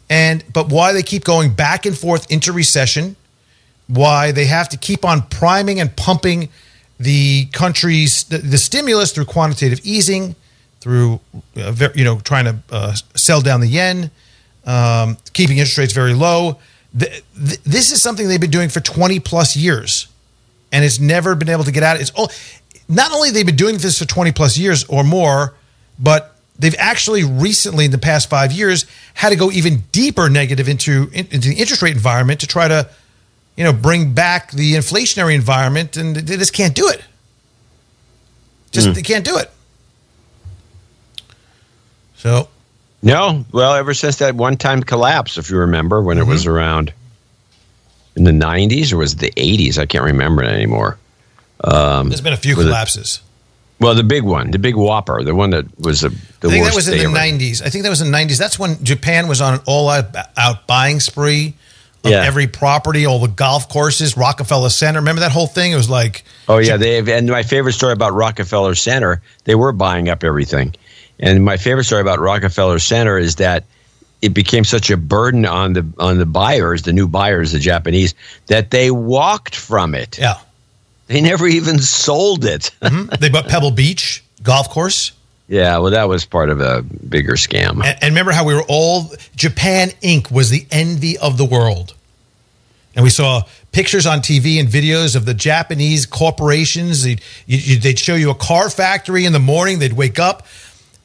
But why they keep going back and forth into recession, why they have to keep on priming and pumping the country's the stimulus through quantitative easing, through trying to sell down the yen, keeping interest rates very low. This is something they've been doing for 20 plus years, and it's never been able to get out. Not only they've been doing this for 20 plus years or more, but they've actually recently, in the past 5 years, had to go even deeper negative into the interest rate environment to try to bring back the inflationary environment, and they just can't do it. They can't do it. So, no. Well, ever since that one-time collapse, if you remember, when it was around in the 90s, or was it the 80s? I can't remember it anymore. There's been a few collapses. Well, the big one, the big whopper, the one that was the worst. I think that was in the 90s. I think that was in the 90s. That's when Japan was on an all-out buying spree of every property, all the golf courses, Rockefeller Center. Remember that whole thing? It was like... Oh, yeah. And my favorite story about Rockefeller Center, they were buying up everything. And my favorite story about Rockefeller Center is that it became such a burden on the buyers, the new buyers, the Japanese, that they walked from it. Yeah. They never even sold it. They bought Pebble Beach golf course. Yeah, well, that was part of a bigger scam. And remember how we were all... Japan Inc. was the envy of the world. And we saw pictures on TV and videos of the Japanese corporations. They'd show you a car factory in the morning. They'd wake up.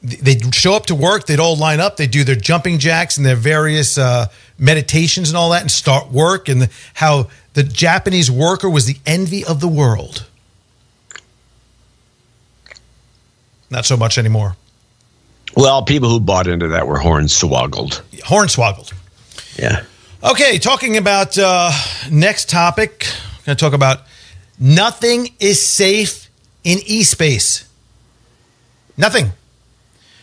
They'd show up to work. They'd all line up. They'd do their jumping jacks and their various meditations and all that and start work. And how the Japanese worker was the envy of the world. Not so much anymore. Well, people who bought into that were hornswoggled. Hornswoggled. Yeah. Okay, talking about next topic. I'm going to talk about nothing is safe in eSpace. Nothing.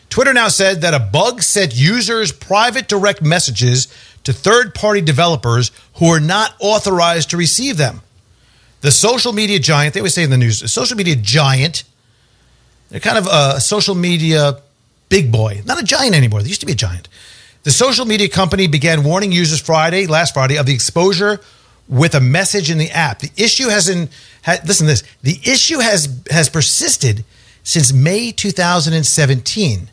Twitter now said that a bug sent users private direct messages to third-party developers who are not authorized to receive them. The social media giant, they always say in the news, the social media giant, they're kind of a social media big boy. Not a giant anymore. They used to be a giant. The social media company began warning users last Friday, of the exposure with a message in the app. The issue listen to this. The issue has persisted since May 2017.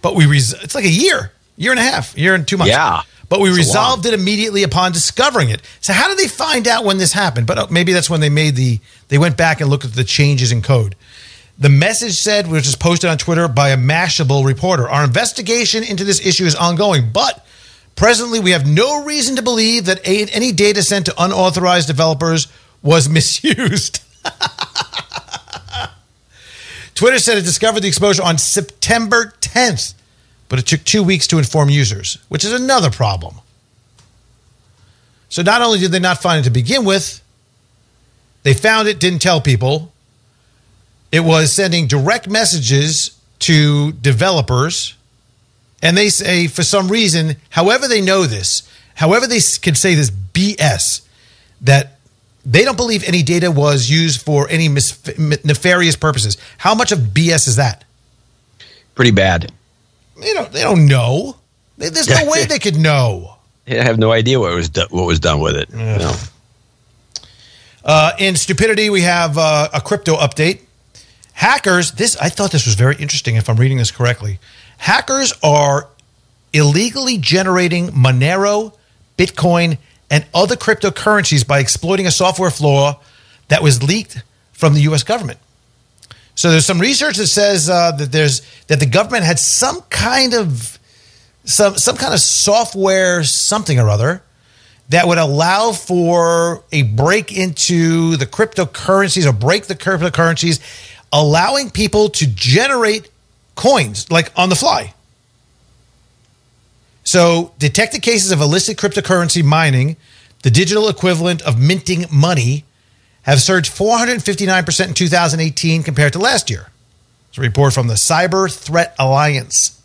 But it's like a year and a half, year and 2 months. Yeah. But we resolved it immediately upon discovering it. So how did they find out when this happened? But maybe that's when they went back and looked at the changes in code. The message said, which was posted on Twitter by a Mashable reporter, our investigation into this issue is ongoing, but presently we have no reason to believe that any data sent to unauthorized developers was misused. Twitter said it discovered the exposure on September 10th, but it took 2 weeks to inform users, which is another problem. So not only did they not find it to begin with, they found it, didn't tell people. It was sending direct messages to developers, and they say, for some reason, however they know this, however they can say this BS, that they don't believe any data was used for any nefarious purposes. How much of BS is that? Pretty bad. They don't know. There's no way they could know. They have no idea what was done with it. No. In stupidity, we have a crypto update. Hackers, I thought this was very interesting if I'm reading this correctly. Hackers are illegally generating Monero, Bitcoin, and other cryptocurrencies by exploiting a software flaw that was leaked from the U.S. government. So there's some research that says that the government had some kind of software something or other that would allow for a break into the cryptocurrencies or break the cryptocurrencies, allowing people to generate coins like on the fly. So detected cases of illicit cryptocurrency mining, the digital equivalent of minting money, have surged 459% in 2018 compared to last year. It's a report from the Cyber Threat Alliance.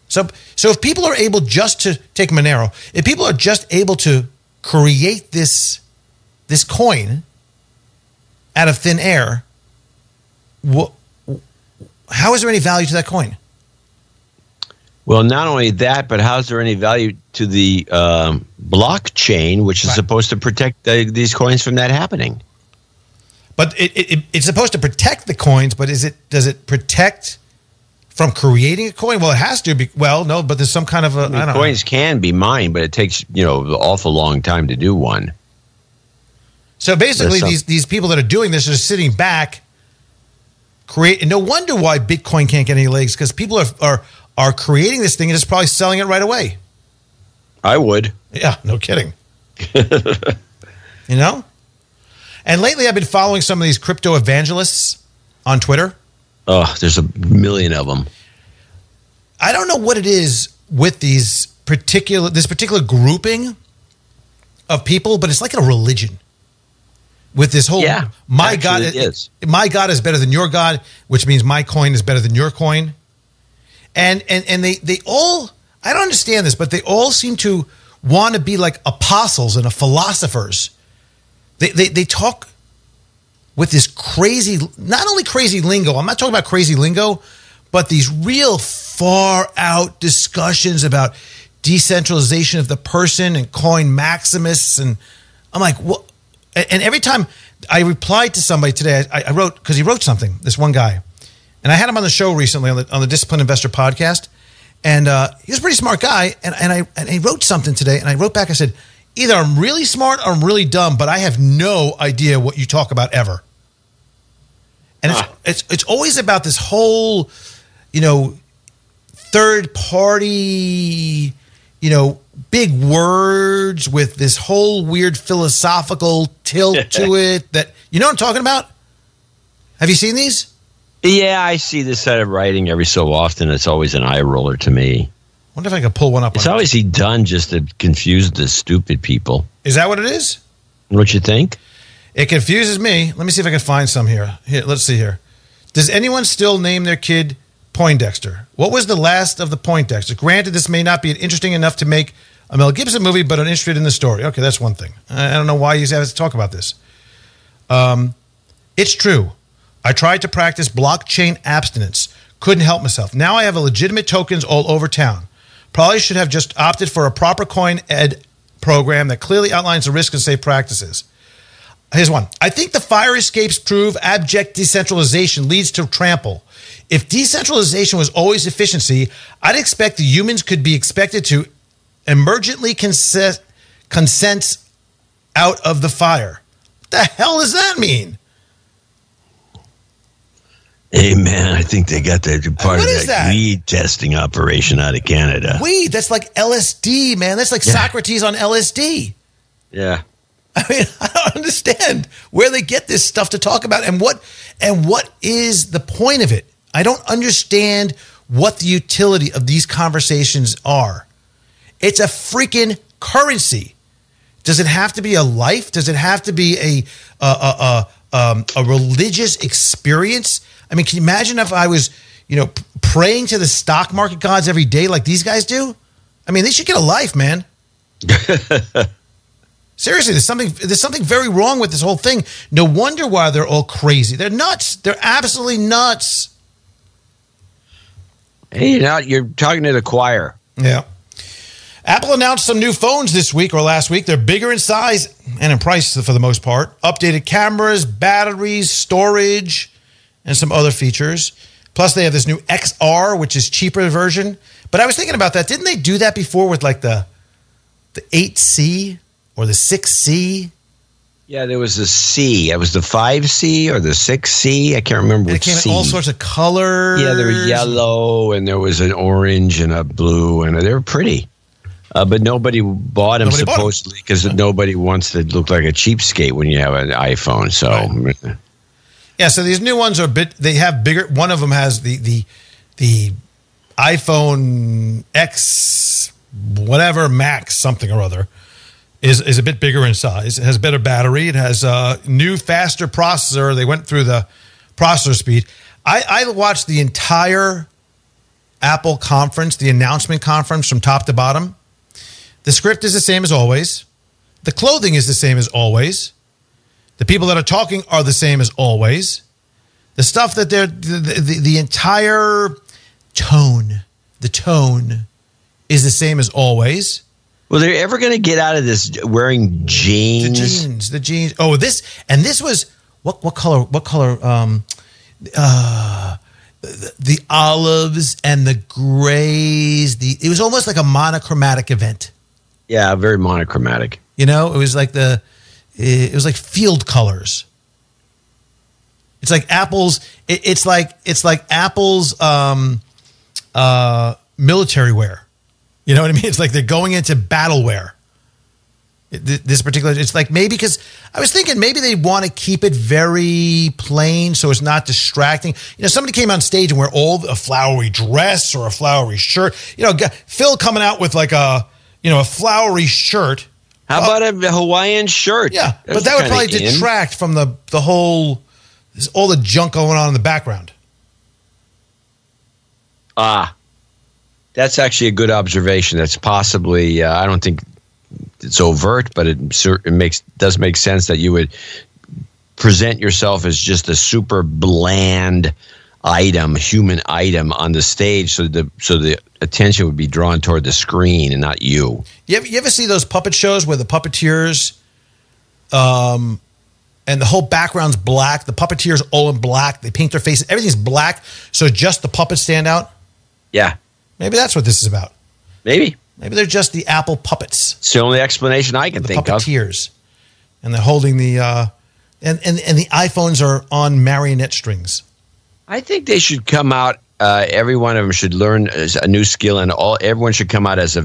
So if people are able just to take Monero, if people are just able to create this coin out of thin air, how is there any value to that coin? Well, not only that, but how is there any value to the blockchain, which is supposed to protect these coins from that happening? But it's supposed to protect the coins, but does it protect from creating a coin? Well, it has to be. Well, no, but there's some kind of I don't know. Coins can be mined, but it takes an awful long time to do one. So basically, these people that are doing this are sitting back, and no wonder why Bitcoin can't get any legs, because people are creating this thing and just probably selling it right away. I would. Yeah, no kidding. You know? And lately I've been following some of these crypto evangelists on Twitter. Oh, there's a million of them. I don't know what it is with this particular grouping of people, but it's like a religion. With this whole my God is better than your God, which means my coin is better than your coin. And they all, I don't understand this, but they all seem to want to be like apostles and philosophers. They talk with this crazy, not only crazy lingo, I'm not talking about crazy lingo, but these real far out discussions about decentralization of the person and coin maximus. And I'm like, what? And every time I replied to somebody today, I wrote, because he wrote something, this one guy. And I had him on the show recently on the Disciplined Investor podcast. And he was a pretty smart guy. And he wrote something today. And I wrote back, I said, either I'm really smart or I'm really dumb, but I have no idea what you talk about ever. And it's always about this whole, third party, big words with this whole weird philosophical tilt to it that, you know what I'm talking about? Have you seen these? Yeah, I see this set of writing every so often. It's always an eye roller to me. I wonder if I could pull one up. It's obviously done just to confuse the stupid people. Is that what it is? What you think? It confuses me. Let me see if I can find some here. Here, let's see here. Does anyone still name their kid Poindexter? What was the last of the Poindexter? Granted, this may not be interesting enough to make a Mel Gibson movie, but I'm interested in the story. Okay, that's one thing. I don't know why you have to talk about this. It's true. I tried to practice blockchain abstinence. Couldn't help myself. Now I have legitimate tokens all over town. Probably should have just opted for a proper coin ed program that clearly outlines the risk and safe practices. Here's one. I think the fire escapes prove abject decentralization leads to trample. If decentralization was always efficiency, I'd expect the humans could be expected to emergently consent out of the fire. What the hell does that mean? Hey, man, I think they got that part of that weed testing operation out of Canada. Weed? That's like LSD, man. That's like Socrates on LSD. Yeah. I mean, I don't understand where they get this stuff to talk about and what is the point of it. I don't understand what the utility of these conversations are. It's a freaking currency. Does it have to be a life? Does it have to be a religious experience? I mean, can you imagine if I was, praying to the stock market gods every day like these guys do? I mean, they should get a life, man. Seriously, there's something very wrong with this whole thing. No wonder why they're all crazy. They're nuts. They're absolutely nuts. Hey, you're talking to the choir. Yeah. Apple announced some new phones this week or last week. They're bigger in size and in price for the most part. Updated cameras, batteries, storage, and some other features. Plus, they have this new XR, which is cheaper version. But I was thinking about that. Didn't they do that before with like the 8C or the 6C? Yeah, there was a C. It was the 5C or the 6C. I can't remember which C. It came in all sorts of colors. Yeah, there was yellow, and there was an orange and a blue, and they were pretty. But nobody bought them supposedly because nobody wants to look like a cheapskate when you have an iPhone. So, right. Yeah. So these new ones are they have bigger. One of them has the iPhone X, whatever Max something or other, is a bit bigger in size. It has better battery. It has a new, faster processor. They went through the processor speed. I watched the entire Apple conference, the announcement conference from top to bottom. The script is the same as always. The clothing is the same as always. The people that are talking are the same as always. The stuff that the entire tone, the tone is the same as always. Well, they're ever going to get out of this wearing jeans? The jeans. Oh, this was what color? What color? The olives and the grays. It was almost like a monochromatic event. Yeah, very monochromatic. It was like field colors. It's like Apple's. It's like Apple's military wear. You know what I mean? It's like they're going into battle wear. This particular, it's like maybe because I was thinking maybe they want to keep it very plain so it's not distracting. Somebody came on stage and wear a flowery dress or a flowery shirt. Phil coming out with like a flowery shirt. How about a Hawaiian shirt? Yeah, but that would probably detract from the whole, all the junk going on in the background. That's actually a good observation. That's possibly, I don't think it's overt, but it does make sense that you would present yourself as just a super bland human item on the stage, so the attention would be drawn toward the screen and not you. You ever see those puppet shows where the puppeteers, and the whole background's black, the puppeteers all in black, they paint their faces, everything's black, so just the puppets stand out? Yeah. Maybe that's what this is about. Maybe they're just the Apple puppets. It's the only explanation I can think of. The puppeteers. And they're holding the, and the iPhones are on marionette strings. I think they should come out, every one of them should learn a new skill, and everyone should come out as a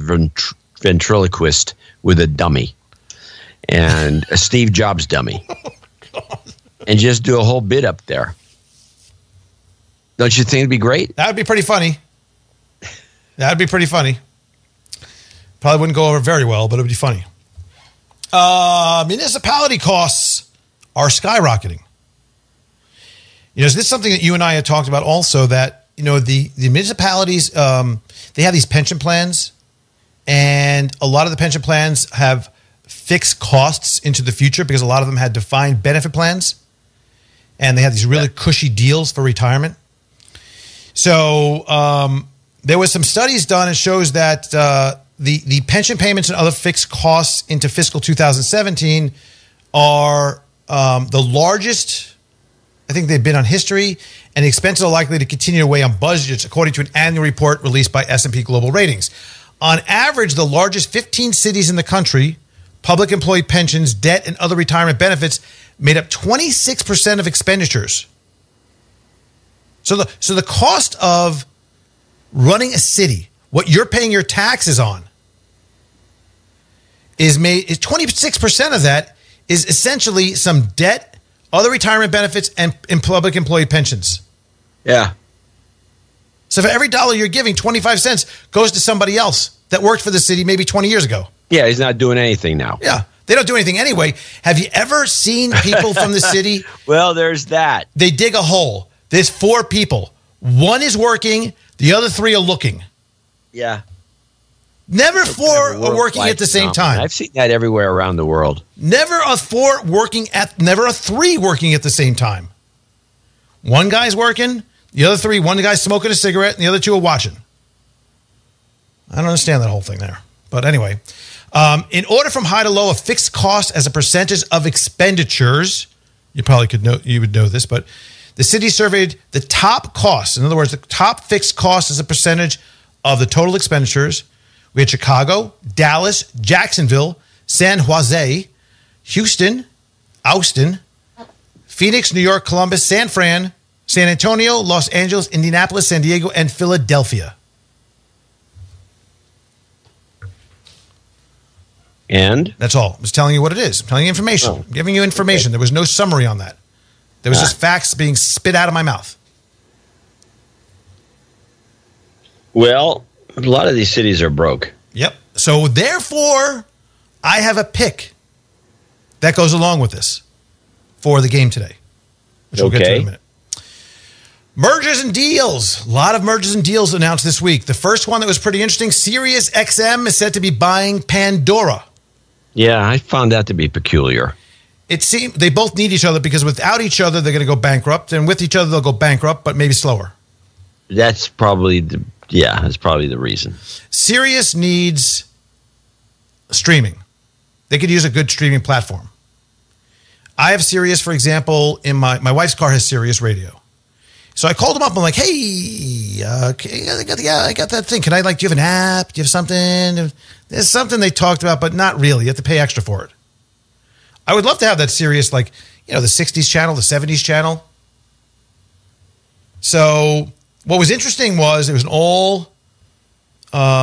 ventriloquist with a dummy. And a Steve Jobs dummy. And just do a whole bit up there. Don't you think it'd be great? That would be pretty funny. That'd be pretty funny. Probably wouldn't go over very well, but it would be funny. Municipality costs are skyrocketing. Is this something that you and I had talked about also, that, the municipalities, they have these pension plans, and a lot of the pension plans have fixed costs into the future because a lot of them had defined benefit plans, and they had these really cushy deals for retirement. So there was some studies done. It shows that the pension payments and other fixed costs into fiscal 2017 are the largest I think they've been on history, and the expenses are likely to continue to weigh on budgets, according to an annual report released by S&P Global Ratings. On average, the largest 15 cities in the country, public employee pensions, debt, and other retirement benefits made up 26% of expenditures. So the cost of running a city, what you're paying your taxes on, is 26% of that is essentially some debt, other retirement benefits, and public employee pensions. Yeah. So for every dollar you're giving, 25 cents goes to somebody else that worked for the city maybe 20 years ago. Yeah, he's not doing anything now. Yeah, they don't do anything anyway. Have you ever seen people from the city? Well, there's that. They dig a hole. There's 4 people. One is working. The other 3 are looking. Yeah. Never 4 are working at the same time. I've seen that everywhere around the world. Never a 3 working at the same time. One guy's working, the other 3, one guy's smoking a cigarette, and the other 2 are watching. I don't understand that whole thing there. But anyway, in order from high to low, a fixed cost as a percentage of expenditures, you would know this, but the city surveyed the top costs. In other words, the top fixed costs as a percentage of the total expenditures. We had Chicago, Dallas, Jacksonville, San Jose, Houston, Austin, Phoenix, New York, Columbus, San Fran, San Antonio, Los Angeles, Indianapolis, San Diego, and Philadelphia. And? That's all. I'm just telling you what it is. I'm telling you information. I'm giving you information. Okay. There was no summary on that. There was just facts being spit out of my mouth. Well, a lot of these cities are broke. Yep. So therefore, I have a pick that goes along with this for the game today, which we'll get to in a minute. Mergers and deals. A lot of mergers and deals announced this week. The first one that was pretty interesting, SiriusXM is said to be buying Pandora. Yeah, I found that to be peculiar. It seemed they both need each other because without each other, they're going to go bankrupt. And with each other, they'll go bankrupt, but maybe slower. That's probably the reason. Sirius needs streaming. They could use a good streaming platform. I have Sirius, for example, in my wife's car has Sirius Radio. So I called them up. I'm like, hey, I got that thing. Can I, do you have an app? Do you have something? There's something they talked about, but not really. You have to pay extra for it. I would love to have that Sirius, the 60s channel, the 70s channel. So what was interesting was it was an all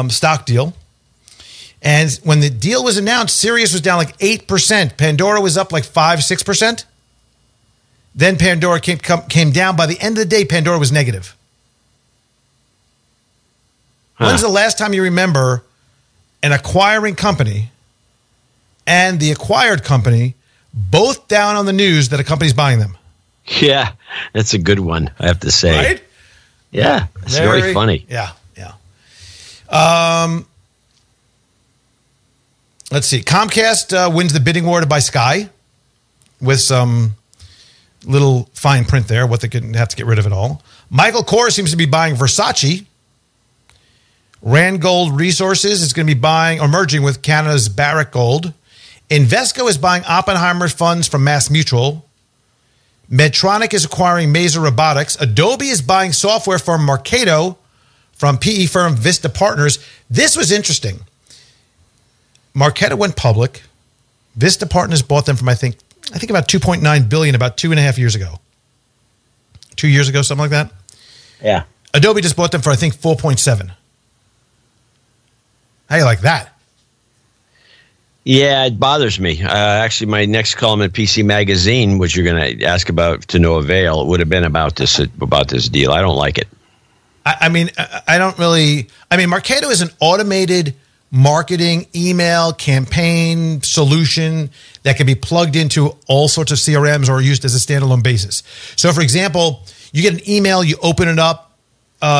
stock deal. And when the deal was announced, Sirius was down like 8%. Pandora was up like 5-6%. Then Pandora came down. By the end of the day, Pandora was negative. When's the last time you remember an acquiring company and the acquired company both down on the news that a company's buying them? Yeah, that's a good one, I have to say. Right? Yeah, it's very funny. Yeah. Let's see. Comcast wins the bidding war to buy Sky with some little fine print there, what they could have to get rid of it all. Michael Kors seems to be buying Versace. Randgold Resources is going to be buying or merging with Canada's Barrick Gold. Invesco is buying Oppenheimer funds from MassMutual. Medtronic is acquiring Mesa Robotics. Adobe is buying software firm Marketo from PE firm Vista Partners. This was interesting. Marketo went public. Vista Partners bought them from, I think about $2.9 billion about 2.5 years ago. 2 years ago, something like that. Yeah. Adobe just bought them for, I think, 4.7. How do you like that? Yeah, it bothers me. Actually, my next column in PC Magazine, which you're going to ask about to no avail, would have been about this deal. I don't like it. I mean, Marketo is an automated marketing email campaign solution that can be plugged into all sorts of CRMs or used as a standalone basis. So, for example, you get an email, you open it up,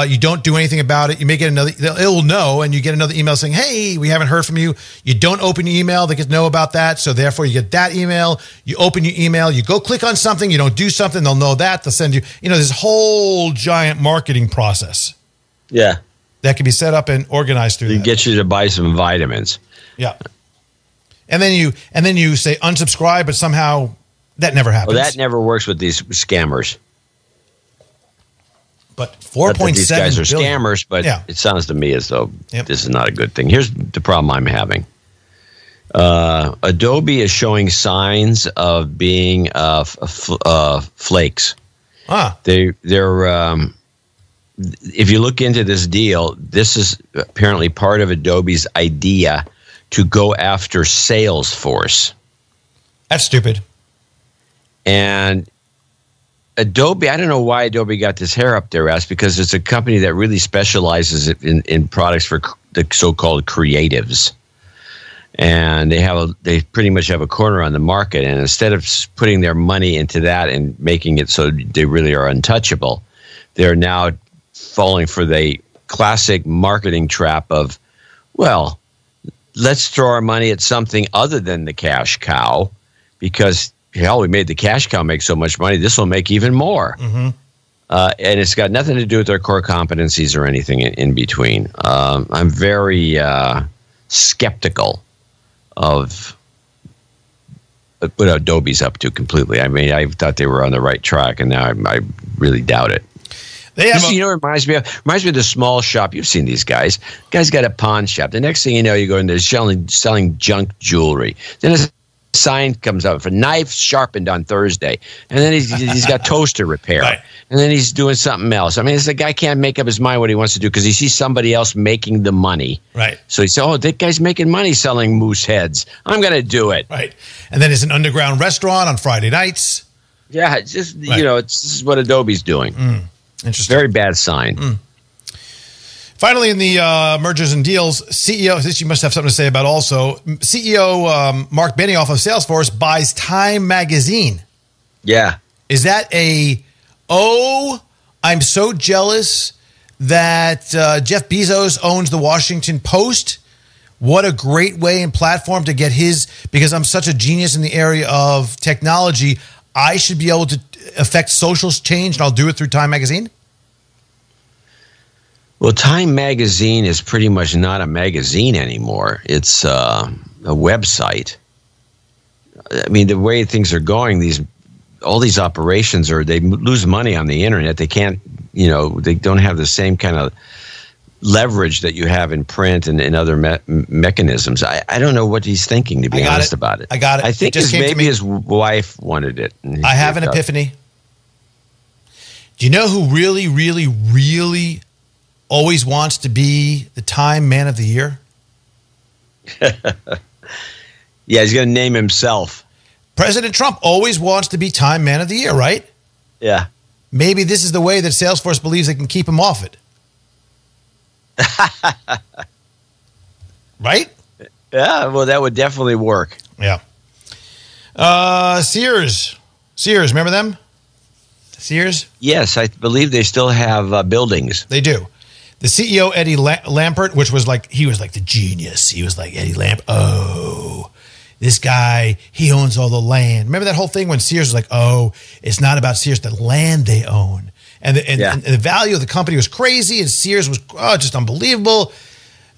you don't do anything about it. You may get another, it'll know, and you get another email saying, hey, we haven't heard from you. You don't open your email, they get know about that. So therefore you get that email, you open your email, you go click on something, you don't do something, they'll know that, they'll send you, this whole giant marketing process. Yeah. That can be set up and organized through that. It gets you to buy some vitamins. Yeah. And then you say unsubscribe, but somehow that never happens. Well, that never works with these scammers. But 4.7 these guys are billion. scammers, but It sounds to me as though this is not a good thing. Here's the problem I'm having. Adobe is showing signs of being flakes. They're if you look into this deal, this is apparently part of Adobe's idea to go after Salesforce. That's stupid. And Adobe, I don't know why Adobe got this hair up their ass, because it's a company that really specializes in products for the so-called creatives. And they pretty much have a corner on the market. And instead of putting their money into that and making it so they really are untouchable, they're now falling for the classic marketing trap of, well, let's throw our money at something other than the cash cow, because hell, we made the cash cow make so much money, this will make even more. Mm-hmm. And it's got nothing to do with their core competencies or anything in between. I'm very skeptical of what Adobe's up to completely. I mean, I thought they were on the right track, and now I really doubt it. It reminds me of the small shop. You've seen these guys. Guy's got a pawn shop. The next thing you know, you go in there selling junk jewelry. Then a sign comes up for knife sharpened on Thursday, and then he's got toaster repair, right. And then he's doing something else. I mean, the guy can't make up his mind what he wants to do because he sees somebody else making the money. Right. So he said, "Oh, that guy's making money selling moose heads. I'm going to do it." Right. And then there's an underground restaurant on Friday nights. Yeah, it's just this is what Adobe's doing. Interesting. Very bad sign. Finally, in the mergers and deals, CEO, this you must have something to say about also, CEO Mark Benioff of Salesforce buys Time Magazine. Yeah. Is that I'm so jealous that Jeff Bezos owns the Washington Post? What a great way and platform to get because I'm such a genius in the area of technology, I should be able to affect social change, and I'll do it through Time Magazine? Well, Time Magazine is pretty much not a magazine anymore. It's a website. I mean, the way things are going, all these operations they lose money on the internet. They can't, they don't have the same kind of leverage that you have in print and in other mechanisms. I don't know what he's thinking, to be honest about it. I got it. I think maybe his wife wanted it. I have an epiphany. Do you know who really, really, really always wants to be the Time Man of the Year? Yeah, he's going to name himself. President Trump always wants to be Time Man of the Year, right? Yeah. Maybe this is the way that Salesforce believes they can keep him off it. Right? Yeah, well, that would definitely work. Yeah. Sears, remember them? Sears? Yes, I believe they still have buildings. They do. The CEO, Eddie Lampert, he was like the genius. He was like, Eddie Lampert, oh, this guy, he owns all the land. Remember that whole thing when Sears was like, oh, it's not about Sears, the land they own. And the value of the company was crazy, and Sears was just unbelievable.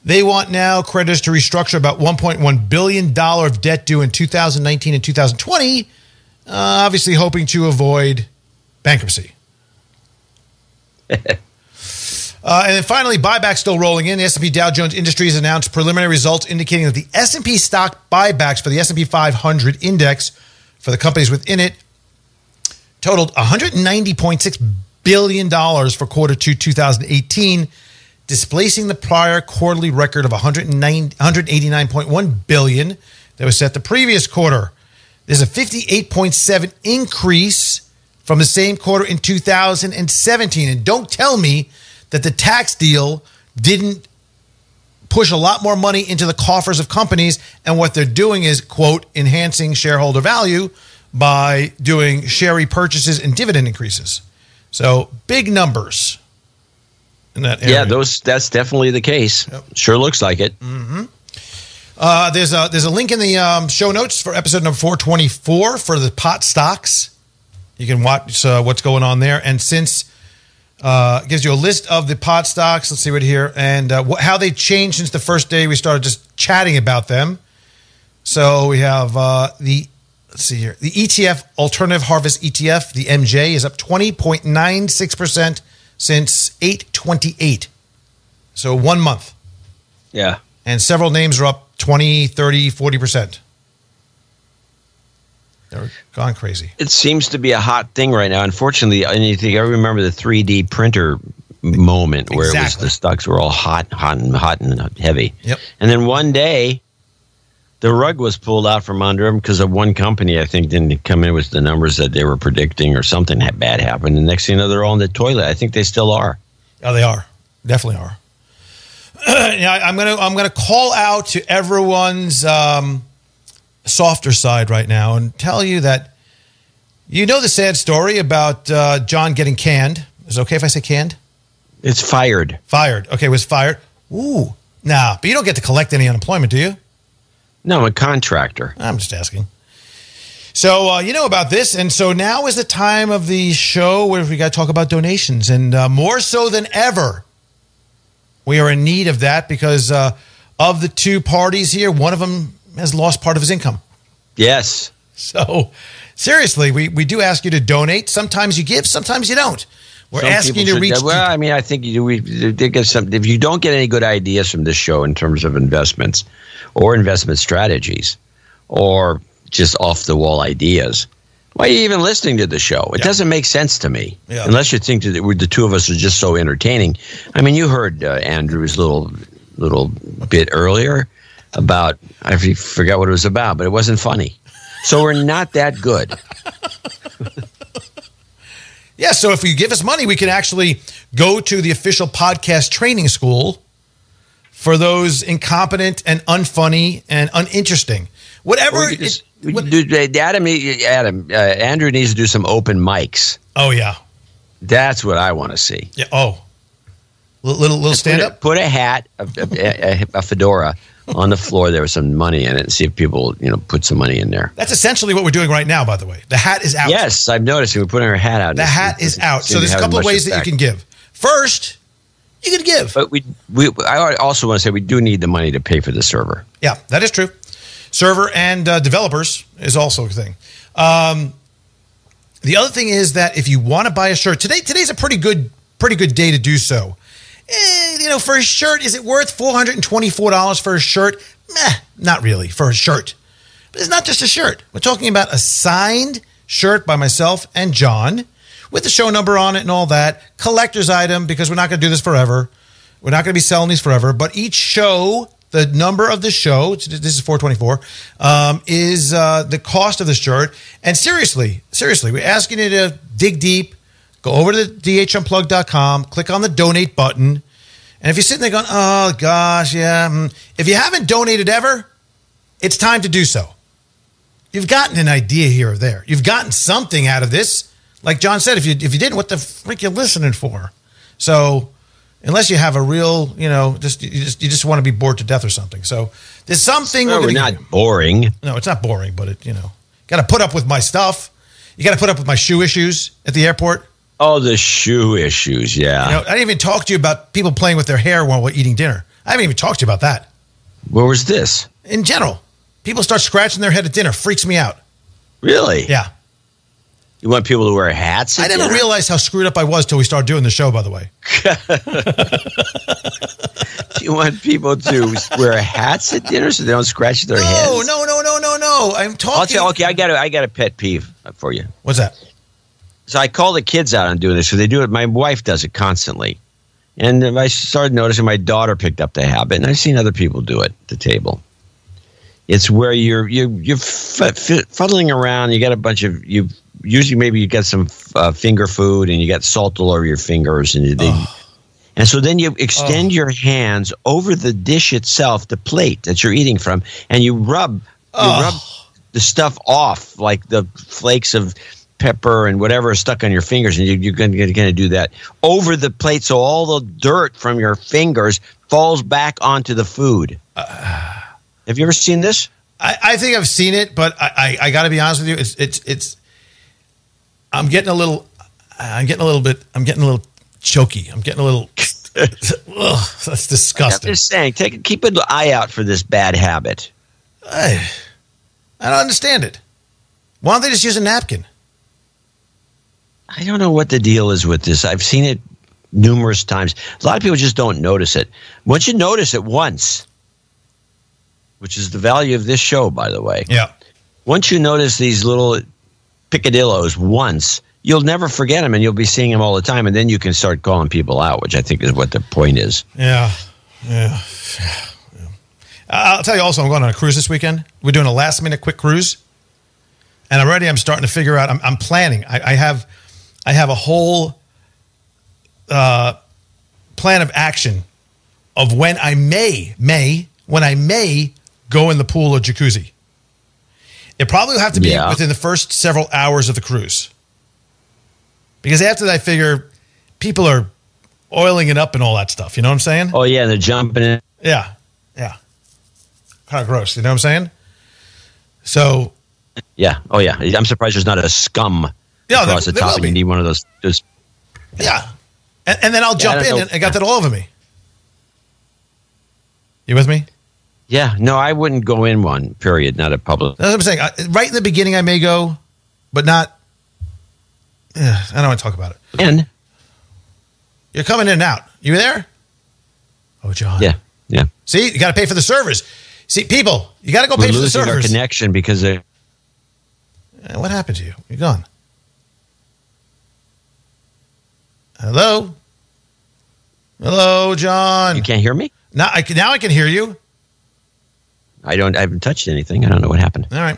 They want now creditors to restructure about $1.1 billion of debt due in 2019 and 2020, obviously hoping to avoid bankruptcy. And then finally, buyback still rolling in. The S&P Dow Jones Industries announced preliminary results indicating that the S&P stock buybacks for the S&P 500 index for the companies within it totaled $190.6 billion for quarter 2 2018, displacing the prior quarterly record of $189.1 billion that was set the previous quarter. There's a 58.7 increase from the same quarter in 2017. And don't tell me that the tax deal didn't push a lot more money into the coffers of companies, and what they're doing is, quote, enhancing shareholder value by doing share repurchases and dividend increases. So big numbers in that area. Yeah, that's definitely the case. Yep. Sure looks like it. Mm-hmm. There's a link in the show notes for episode number 424 for the pot stocks. You can watch what's going on there. And since it gives you a list of the pot stocks, let's see right here, and how they changed since the first day we started just chatting about them. So we have let's see here, the ETF, Alternative Harvest ETF, the MJ, is up 20.96% since 8/28. So 1 month. Yeah. And several names are up 20, 30, 40%. They're gone crazy. It seems to be a hot thing right now. Unfortunately, I remember the 3D printer moment where it was the stocks were all hot and heavy. Yep. And then one day, the rug was pulled out from under them because of one company, I think, didn't come in with the numbers that they were predicting, or something bad happened. And next thing you know, they're all in the toilet. I think they still are. Oh, they are. Definitely are. I'm gonna call out to everyone's softer side right now and tell you that you know the sad story about John getting canned. Is it okay if I say canned? It's fired. Fired. Okay, was fired. Ooh. Nah, but you don't get to collect any unemployment, do you? No, I'm a contractor. I'm just asking. So you know about this, and so now is the time of the show where we got to talk about donations, and more so than ever, we are in need of that because of the two parties here, one of them has lost part of his income. Yes. So seriously, we do ask you to donate. Sometimes you give, sometimes you don't. We're asking you to reach. Well, I mean, I think if you don't get any good ideas from this show in terms of investments or investment strategies or just off the wall ideas, why are you even listening to the show? It doesn't make sense to me unless you think that the two of us are just so entertaining. I mean, you heard Andrew's little bit earlier about, I forgot what it was about, but it wasn't funny. So we're not that good. Yeah, so if you give us money, we can actually go to the official podcast training school for those incompetent and unfunny and uninteresting. Whatever. Andrew needs to do some open mics. Oh, yeah. That's what I want to see. Yeah. Oh. Little stand-up? Put a hat, a fedora on the floor there with some money in it and see if people, put some money in there. That's essentially what we're doing right now, by the way. The hat is out. Yes, I've noticed. We're putting our hat out. The hat is out. So there's a couple of ways that you can give. First, you can give. But I also want to say we do need the money to pay for the server. Yeah, that is true. Server and developers is also a thing. The other thing is that if you want to buy a shirt, today's a pretty good day to do so. For a shirt, is it worth $424 for a shirt? Meh, not really, for a shirt. But it's not just a shirt. We're talking about a signed shirt by myself and John with the show number on it and all that. Collector's item, because we're not going to do this forever. We're not going to be selling these forever. But each show the number of the show, this is 424, is the cost of the shirt. And seriously, we're asking you to dig deep, go over to dhnplug.com, click on the donate button. And if you're sitting there going, oh, gosh, yeah. If you haven't donated ever, it's time to do so. You've gotten an idea here or there. You've gotten something out of this. Like John said, if you didn't, what the frick you listening for? So unless you have a real, you just want to be bored to death or something. So there's something. We're not boring. No, it's not boring, but got to put up with my stuff. You got to put up with my shoe issues at the airport. Oh, the shoe issues, yeah. I didn't even talk to you about people playing with their hair while we're eating dinner. I haven't even talked to you about that. Where was this? In general. People start scratching their head at dinner. Freaks me out. Really? Yeah. You want people to wear hats at dinner? I never realized how screwed up I was till we started doing the show, by the way. Do you want people to wear hats at dinner so they don't scratch their heads? No. I'm talking. I'll tell you, okay, I got a pet peeve for you. What's that? So I call the kids out on doing this. So they do it. My wife does it constantly. And I started noticing my daughter picked up the habit, and I've seen other people do it at the table. It's where you're fuddling around. You got a bunch of usually maybe you got some finger food, and you got salt all over your fingers, and and so then you extend your hands over the dish itself, the plate that you're eating from, and you rub the stuff off, like the flakes of pepper and whatever is stuck on your fingers, and you're going to do that over the plate, so all the dirt from your fingers falls back onto the food. Have you ever seen this? I think I've seen it, but I got to be honest with you, it's. I'm getting a little choky. I'm getting a little. That's disgusting. I'm just saying, keep an eye out for this bad habit. I don't understand it. Why don't they just use a napkin? I don't know what the deal is with this. I've seen it numerous times. A lot of people just don't notice it. Once you notice it once, which is the value of this show, by the way. Yeah. Once you notice these little picadillos once, you'll never forget them, and you'll be seeing them all the time, and then you can start calling people out, which I think is what the point is. Yeah. I'll tell you also, I'm going on a cruise this weekend. We're doing a last-minute quick cruise, and I'm starting to figure out, I'm planning. I have a whole plan of action of when I may go in the pool or jacuzzi. It probably will have to be within the first several hours of the cruise. Because after that, I figure people are oiling it up and all that stuff. You know what I'm saying? Oh, yeah, they're jumping in. Yeah. Kind of gross. You know what I'm saying? So. Yeah. Oh, yeah. I'm surprised there's not a scum across the top, and you need one of those. Yeah. And then I'll jump in, and I got that all over me. You with me? Yeah. No, I wouldn't go in one, period. Not at public. That's what I'm saying. Right in the beginning, I may go, but not. I don't want to talk about it. And you're coming in and out. You there? Oh, John. Yeah. See, you got to pay for the servers. See, people, you got to go pay for the servers. We're losing our connection because they. What happened to you? You're gone. Hello, John. You can't hear me? Now I can hear you. I haven't touched anything. I don't know what happened. All right.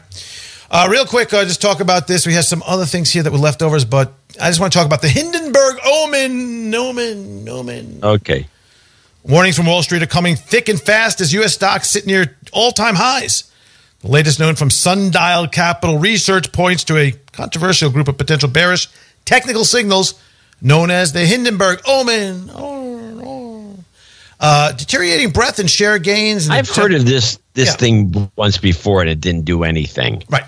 Real quick, just talk about this. We have some other things here that were leftovers, but I just want to talk about the Hindenburg omen. Okay. Warnings from Wall Street are coming thick and fast as U.S. stocks sit near all-time highs. The latest known from Sundial Capital Research points to a controversial group of potential bearish technical signals known as the Hindenburg omen. Deteriorating breadth and share gains. I've heard of this thing once before, and it didn't do anything. Right.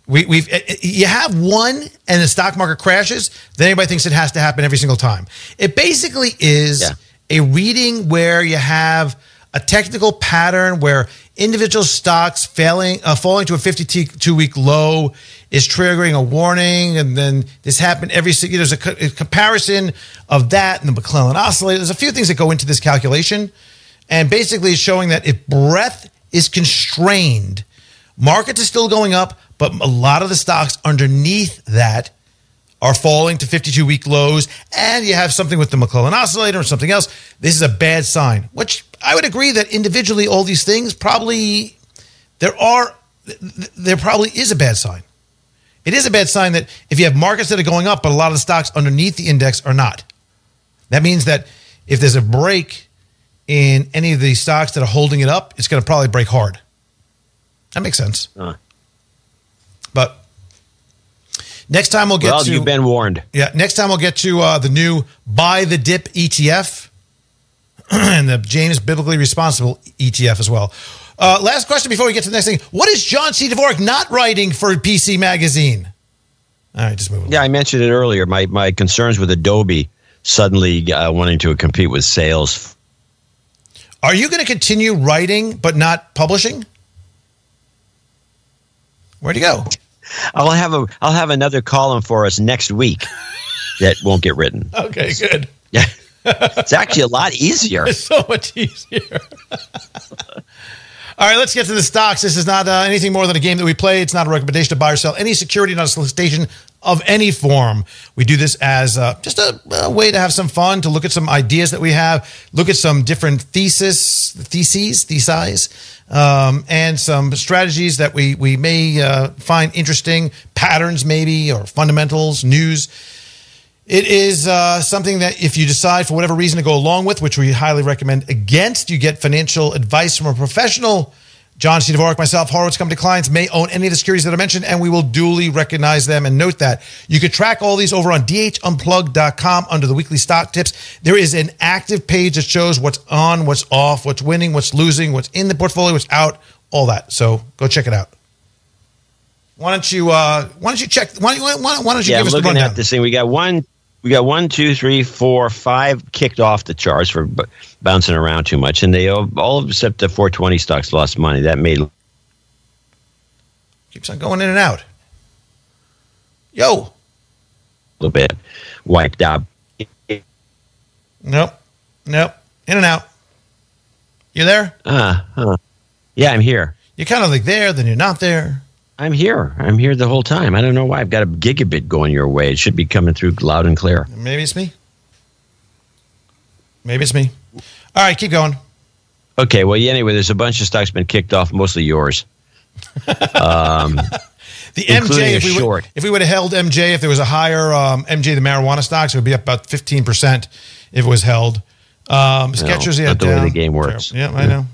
You have one, and the stock market crashes, then everybody thinks it has to happen every single time. It basically is a reading where you have a technical pattern where individual stocks falling to a 52-week low is triggering a warning, and then this happened there's a comparison of that and the McClellan oscillator. There's a few things that go into this calculation, and basically it's showing that if breadth is constrained, markets are still going up, but a lot of the stocks underneath that are falling to 52-week lows, and you have something with the McClellan oscillator or something else, this is a bad sign, which I would agree that individually all these things probably, there probably is a bad sign. It is a bad sign that if you have markets that are going up, but a lot of the stocks underneath the index are not. That means that if there's a break in any of the stocks that are holding it up, it's going to probably break hard. That makes sense. But next time we'll get to... you've been warned. Yeah, next time we'll get to the new Buy the Dip ETF and the James Biblically Responsible ETF as well. Last question before we get to the next thing. What is John C. Dvorak not writing for PC Magazine? All right, just move on. Yeah, I mentioned it earlier. My concerns with Adobe suddenly wanting to compete with sales. Are you going to continue writing but not publishing? Where'd you go? I'll have another column for us next week that won't get written. Okay, good. Yeah, it's actually a lot easier. It's so much easier. All right, let's get to the stocks. This is not anything more than a game that we play. It's not a recommendation to buy or sell any security, not a solicitation of any form. We do this as just a way to have some fun, to look at some ideas that we have, look at some different theses, and some strategies that we may find interesting, patterns maybe, or fundamentals, news. It is something that if you decide for whatever reason to go along with, which we highly recommend against, you get financial advice from a professional. John C. Dvorak, myself, Horowitz Company clients may own any of the securities that I mentioned, and we will duly recognize them. And note that you can track all these over on dhunplugged.com under the weekly stock tips. There is an active page that shows what's on, what's off, what's winning, what's losing, what's in the portfolio, what's out, all that. So go check it out. Why don't you check? Why don't you give us the rundown? Yeah, looking at this thing, we got 1, 2, 3, 4, 5 kicked off the charts for bouncing around too much, and they all except the 420 stocks lost money. That made keeps on going in and out. Yo, a little bit wiped out. Nope, in and out. You there? Yeah, I'm here. You're kind of like there, then you're not there. I'm here the whole time. I don't know why. I've got a gigabit going your way. It should be coming through loud and clear. Maybe it's me. All right, keep going. Okay, well, anyway, there's a bunch of stocks been kicked off, mostly yours. The MJ, if we would have held MJ, if there was a higher MJ, the marijuana stocks, it would be up about 15% if it was held. Skechers, not the way the game works. Yeah, I know.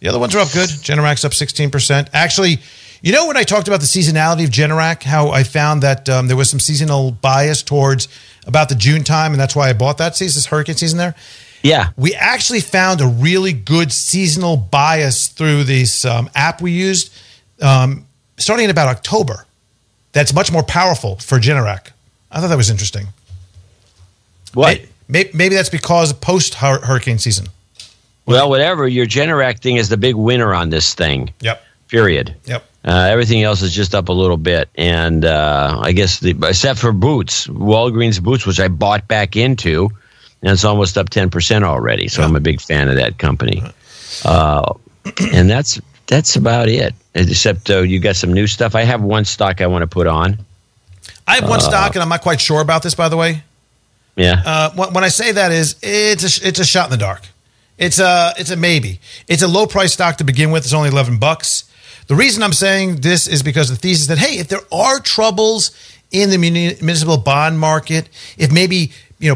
The other ones are up good. Generac's up 16%. Actually, you know when I talked about the seasonality of Generac, how I found that there was some seasonal bias towards about the June time, and that's why I bought that season, this hurricane season there? Yeah. We actually found a really good seasonal bias through this app we used starting in about October. That's much more powerful for Generac. I thought that was interesting. What? Maybe that's because post-hurricane season. Well, whatever. Your Generac thing is the big winner on this thing. Yep. Period. Yep. Everything else is just up a little bit. And I guess, except for Boots, Walgreens Boots, which I bought back into, and it's almost up 10% already. So I'm a big fan of that company. And that's about it. Except you got some new stuff. I have one stock I want to put on. I have one stock, and I'm not quite sure about this, by the way. Yeah. When I say that it's a shot in the dark. It's a maybe. It's a low price stock to begin with. It's only $11. The reason I'm saying this is because the thesis that, hey, if there are troubles in the municipal bond market, if maybe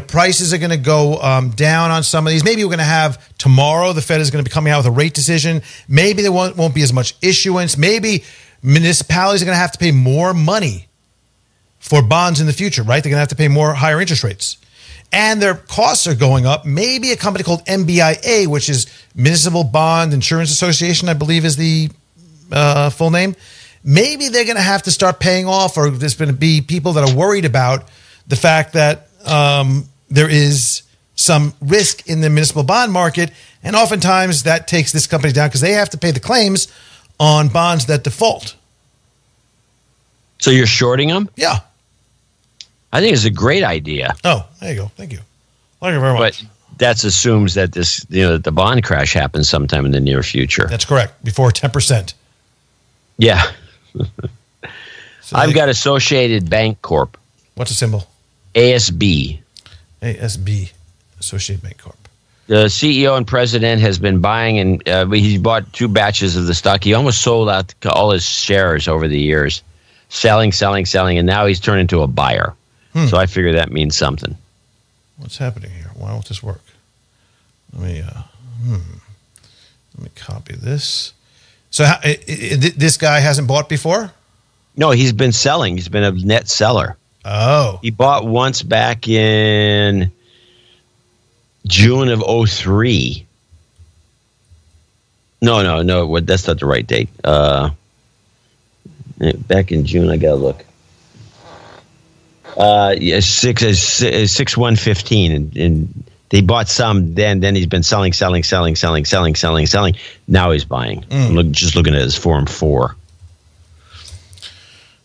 prices are going to go down on some of these, maybe we're going to have tomorrow the Fed is going to be coming out with a rate decision. Maybe there won't be as much issuance. Maybe municipalities are going to have to pay more money for bonds in the future, right? They're going to have to pay higher interest rates. And their costs are going up. Maybe a company called MBIA, which is Municipal Bond Insurance Association, I believe is the full name. Maybe they're going to have to start paying off, or there's going to be people that are worried about the fact that there is some risk in the municipal bond market. And oftentimes that takes this company down because they have to pay the claims on bonds that default. So you're shorting them? Yeah. I think it's a great idea. Oh, there you go. Thank you. Thank you very much. But that assumes that that the bond crash happens sometime in the near future. That's correct. Before 10%. Yeah. I've got Associated Bank Corp. What's the symbol? ASB. ASB, Associated Bank Corp. The CEO and president has been buying, and he bought 2 batches of the stock. He almost sold out all his shares over the years, selling, and now he's turned into a buyer. So I figure that means something. What's happening here? Why won't this work? Let me copy this. So this guy hasn't bought before? No, he's been selling. He's been a net seller. Oh. He bought once back in June of 2003. No, that's not the right date. Back in June, I got to look. 6/1/15, and they bought some. Then he's been selling. Now he's buying. Just looking at his Form 4.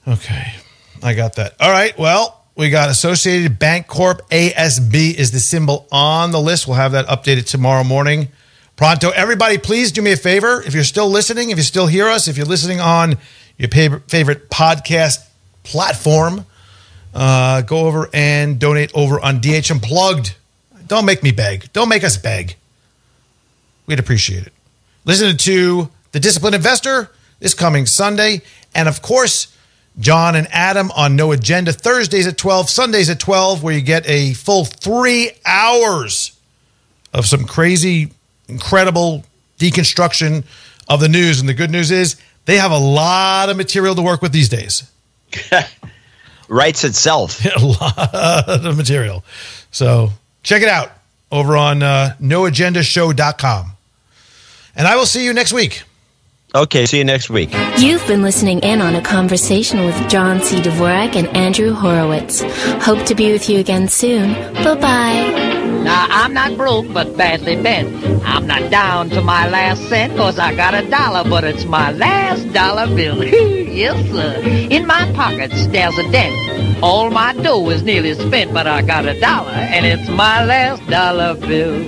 Okay, I got that. All right. Well, we got Associated Bank Corp. ASB is the symbol on the list. We'll have that updated tomorrow morning. Pronto. Everybody, please do me a favor. If you're still listening, if you still hear us, if you're listening on your favorite podcast platform, go over and donate over on DH Unplugged. Don't make me beg. Don't make us beg. We'd appreciate it. Listen to The Disciplined Investor this coming Sunday. And, of course, John and Adam on No Agenda Thursdays at 12, Sundays at 12, where you get a full 3 hours of some crazy, incredible deconstruction of the news. And the good news is they have a lot of material to work with these days. Writes itself. A lot of material. So check it out over on noagendashow.com. And I will see you next week. Okay, see you next week. You've been listening in on a conversation with John C. Dvorak and Andrew Horowitz. Hope to be with you again soon. Bye-bye. Now, I'm not broke, but badly bent. I'm not down to my last cent, cause I got $1, but it's my last dollar bill. Yes, sir. In my pockets, there's a dent. All my dough is nearly spent, but I got $1, and it's my last dollar bill.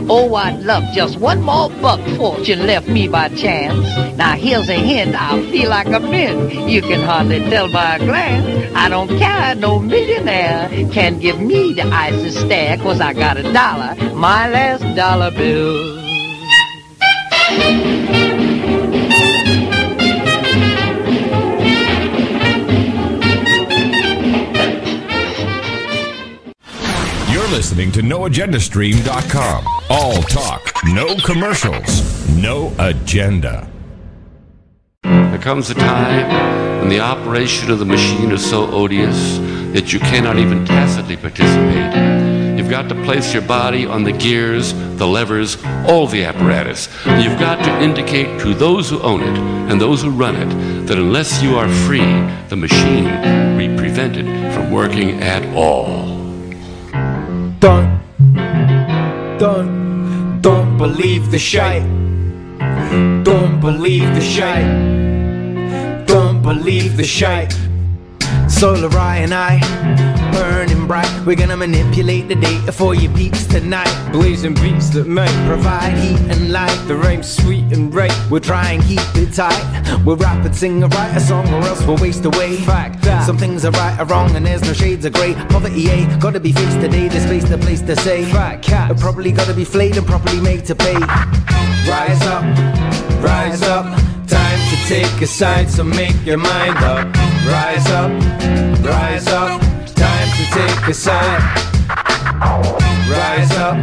Oh, I'd love just one more buck fortune left me by chance. Now, here's a hint, I feel like a mint. You can hardly tell by a glance. I don't care, no millionaire can give me the icy stare, cause I got $1, my last dollar bill. You're listening to NoAgendaStream.com. All talk, no commercials, no agenda. There comes a time when the operation of the machine is so odious that you cannot even tacitly participate. You've got to place your body on the gears, the levers, all the apparatus. You've got to indicate to those who own it and those who run it that unless you are free, the machine will be prevented from working at all. Don't believe the shite. Don't believe the shite. Don't believe the shite. Solar Eye and I, burning bright. We're gonna manipulate the data for your beats tonight. Blazing beats that make provide heat and light. The rhyme's sweet and right. We'll try and keep it tight. We'll rap and sing or write a song, or else we'll waste away. Fact that some things are right or wrong, and there's no shades of grey. Poverty, gotta be fixed today. There's space, the place to say. Fact cat, probably gotta be flayed and properly made to pay. Rise up, rise up. Time to take a side, so make your mind up. Rise up, rise up. Time to take a side. Rise up,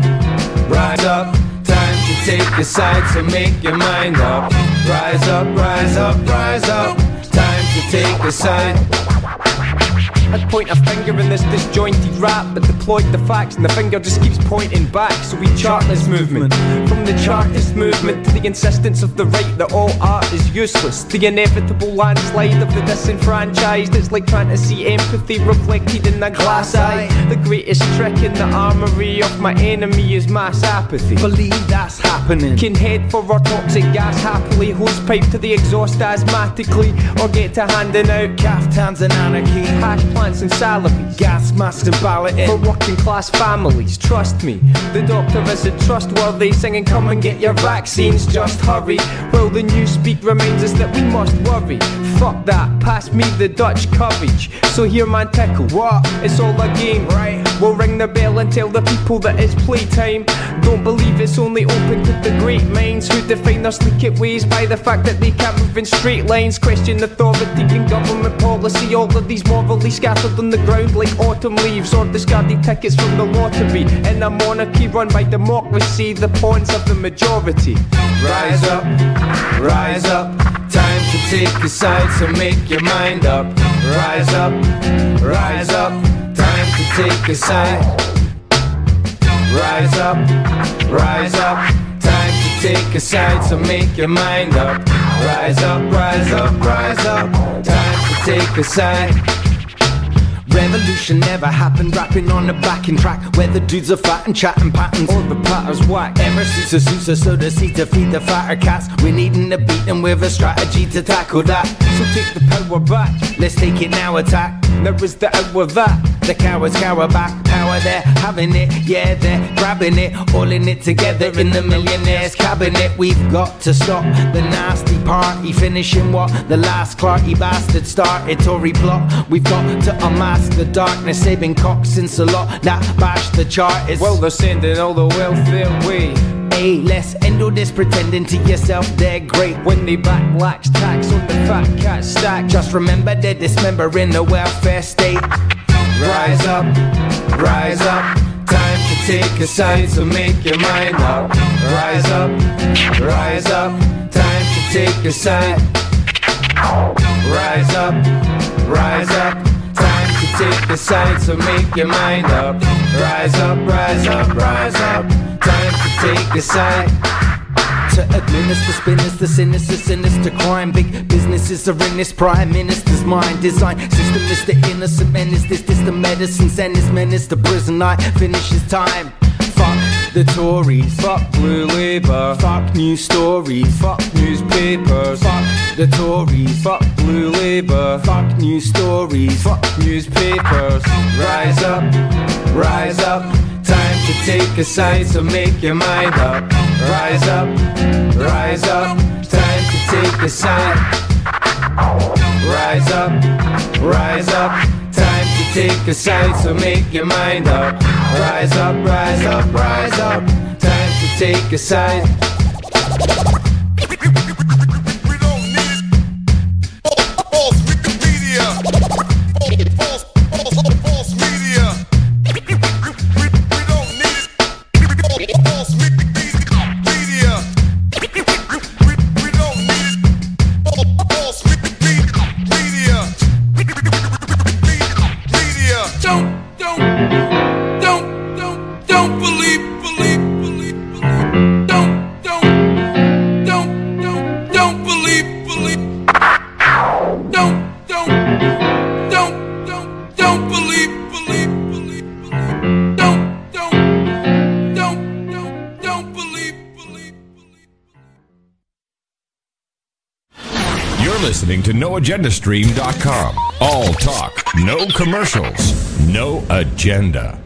rise up. Time to take a side, so make your mind up. Rise up, rise up, rise up. Time to take a side. I'd point a finger in this disjointed rap, but deployed the facts and the finger just keeps pointing back. So we chart this movement, from the Chartist movement to the insistence of the right that all art is useless. The inevitable landslide of the disenfranchised. It's like trying to see empathy reflected in a glass eye. The greatest trick in the armory of my enemy is mass apathy. Believe that's happening. Can head for our toxic gas happily, hose pipe to the exhaust asthmatically, or get to handing out caftans and anarchy, hash plants and salary, gas masks and balloting for working class families. Trust me, the doctor isn't trustworthy, singing come and get your vaccines, just hurry. While the news speak, remember reminds us that we must worry. Fuck that, pass me the Dutch courage. So here man tickle, what? It's all a game, right? We'll ring the bell and tell the people that it's playtime. Don't believe it's only open to the great minds who define their sleek ways by the fact that they can't move in straight lines. Question authority and government policy. All of these morally scattered on the ground like autumn leaves or discarded tickets from the lottery. In a monarchy run by democracy, the pawns of the majority. Rise up, rise up. Time to take a side, so make your mind up. Rise up, rise up. Time to take a side. Rise up, rise up. Time to take a side, so make your mind up. Rise up, rise up, rise up. Time to take a side. Revolution never happened, rapping on the backing track where the dudes are fat and chatting patterns or the patterns whack. Ever since the suits are so the seed to feed the fatter cats, we're needing to beat them with a strategy to tackle that. So take the power back, let's take it now, attack. There is the hour that the cowards cower back. Power they're having it, yeah they're grabbing it, all in it together in the millionaire's cabinet. We've got to stop the nasty party, finishing what the last Clarky bastard started. Tory plot, we've got to unmask the darkness. Saving cocks since a lot that bash the charters. Well they're sending all the wealth their way. Hey, let's end all this pretending to yourself they're great when they back lax tax on the fat cat stack. Just remember they're dismembering the welfare state. Rise up, rise up. Time to take a side, so make your mind up. Rise up, rise up. Time to take a side. Rise up, rise up. Time to take a side, so make your mind up. Rise up, rise up, rise up. Time to take a side. To administer spinners, the sinister crime. Big businesses are in this prime minister's mind. Design system is the innocent menace. This the medicine. Send this menace to prison. I finish his time. Fuck the Tories. Fuck Blue Labour. Fuck news stories. Fuck newspapers. Fuck the Tories. Fuck Blue Labour. Fuck news stories. Fuck newspapers. Rise up, rise up. Time to take a side, so make your mind up. Rise up, rise up. Time to take a side. Rise up, rise up. Time to take a side, so make your mind up. Rise up, rise up, rise up. Time to take a side. We don't need false media. False media. We don't need false media. We don't need false media. Don't believe. Don't believe. Don't believe. Don't believe. You're listening to NoAgendaStream.com. All talk, no commercials, no agenda.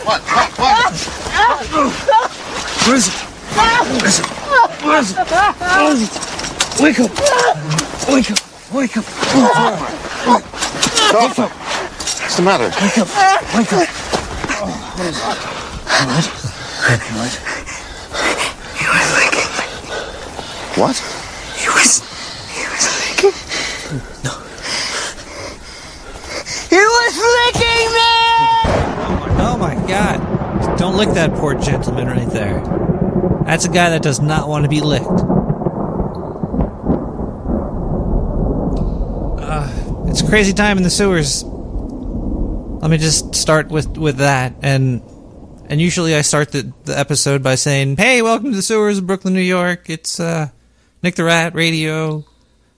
What? Where is it? Where is it? Wake up! Wake up! Stop! What's the matter? Wake up! What is it? What? He was licking me. What? He was licking. No. He was licking me! Oh my God. Don't lick that poor gentleman right there. That's a guy that does not want to be licked. It's a crazy time in the sewers. Let me just start with that. And usually I start the episode by saying, hey, welcome to the sewers of Brooklyn, New York. It's Nick the Rat Radio,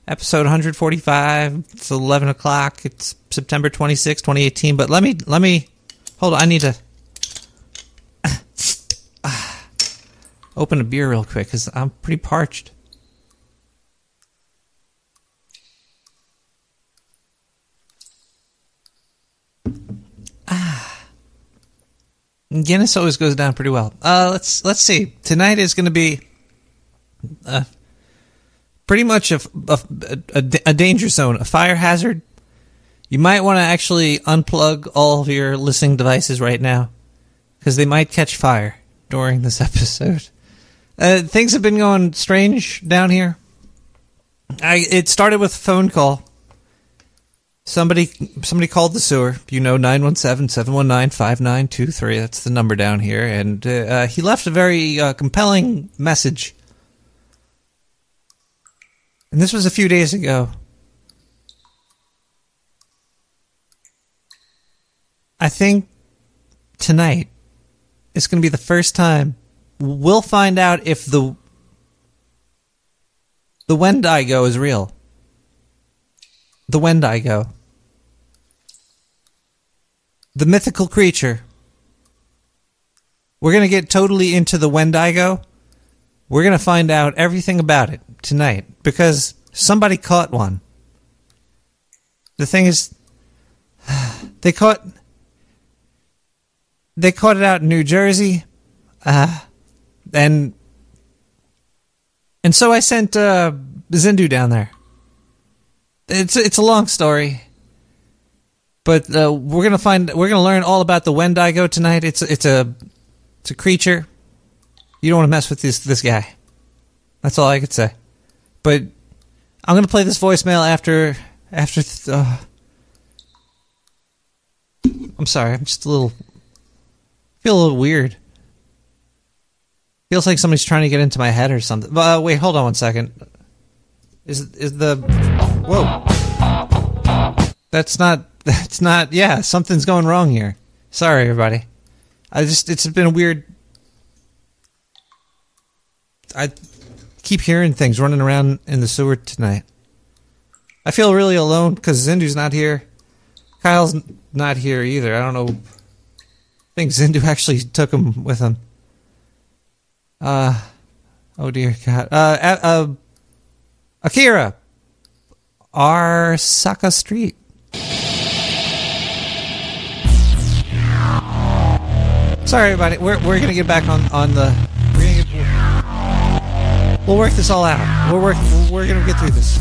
episode 145. It's 11 o'clock. It's September 26, 2018. But let me hold on. I need to open a beer real quick because I'm pretty parched. Guinness always goes down pretty well. Let's see. Tonight is going to be pretty much a danger zone, a fire hazard. You might want to actually unplug all of your listening devices right now, because they might catch fire during this episode. Things have been going strange down here. It started with a phone call. Somebody called the sewer. 917-719-5923. That's the number down here. And he left a very compelling message. And this was a few days ago. I think tonight is going to be the first time we'll find out if the Wendigo is real. The Wendigo. The mythical creature. We're going to get totally into the Wendigo. We're going to find out everything about it tonight, because somebody caught one. The thing is, they caught it out in New Jersey, and so I sent Zindu down there. It's a long story, but we're gonna learn all about the Wendigo tonight. It's a creature. You don't want to mess with this guy. That's all I could say. But I'm gonna play this voicemail after. I'm sorry. I'm just feel a little weird. Feels like somebody's trying to get into my head or something. Wait, hold on one second. Is the... Whoa. That's not... Yeah, something's going wrong here. Sorry, everybody. It's been weird. I keep hearing things running around in the sewer tonight. I feel really alone because Zindu's not here. Kyle's not here either. I don't know. I think Zindu actually took him with him. Oh dear God. Akira. Arsaka Street. Sorry, everybody. We're gonna get back on the. We'll work this all out. We're gonna get through this.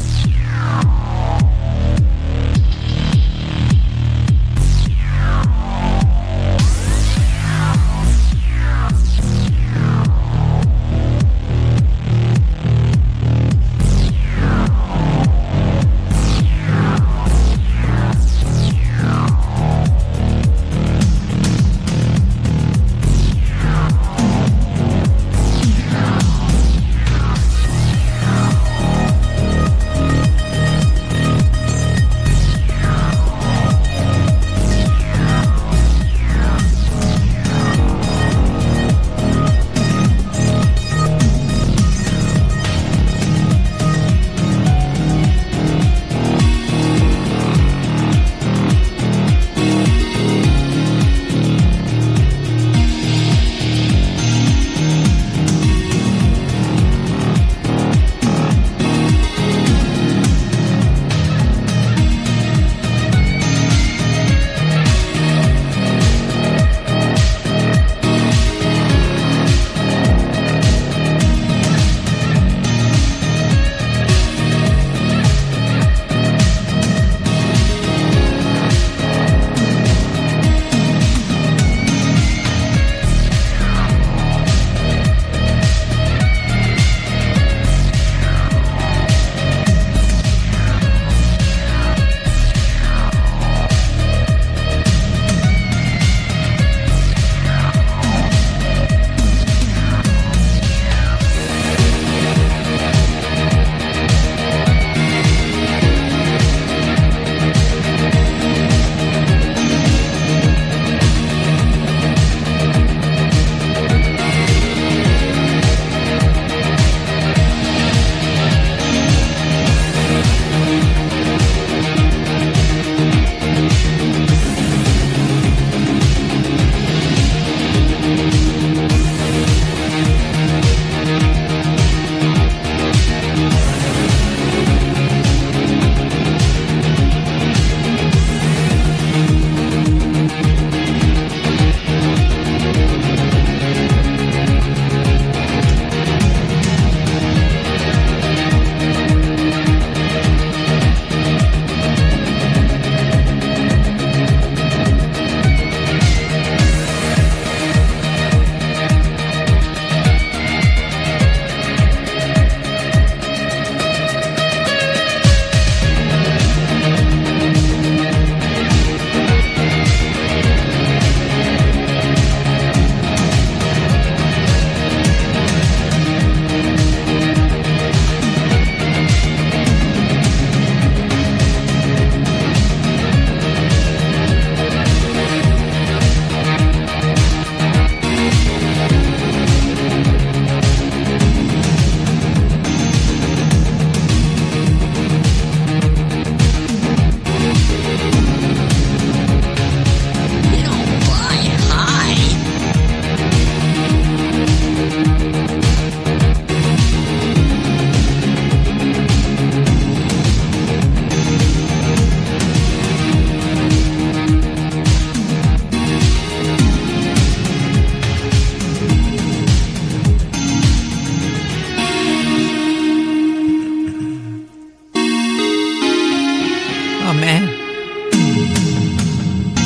man.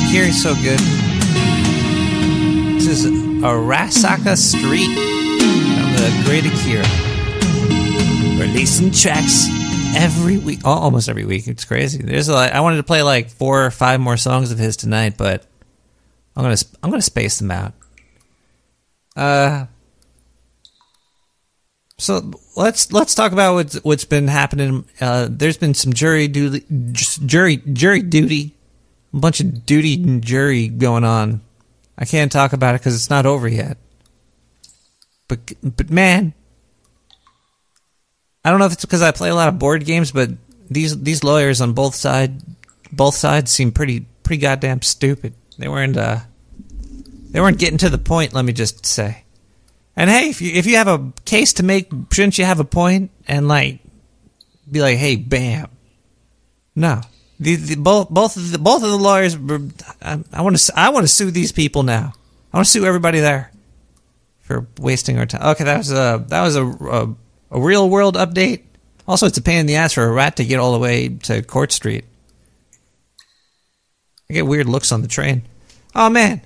Akira's so good. This is Arasaka Street from the Great Akira. Releasing tracks every week, almost every week. It's crazy. I wanted to play like 4 or 5 more songs of his tonight, but I'm gonna space them out. So let's talk about what's been happening. There's been some jury duty, a bunch of duty and jury going on. I can't talk about it because it's not over yet. But man, I don't know if it's because I play a lot of board games, but these lawyers on both sides seem pretty goddamn stupid. They weren't getting to the point. Let me just say. And hey, if you have a case to make, shouldn't you have a point and like be like, hey, bam? No, both of the lawyers. I want to sue these people now. I want to sue everybody there for wasting our time. Okay, that was a real world update. Also, it's a pain in the ass for a rat to get all the way to Court Street. I get weird looks on the train. Oh man.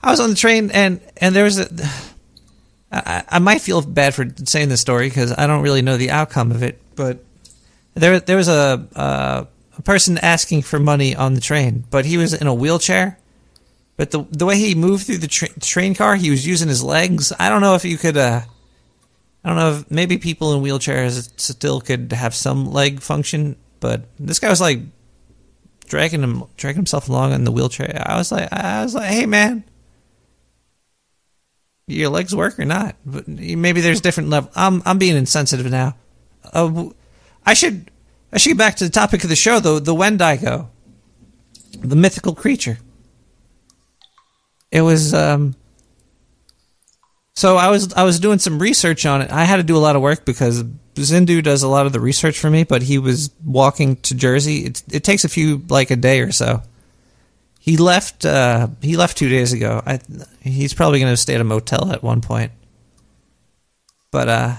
I was on the train and there was I might feel bad for saying this story because I don't really know the outcome of it, but there was a person asking for money on the train, but he was in a wheelchair. But the way he moved through the train car, he was using his legs. I don't know if you could. I don't know if maybe people in wheelchairs still could have some leg function, but this guy was like dragging himself along in the wheelchair. I was like, hey man. Your legs work or not? But maybe there's different level. I'm being insensitive now. I should get back to the topic of the show, though. The Wendigo, the mythical creature. It was so I was doing some research on it. I had to do a lot of work because Zindu does a lot of the research for me. But he was walking to Jersey. It takes a day or so. He left 2 days ago. He's probably going to stay at a motel at one point. But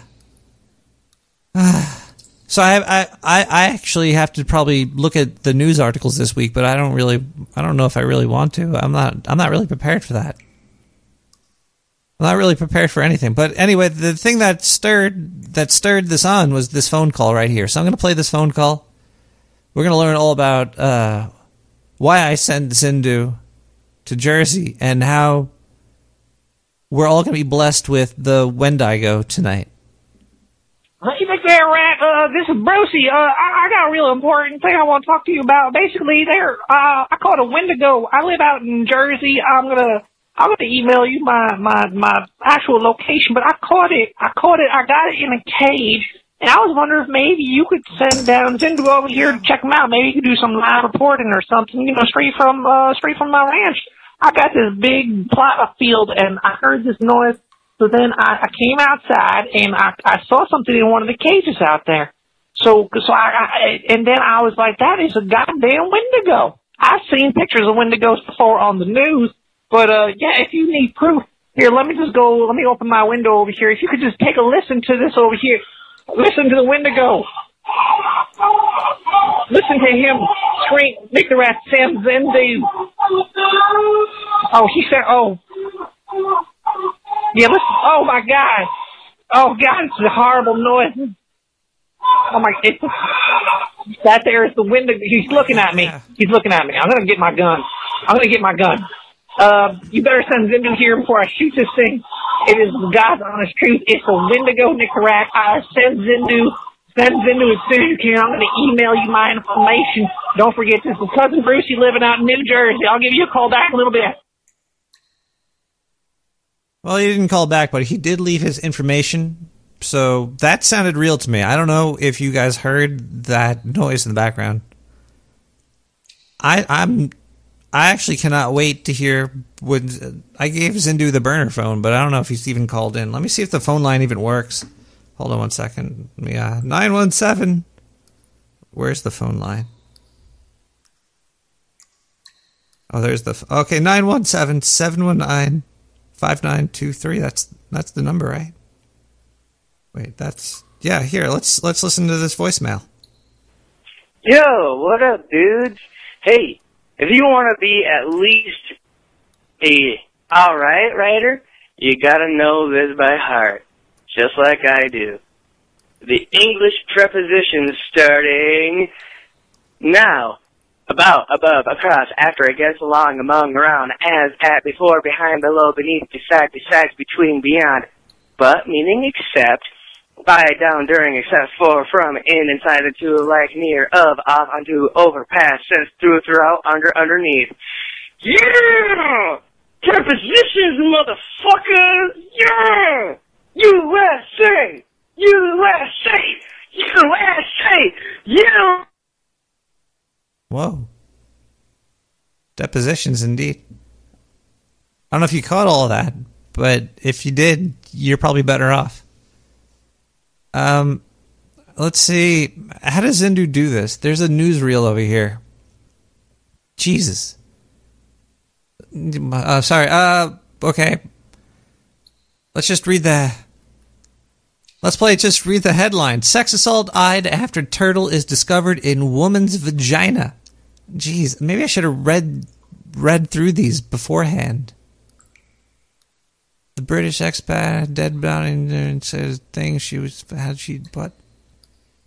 so I actually have to probably look at the news articles this week, but I don't know if I really want to. I'm not really prepared for that. I'm not really prepared for anything. But anyway, the thing that stirred this on was this phone call right here. So I'm going to play this phone call. We're going to learn all about why I sent Zindu to Jersey and how we're all going to be blessed with the Wendigo tonight. Hey there, Rat. This is Brucey. I got a real important thing I want to talk to you about. Basically, I caught a Wendigo. I live out in Jersey. I'm gonna email you my actual location, but I caught it. I got it in a cage. And I was wondering if maybe you could send down Zindu over here to check him out. Maybe you could do some live reporting or something, straight from my ranch. I got this big plot of field, and I heard this noise. So then I came outside, and I saw something in one of the cages out there. So then I was like, that is a goddamn Wendigo. I've seen pictures of Wendigos before on the news, but yeah, if you need proof, here, let me open my window over here. If you could just take a listen to this over here. Listen to the Wendigo. Listen to him scream, make the rat Sam Zindu. Oh, he said, oh. Yeah, listen. Oh, my God. Oh, God, it's a horrible noise. Oh, my God. That there is the Wendigo. He's looking at me. He's looking at me. I'm going to get my gun. You better send Zindu here before I shoot this thing. It is God's honest truth. It's a Wendigo, Nicarak. I send Zindu as soon as you can. I'm going to email you my information. Don't forget, this is Cousin Brucey living out in New Jersey. I'll give you a call back in a little bit. Well, he didn't call back, but he did leave his information. So that sounded real to me. I don't know if you guys heard that noise in the background. I actually cannot wait to hear when I gave Zindu the burner phone, but I don't know if he's even called in. Let me see if the phone line even works. Hold on one second. Yeah, 917. Where's the phone line? Oh, there's the... Okay, 917-719-5923. That's the number, right? Wait, that's... Yeah, here, let's listen to this voicemail. Yo, what up, dudes? Hey, if you want to be at least a alright writer, you gotta know this by heart, just like I do. The English prepositions starting now. About, above, across, after, against, along, among, around, as, at, before, behind, below, beneath, beside, besides, between, beyond. But, meaning except, by, down, during, except for, from, in, inside, into, like, near, of, off, onto, over, past, since, through, throughout, under, underneath. Yeah! Prepositions, motherfuckers! Yeah! USA! USA! USA! Yeah! Whoa. Depositions, indeed. I don't know if you caught all of that, but if you did, you're probably better off. Let's see. How does Zindu do this? There's a newsreel over here. Jesus. Sorry. Okay. Let's just read the... Let's play just read the headline. Sex assault eyed after turtle is discovered in woman's vagina. Jeez, maybe I should have read through these beforehand. The British expat dead bound and says things she was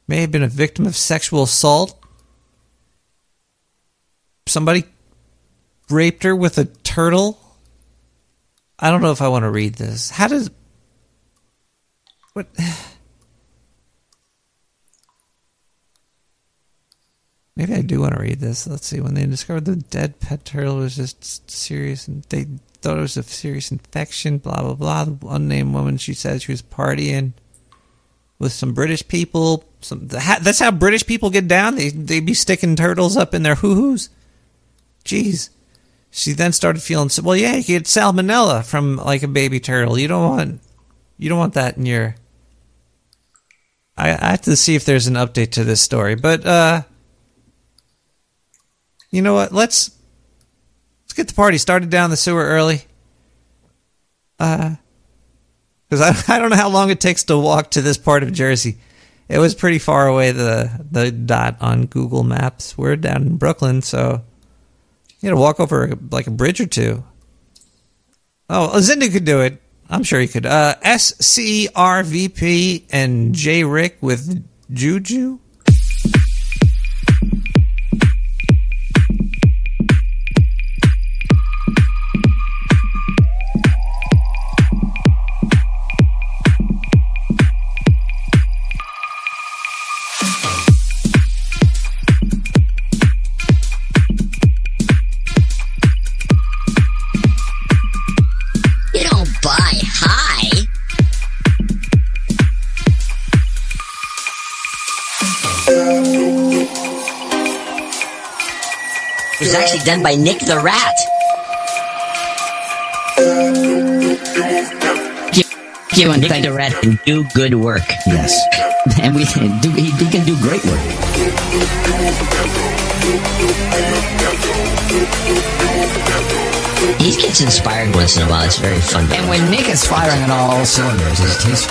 may have been a victim of sexual assault. Somebody raped her with a turtle. I don't know if I want to read this. How does what? Maybe I do want to read this. Let's see. When they discovered the dead pet turtle was just serious, and they thought it was a serious infection, blah, blah, blah. The unnamed woman, she said she was partying with some British people. That's how British people get down. They be sticking turtles up in their hoo-hoos. Jeez. She then started feeling, well, yeah, you get salmonella from like a baby turtle. You don't want that in your... I have to see if there's an update to this story, but you know what? Let's get the party started down the sewer early. Because I don't know how long it takes to walk to this part of Jersey. It was pretty far away, the dot on Google Maps. We're down in Brooklyn, so you gotta walk over like a bridge or two. Oh, Zindu could do it. I'm sure he could. SCRVP and J. Rick with Juju. It was actually done by Nick the Rat. You and Nick the Rat can do good work. Yes. And he can do great work. He gets inspired once in a while. It's very fun. And when Nick is firing on all cylinders, he's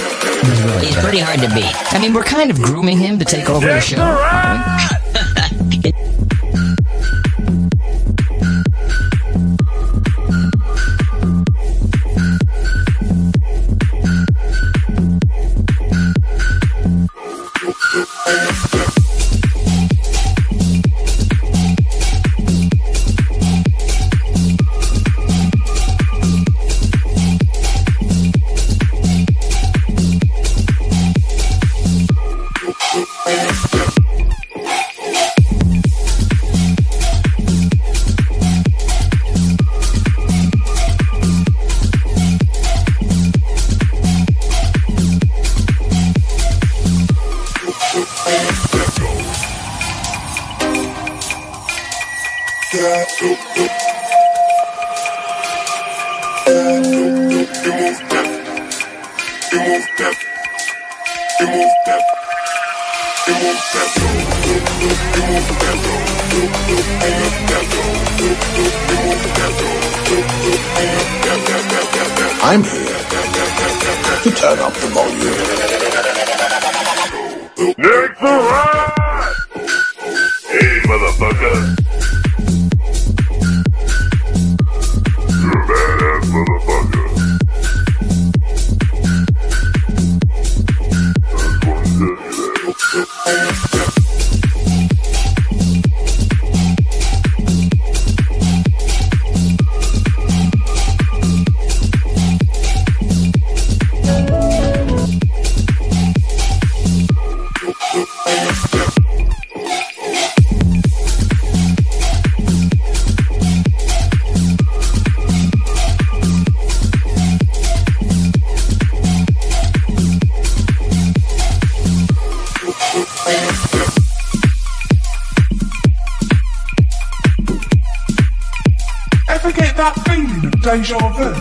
pretty hard to beat. I mean, we're kind of grooming him to take over the show. I'm here to turn up the volume. Nick the Rat! motherfucker. You're a badass motherfucker. Ever get that feeling of deja vu?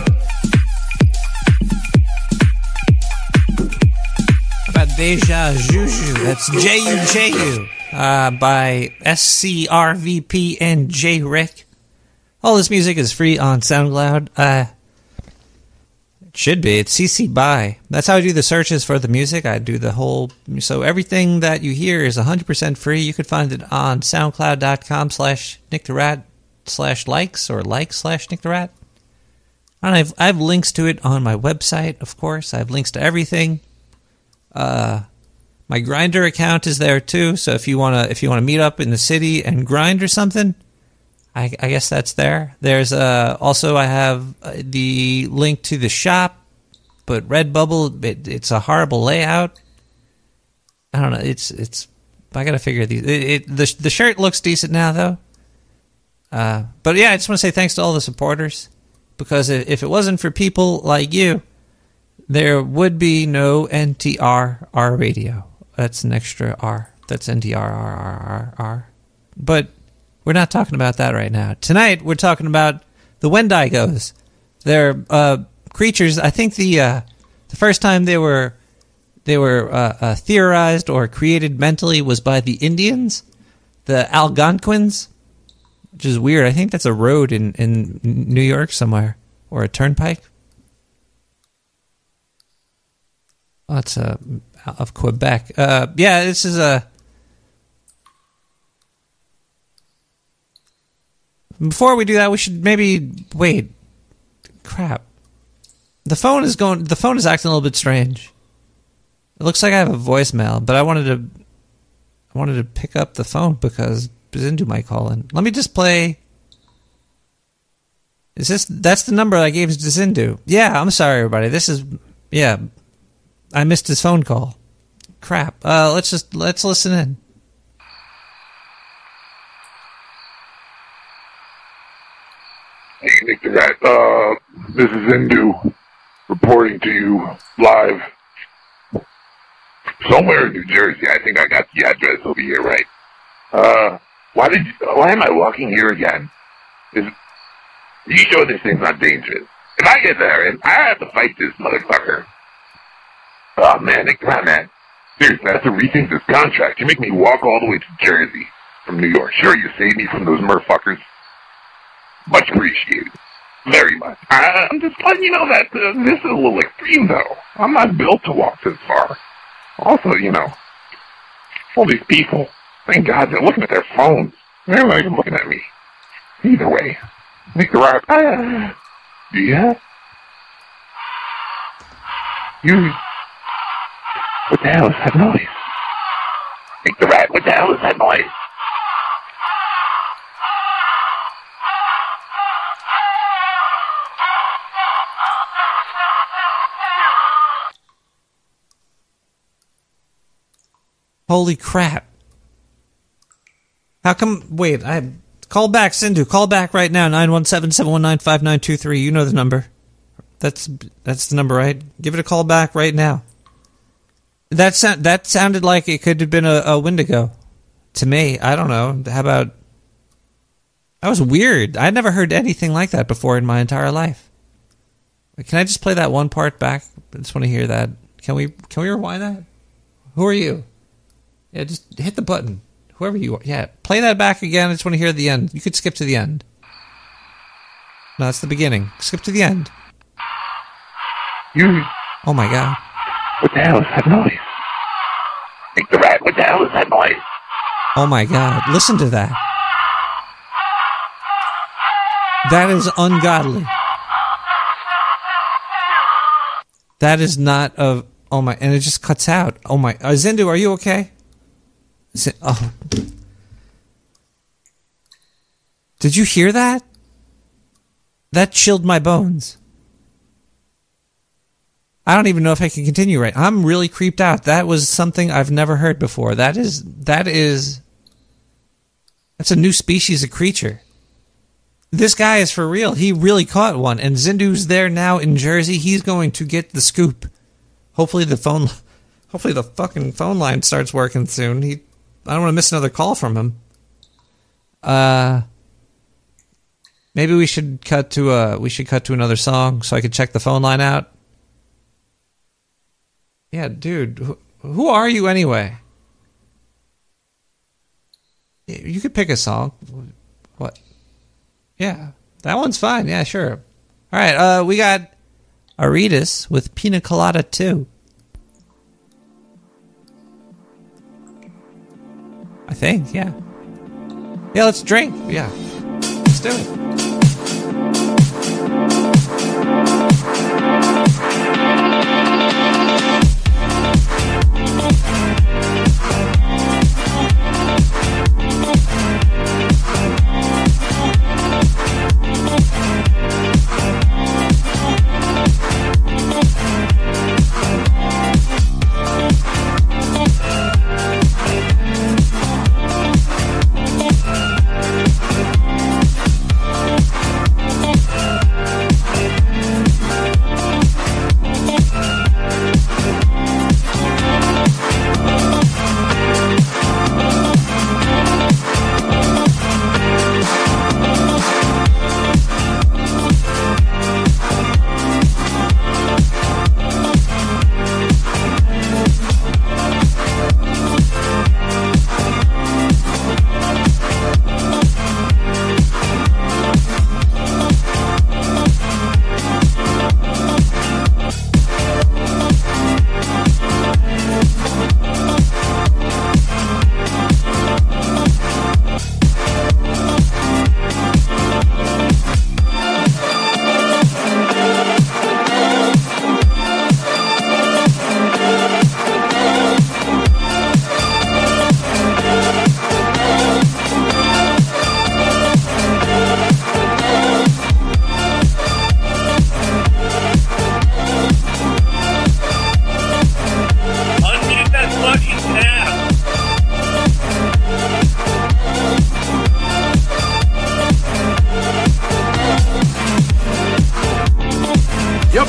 About Deja Juju. That's J-U-J-U. By SCRVP and J. Rick. All this music is free on SoundCloud. It should be. It's CC BY. That's how I do the searches for the music. I do the whole... So everything that you hear is 100% free. You could find it on soundcloud.com/NickTheRat/likes or like/NickTheRat. And I have links to it on my website, of course. I have links to everything. My Grindr account is there too. So if you wanna meet up in the city and grind or something, I guess that's there. There's also I have the link to the shop, but Redbubble, it's a horrible layout. I don't know. It's I gotta figure these. The shirt looks decent now though. But yeah, I just want to say thanks to all the supporters, because if it wasn't for people like you, there would be no NTRR radio. That's an extra R. That's NTRRRR. But we're not talking about that right now. Tonight, we're talking about the Wendigos. They're creatures. I think the first time they were theorized or created mentally was by the Indians, the Algonquins, which is weird. I think that's a road in New York somewhere, or a turnpike. Oh, it's of Quebec. Yeah, this is a... Before we do that, we should maybe... Wait. Crap. The phone is acting a little bit strange. It looks like I have a voicemail, but I wanted to pick up the phone because Zindu might call in. Let me just play... That's the number I gave to Zindu. Yeah, I'm sorry, everybody. Yeah, I missed his phone call. Crap. Let's listen in. Hey, Nick the Rat. This is Zindu reporting to you live. Somewhere in New Jersey. I think I got the address over here, right? Why am I walking here again? You sure this thing's not dangerous? If I get there and I have to fight this motherfucker. Oh man, Nick the Rat, man. Seriously, I have to rethink this contract. You make me walk all the way to Jersey from New York. Sure, you saved me from those motherfuckers. Much appreciated. Very much. I'm just letting you know that this is a little extreme, though. I'm not built to walk this far. Also, all these people, thank God they're looking at their phones. They're not even looking at me. Either way, Nick the Rat. Yeah? What the hell is that noise? Nick the Rat, what the hell is that noise? Holy crap. How come... Wait, call back, Sindhu. Call back right now, 917-719-5923. You know the number. That's the number, right? Give it a call back right now. That sounded like it could have been a Wendigo. To me, I don't know. How about... That was weird. I never heard anything like that before in my entire life. Can I just play that one part back? I just want to hear that. Can we rewind that? Who are you? Yeah, just hit the button. Whoever you are. Yeah, play that back again. I just want to hear the end. You could skip to the end. No, that's the beginning. Skip to the end. Oh my God. What the hell is that noise? Nick the Rat, what the hell is that noise? Oh my God. Listen to that. That is ungodly. That is not a... Oh my... And it just cuts out. Oh my... Zindu, are you okay? Oh. Did you hear that? That chilled my bones. I don't even know if I can continue right. I'm really creeped out. That was something I've never heard before. That's a new species of creature. This guy is for real. He really caught one. And Zindu's there now in Jersey. He's going to get the scoop. Hopefully the fucking phone line starts working soon. I don't want to miss another call from him. Maybe we should cut to another song so I could check the phone line out. Yeah, dude, who are you anyway? You could pick a song. What? Yeah, that one's fine. Yeah, sure. All right, we got Aretas with Pina Colada 2. I think, yeah. Yeah, let's drink. Yeah, let's do it.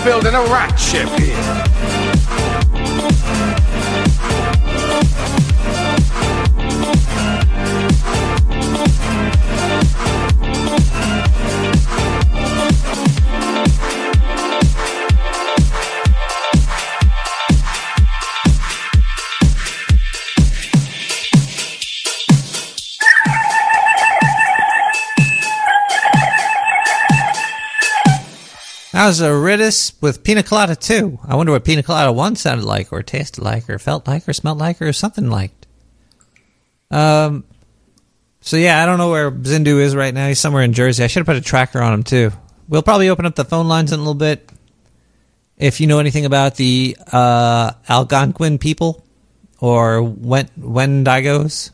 Building a rock ship here. That was Aretas with Pina Colada 2. I wonder what Pina Colada 1 sounded like, or tasted like, or felt like, or smelled like, or something like. So yeah, I don't know where Zindu is right now. He's somewhere in Jersey. I should have put a tracker on him too. We'll probably open up the phone lines in a little bit. If you know anything about the Algonquin people or Wendigos,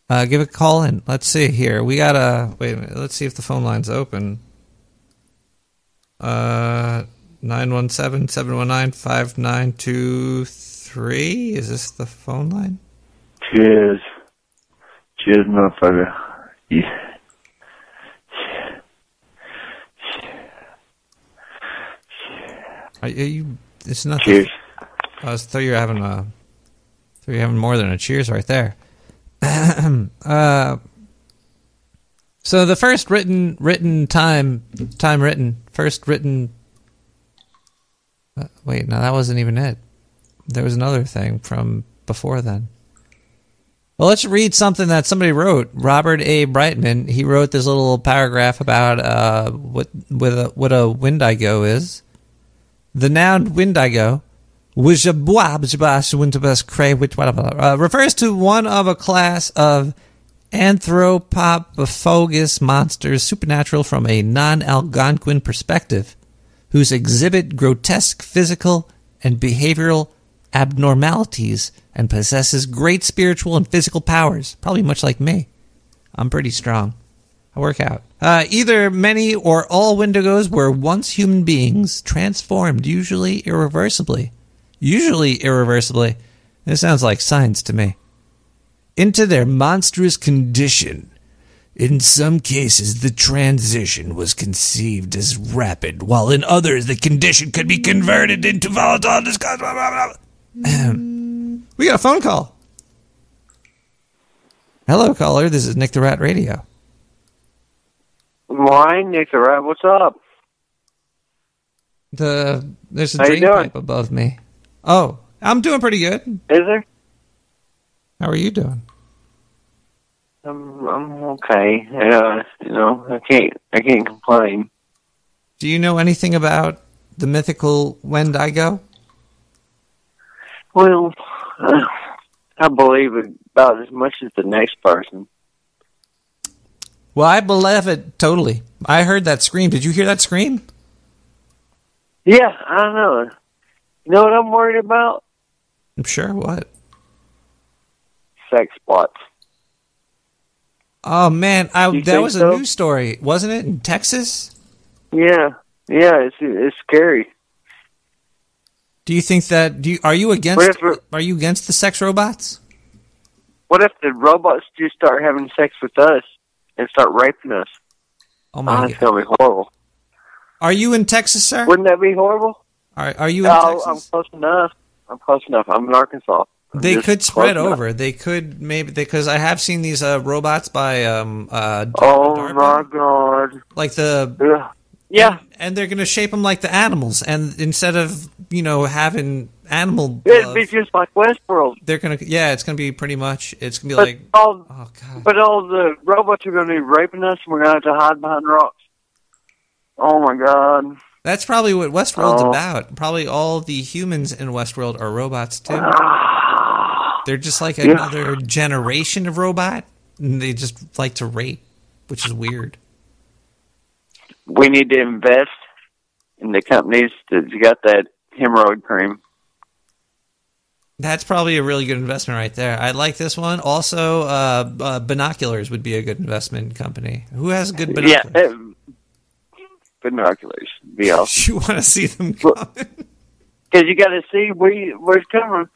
give a call in. Let's see here. We got wait a minute. Let's see if the phone line's open. 917-719-5923. Is this the phone line? Cheers. Cheers, motherfucker. Yeah. Are you? It's not. Cheers. I thought you were having more than a cheers right there. So the first written wait, no, that wasn't even it. There was another thing from before then. Well, let's read something that somebody wrote. Robert A. Brightman, he wrote this little paragraph about what a Wendigo is. The noun Wendigo refers to one of a class of anthropomorphous monsters, supernatural from a non-Algonquin perspective, whose exhibit grotesque physical and behavioral abnormalities and possesses great spiritual and physical powers. Probably much like me. I'm pretty strong. I work out. Either many or all Wendigos were once human beings, transformed, usually irreversibly. This sounds like science to me. Into their monstrous condition. In some cases, the transition was conceived as rapid, while in others, the condition could be converted into volatile disgust. We got a phone call. Hello, caller. This is Nick the Rat Radio. Why, Nick the Rat? What's up? There's a drain pipe above me. Oh, I'm doing pretty good. Is there? How are you doing? I'm okay. I can't complain. Do you know anything about the mythical Wendigo? Well, I believe it about as much as the next person. Well, I believe it totally. I heard that scream. Did you hear that scream? Yeah, I know. You know what I'm worried about? I'm sure. What? Sex spots. Oh, man. That was a news story, wasn't it, in Texas? Yeah. Yeah, it's scary. Do you think that... Are you against the sex robots? What if the robots just start having sex with us and start raping us? Oh, my God. That's going to be horrible. Are you in Texas, sir? Wouldn't that be horrible? Are you in Texas? I'm close enough. I'm in Arkansas. They could spread over. They could maybe because I have seen these robots by oh DARPA. My God! Like the yeah, and they're gonna shape them like the animals, and instead of having animal, it'd be just like Westworld. They're gonna it's gonna be pretty much. It's gonna be but like oh God! But all the robots are gonna be raping us, and we're gonna have to hide behind rocks. Oh my God! That's probably what Westworld's about. Probably all the humans in Westworld are robots too. They're just like another generation of robot, and they just like to rape, which is weird. We need to invest in the companies that got that hemorrhoid cream. That's probably a really good investment right there. I like this one. Also, binoculars would be a good investment company. Who has good binoculars? Yeah, binoculars. Be awesome. You want to see them coming? Because you got to see where it's coming.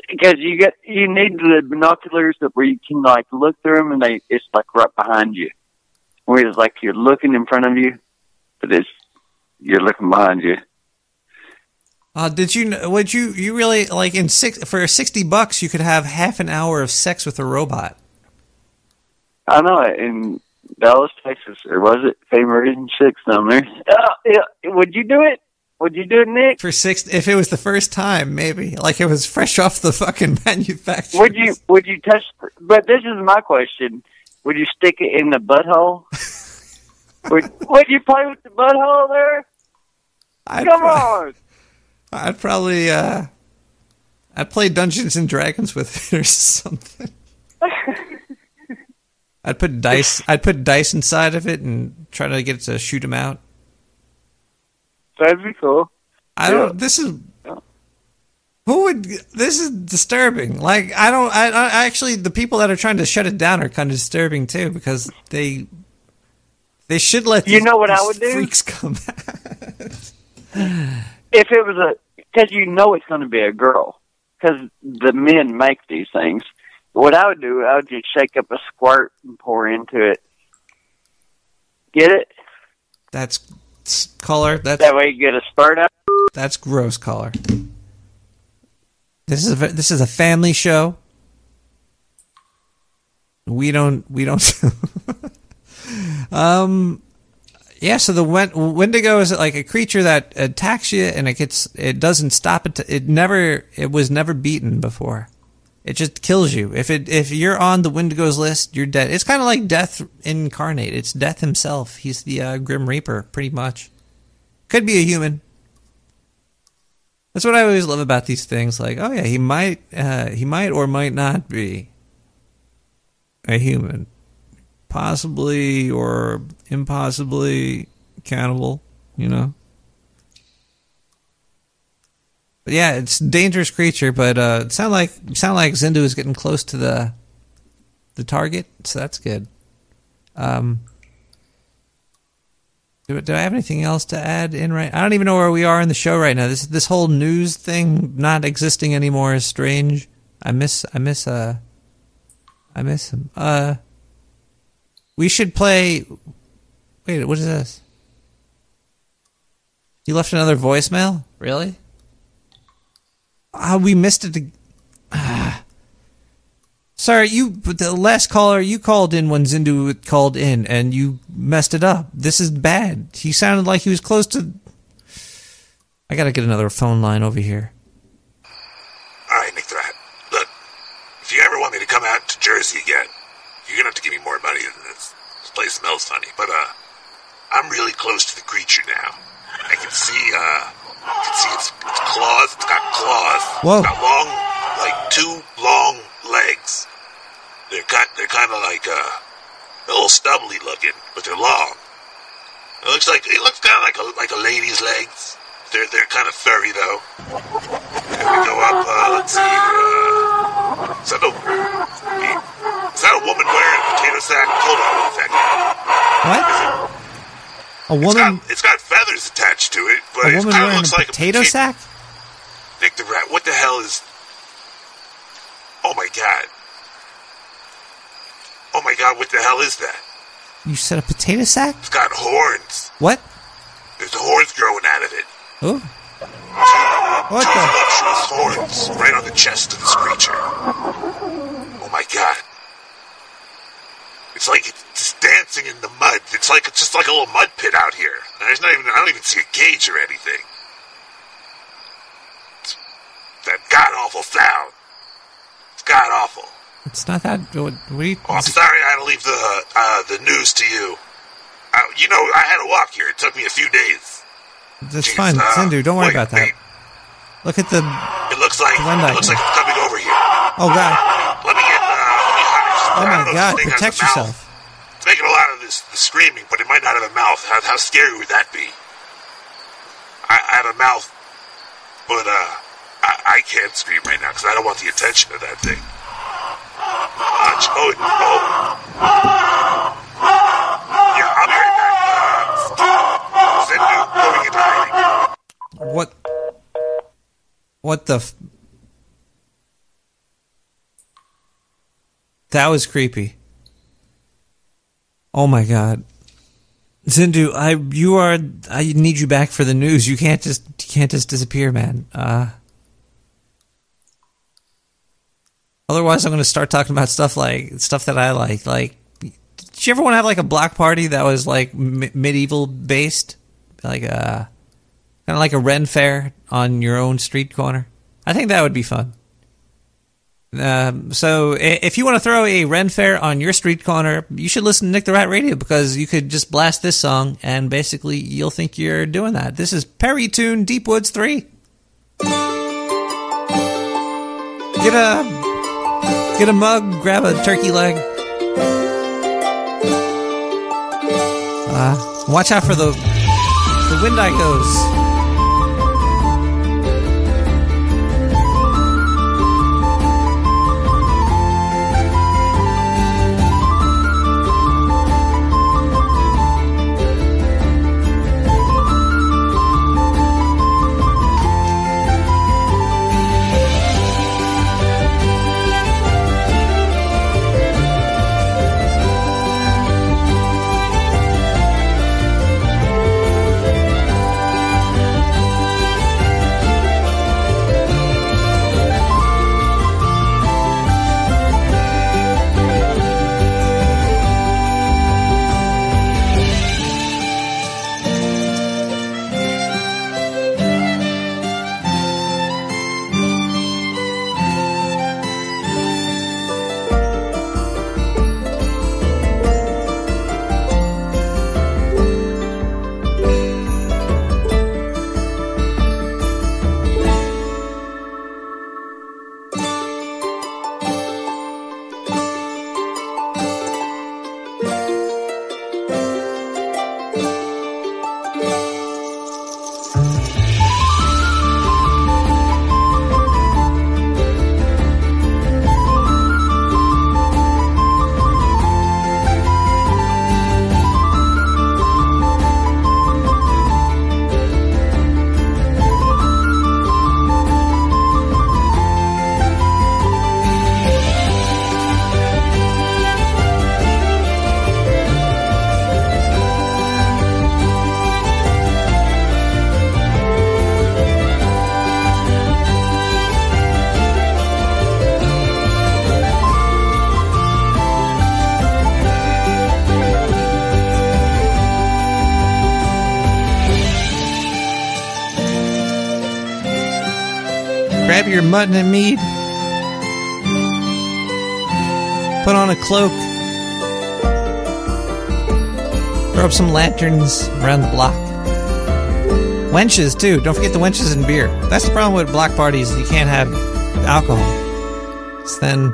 Because you need the binoculars where you can look through them and it's right behind you, whereas you're looking in front of you, but you're looking behind you. Did you? Would you really for $60 you could have half an hour of sex with a robot? I know it in Dallas, Texas, or was it Favorite 6 down there? Yeah. Would you do it? Would you do it, Nick? For if it was the first time, maybe. Like it was fresh off the fucking manufacturer. Would you touch... But this is my question. Would you stick it in the butthole? would you play with the butthole there? Come on! I'd probably... I'd play Dungeons and Dragons with it or something. I'd put dice inside of it and try to get it to shoot them out. That'd be cool. This is disturbing. I actually, the people that are trying to shut it down are kind of disturbing too, because they should let these, what I would do? Freaks come out. If it was because it's going to be a girl, because the men make these things. What I would do, I would just shake up a squirt and pour into it. Get it? That's caller. That way you get a spurt out. That's gross, caller. This is a family show. We don't. Yeah. So the Wendigo is like a creature that attacks you, and it doesn't stop it. It was never beaten before. It just kills you. If you're on the Wendigo's list, you're dead. It's kind of like Death incarnate. It's Death himself. He's the Grim Reaper, pretty much. Could be a human. That's what I always love about these things. Like, oh yeah, he might or might not be a human, possibly or impossibly cannibal. You know. But yeah, it's a dangerous creature. But it sound like Zindu is getting close to the target, so that's good. Do I have anything else to add in right? I don't even know where we are in the show right now. This whole news thing not existing anymore is strange. I miss him. We should play. Wait, what is this? You left another voicemail? Really? We missed it. Sorry, the last caller, you called in when Zindu called in, and you messed it up. This is bad. He sounded like he was close to... I gotta get another phone line over here. Alright, Nick the Rat. Look, if you ever want me to come out to Jersey again, you're gonna have to give me more money than this. This place smells funny, but, I'm really close to the creature now. I can see its claws. It's got claws. Whoa. It's got long, like, 2 long legs. They're kind of like a little stubbly looking, but they're long. It looks kind of like a lady's legs. They're kind of furry though. And we go up. Let's see. Is that a woman wearing a potato sack? Hold on a second. What? A woman? It's got feathers attached to it, but A it woman kind of wearing looks a like potato sack? Nick the Rat, what the hell is... Oh my god, what the hell is that? You said a potato sack? It's got horns. What? There's horns growing out of it. Oh. Two voluptuous horns right on the chest of this creature. Oh my god. It's like it's dancing in the mud. It's just like a little mud pit out here. I don't even see a cage or anything. It's that god-awful sound. It's god-awful. It's not that... I'm sorry I had to leave the news to you. I had to walk here. It took me a few days. That's fine, Zindu. Don't worry about that. Look at the... It looks like it's coming over here. Oh, God. Let me hide. Oh, my God. Protect yourself. It's making a lot of the screaming, but it might not have a mouth. How scary would that be? I have a mouth, but I can't scream right now because I don't want the attention of that thing. Oh. Yeah, I'll be right back. Zindu going into hiding. What the... That was creepy. Oh my god. Zindu, I need you back for the news. You can't just disappear, man. Otherwise, I'm going to start talking about stuff that I like. Like, did you ever want to have like a block party that was like medieval based, like kind of like a Ren fair on your own street corner? I think that would be fun. So if you want to throw a Ren fair on your street corner, you should listen to Nick the Rat Radio, because you could just blast this song and basically you'll think you're doing that. This is Perry Tune, Deep Woods 3. Get a mug, grab a turkey leg. Watch out for the wind goes. Grab your mutton and mead. Put on a cloak. Throw up some lanterns around the block. Wenches, too. Don't forget the wenches and beer. That's the problem with block parties. You can't have alcohol. So then,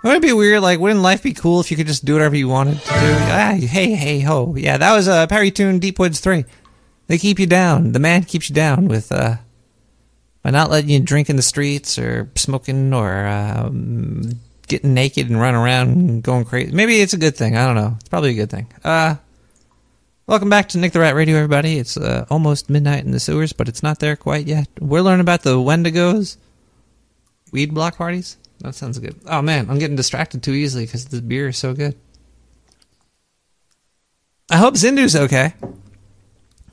wouldn't it be weird? Like, wouldn't life be cool if you could just do whatever you wanted to do? Hey, ho. Yeah, that was Perry Toon Deep Woods 3. They keep you down. The man keeps you down with, by not letting you drink in the streets or smoking or getting naked and running around and going crazy. Maybe it's a good thing. I don't know. It's probably a good thing. Welcome back to Nick the Rat Radio, everybody. It's almost midnight in the sewers, but it's not there quite yet. We're learning about the Wendigos. Weed block parties? That sounds good. Oh, man, I'm getting distracted too easily because the beer is so good. I hope Zindu's okay.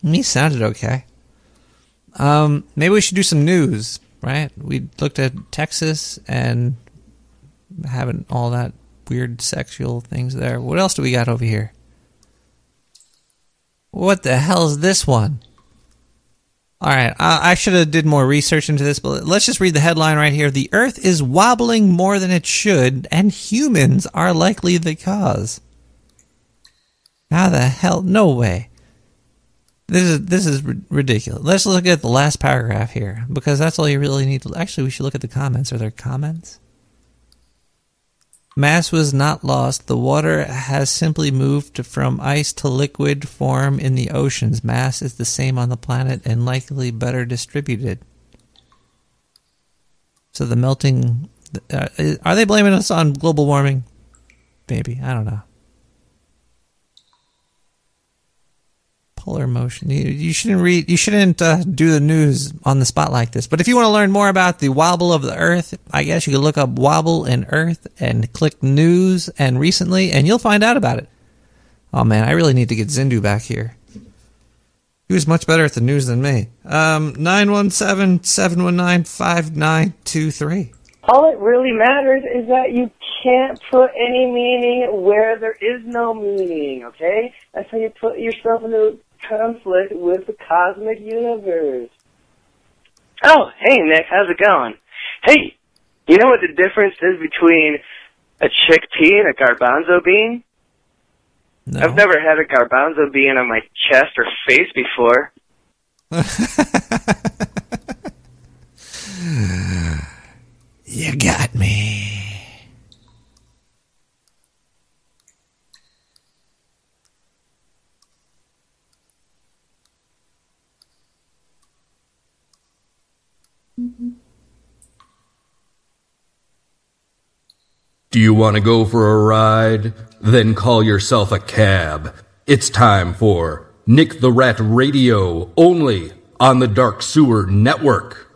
He sounded okay. Maybe we should do some news, right? We looked at Texas and having all that weird sexual things there. What else do we got over here? What the hell is this one? All right, I should have did more research into this, but let's just read the headline right here. The Earth is wobbling more than it should, and humans are likely the cause. How the hell? No way. This is ridiculous. Let's look at the last paragraph here, because that's all you really need to... Actually, we should look at the comments. Are there comments? Mass was not lost. The water has simply moved from ice to liquid form in the oceans. Mass is the same on the planet and likely better distributed. So the melting... are they blaming us on global warming? Maybe. I don't know. Polar motion. You shouldn't read. You shouldn't do the news on the spot like this. But if you want to learn more about the wobble of the Earth, I guess you could look up "wobble and Earth" and click news and recently, and you'll find out about it. Oh man, I really need to get Zindu back here. He was much better at the news than me. 917-719-5923. All it really matters is that you can't put any meaning where there is no meaning, okay? That's how you put yourself into conflict with the cosmic universe. Oh, hey, Nick, how's it going? Hey, you know what the difference is between a chickpea and a garbanzo bean? No. I've never had a garbanzo bean on my chest or face before. You got me. Do you want to go for a ride? Then call yourself a cab. It's time for Nick the Rat Radio, only on the Dark Sewer Network.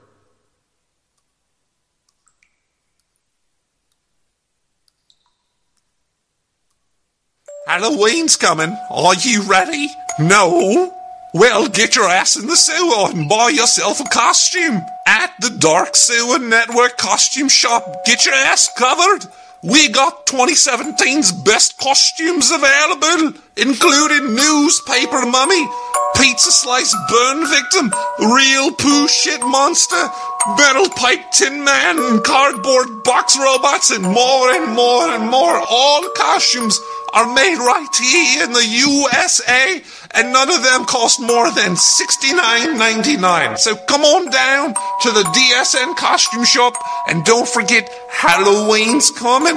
Halloween's coming. Are you ready? No? Well, get your ass in the sewer and buy yourself a costume. At the Dark Sewer Network costume shop, get your ass covered. We got 2017's best costumes available, including newspaper mummy, pizza slice burn victim, real poo shit monster, metal pipe tin man, and cardboard box robots, and more and more and more. All the costumes are made right here in the USA, and none of them cost more than $69.99. So come on down to the DSN costume shop, and don't forget, Halloween's coming.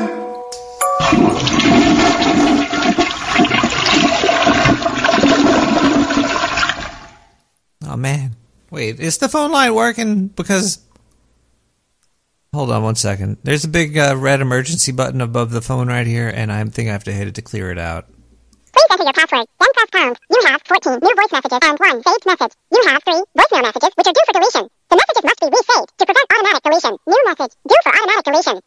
Oh man. Wait, is the phone line working? Because... Hold on one second. There's a big red emergency button above the phone right here, and I think I have to hit it to clear it out. Please enter your password, then press pound. You have 14 new voice messages and 1 saved message. You have 3 voicemail messages which are due for deletion. The messages must be resaved to prevent automatic deletion. New message, due for automatic deletion.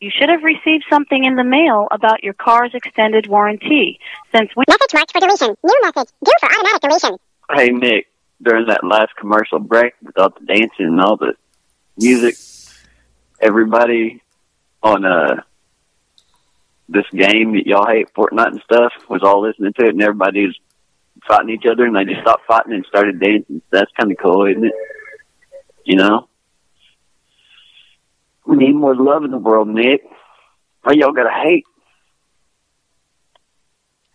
You should have received something in the mail about your car's extended warranty. Message marked for deletion. New message, due for automatic deletion. Hey, Nick, during that last commercial break with all the dancing and all the music, everybody on this game that y'all hate, Fortnite and stuff, was all listening to it, and everybody was fighting each other, and they just stopped fighting and started dancing. That's kind of cool, isn't it? You know? We need more love in the world, Nick. Why y'all gotta hate?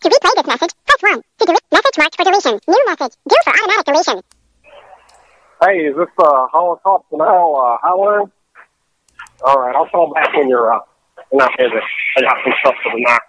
To replay this message, press 1. To delete message marked for deletion. New message. Due for automatic deletion. Hey, is this Holocaust now, Howard? All right, I'll call back when you're not busy. I got some stuff for the night.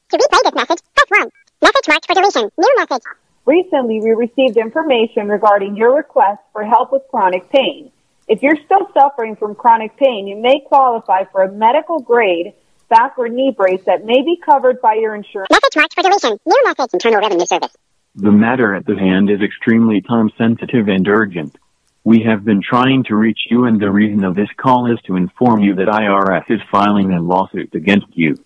To replay this message, press 1. Message marked for deletion. New message. Recently, we received information regarding your request for help with chronic pain. If you're still suffering from chronic pain, you may qualify for a medical-grade back or knee brace that may be covered by your insurance. Message marked for deletion. New message. Internal Revenue Service. The matter at the hand is extremely time-sensitive and urgent. We have been trying to reach you, and the reason of this call is to inform you that IRS is filing a lawsuit against you.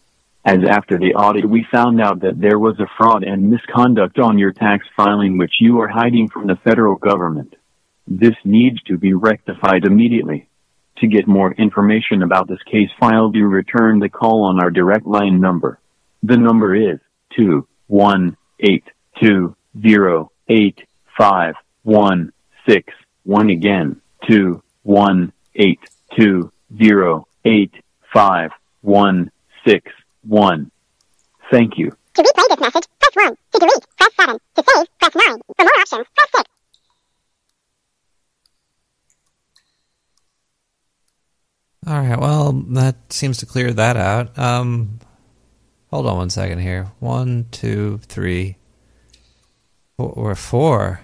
As after the audit we found out that there was a fraud and misconduct on your tax filing which you are hiding from the federal government. This needs to be rectified immediately. To get more information about this case file, do return the call on our direct line number. The number is 218208516. Again, 218208516. Thank you. To replay this message, press 1. To delete, press 7. To save, press 9. For more options, press 6. All right, well, that seems to clear that out. Hold on one second here. 1, 2, 3, 4.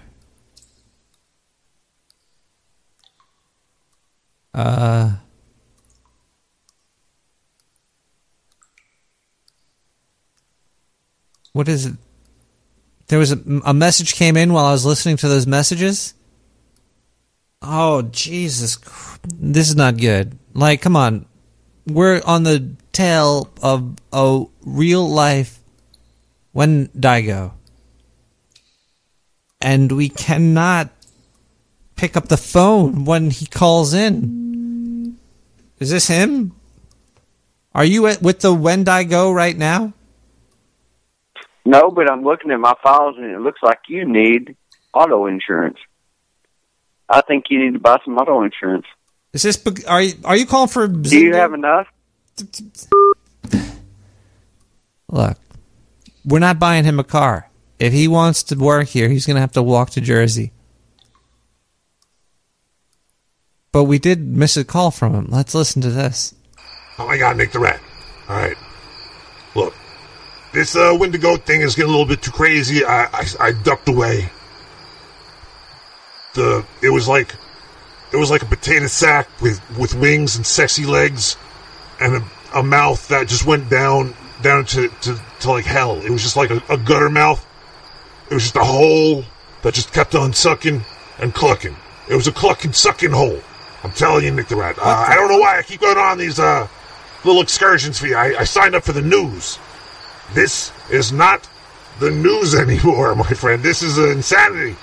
What is it? There was a message came in while I was listening to those messages. Oh, Jesus. This is not good. Like, come on. We're on the tail of a real-life Wendigo. And we cannot pick up the phone when he calls in. Is this him? Are you with the Wendigo right now? No, but I'm looking at my files, and it looks like you need auto insurance. I think you need to buy some auto insurance. Is this? Are you calling for? Do you have enough? Look, we're not buying him a car. If he wants to work here, he's going to have to walk to Jersey. But we did miss a call from him. Let's listen to this. Oh my God, Nick the Rat. All right, look, this Wendigo thing is getting a little bit too crazy. I ducked away. It was like a potato sack with wings and sexy legs, and a mouth that just went down to like hell. It was just like a gutter mouth. It was just a hole that just kept on sucking and clucking. It was a clucking, sucking hole. I'm telling you, Nick the Rat. I don't know why I keep going on these little excursions for you. I signed up for the news. This is not the news anymore, my friend. This is insanity.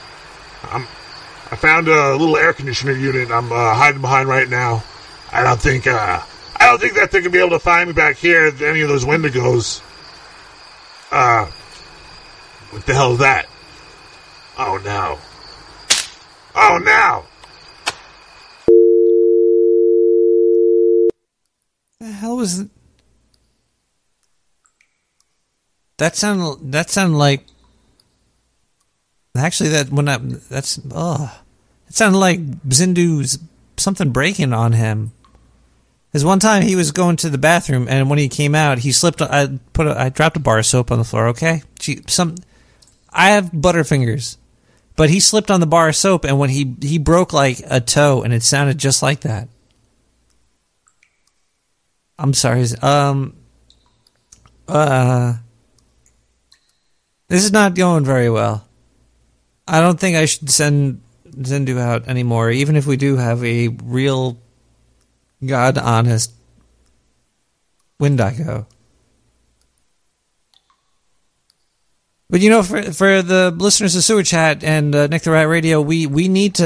I found a little air conditioner unit I'm hiding behind right now. I don't think that they're gonna be able to find me back here at any of those Wendigos. What the hell is that? Oh no. Oh no! The hell was it? That sounded like. Actually, it sounded like Zindu's something breaking on him. Because one time he was going to the bathroom, and when he came out, he slipped. I dropped a bar of soap on the floor. Okay, I have butterfingers, but he slipped on the bar of soap, and when he broke like a toe, and it sounded just like that. I'm sorry. This is not going very well. I don't think I should send Zindu out anymore, even if we do have a real, God-honest Wendigo. But you know, for the listeners of Sewer Chat and Nick the Rat Radio, we need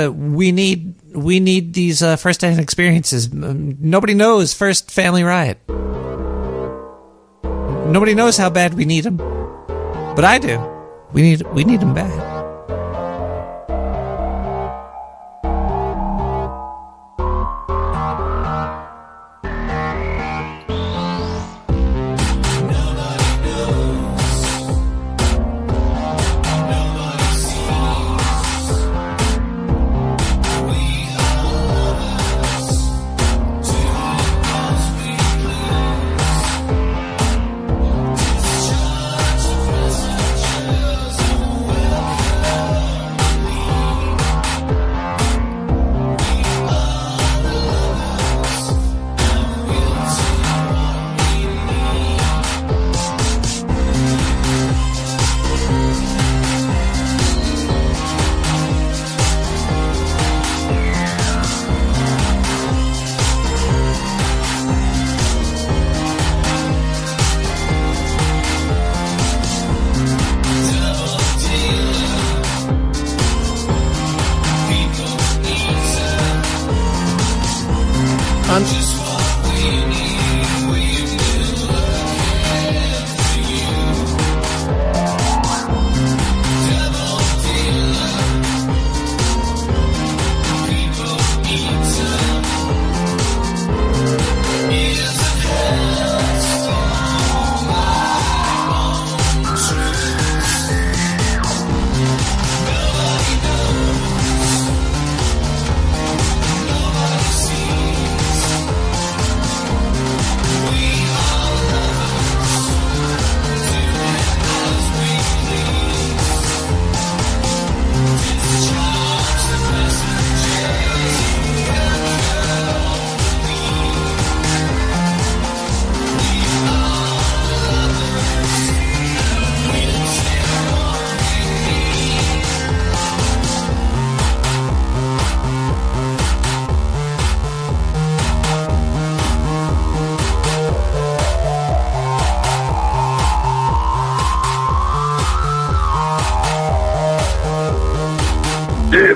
these first-hand experiences. Nobody knows First Family Riot. Nobody knows how bad we need them, but I do. We need them bad.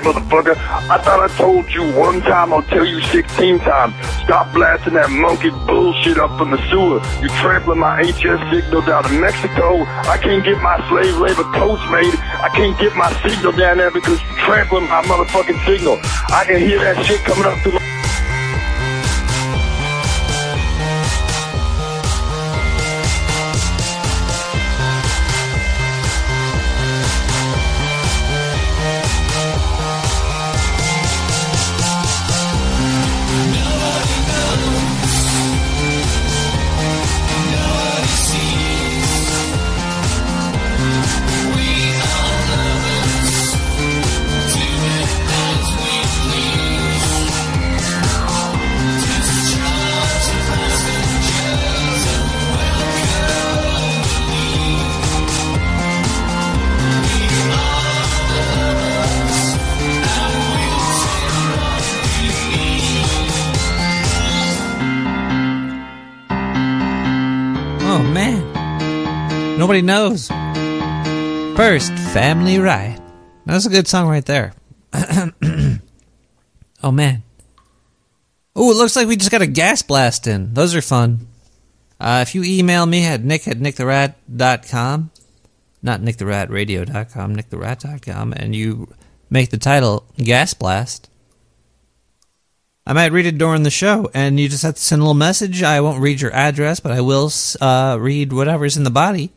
motherfucker. I thought I told you one time, I'll tell you 16 times. Stop blasting that monkey bullshit up from the sewer. You trampling my HS signal down in Mexico. I can't get my slave labor toast made. I can't get my signal down there because you trampling my motherfucking signal. I can hear that shit coming up through my... Oh, man. Nobody knows. First, Family Riot. That's a good song right there. Oh, man. Oh, it looks like we just got a gas blast in. Those are fun. If you email me at nick@nicktherat.com, not nicktheratradio.com, nicktherat.com, and you make the title Gas Blast, I might read it during the show, and you just have to send a little message. I won't read your address, but I will read whatever's in the body.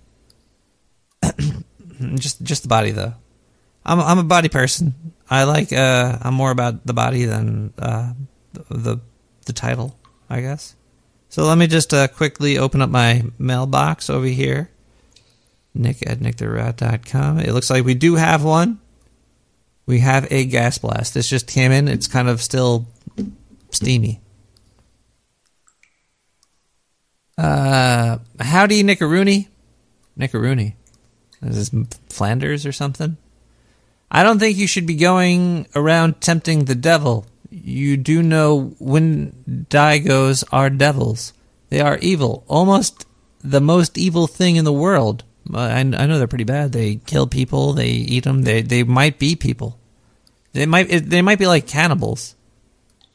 just the body, though. I'm a body person. I'm more about the body than the title, I guess. So let me just quickly open up my mailbox over here. nick@nicktherat.com. It looks like we do have one. We have a gas blast. This just came in. It's kind of still steamy. Howdy, Nickaroony. Nickaroony. Is this Flanders or something? I don't think you should be going around tempting the devil. You do know Wendigos are devils. They are evil. Almost the most evil thing in the world. I know they're pretty bad. They kill people. They eat them. They might be people. They might be like cannibals.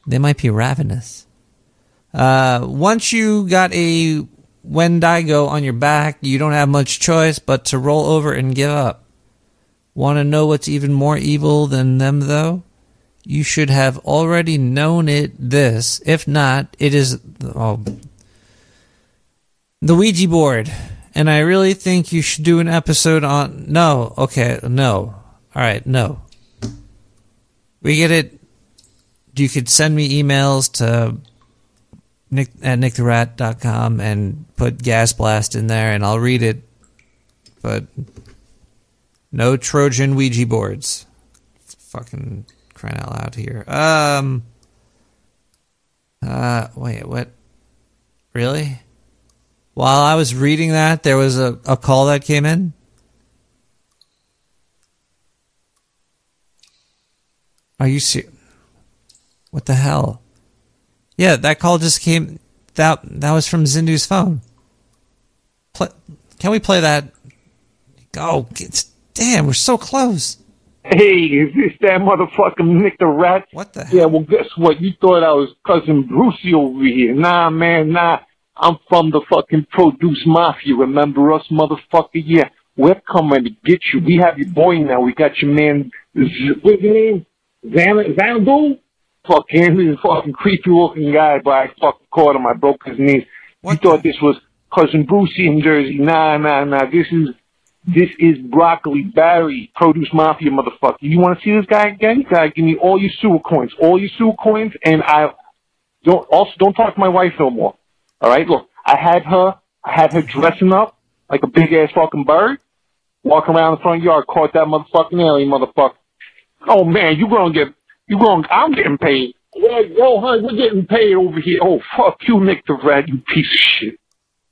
They might be ravenous. Once you got a Wendigo on your back, you don't have much choice but to roll over and give up. Want to know what's even more evil than them, though? You should have already known this. If not, it is the Ouija board. And I really think you should do an episode on... No. Okay, no. Alright, no. We get it. You could send me emails to nick@nicktherat.com and put Gas Blast in there, and I'll read it. But no Trojan Ouija boards. Fucking crying out loud here. Wait, what? Really? While I was reading that, there was a call that came in? Are you serious? What the hell? Yeah, that call just came... That was from Zindu's phone. Can we play that? Oh, damn, we're so close. Hey, is this that motherfucking Nick the Rat? What the hell? Yeah, well, guess what? You thought I was cousin Brucey over here. Nah, man, nah. I'm from the fucking Produce Mafia. Remember us, motherfucker? Yeah, we're coming to get you. We have your boy now. We got your man, what's his name? Xanadu? Fucking, he's a fucking creepy looking guy, but I fucking caught him. I broke his knees. You thought this was cousin Brucey in Jersey. Nah. This is Broccoli Barry, Produce Mafia, motherfucker. You want to see this guy again? You gotta give me all your sewer coins, and don't talk to my wife no more. All right, look, I had her dressing up like a big ass fucking bird, walking around the front yard, caught that motherfucking alien, motherfucker. Oh man, I'm getting paid. Yo, honey, we're getting paid over here. Oh, fuck you, Nick the Rat, you piece of shit.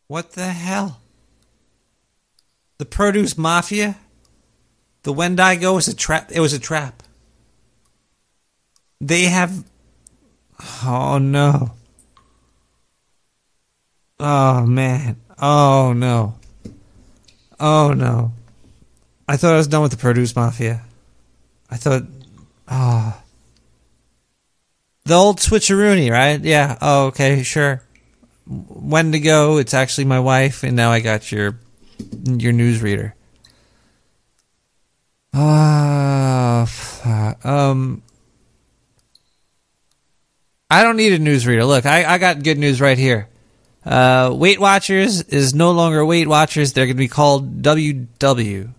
What the hell? The Produce Mafia? The Wendigo was a trap. It was a trap. They have... Oh, no. Oh, man. Oh, no. Oh, no. I thought I was done with the Produce Mafia. I thought Oh. The old switcheroony, right? Yeah. Oh, okay, sure. Wendigo, it's actually my wife, and now I got your newsreader. I don't need a newsreader. Look, I got good news right here. Weight Watchers is no longer Weight Watchers. They're going to be called WW.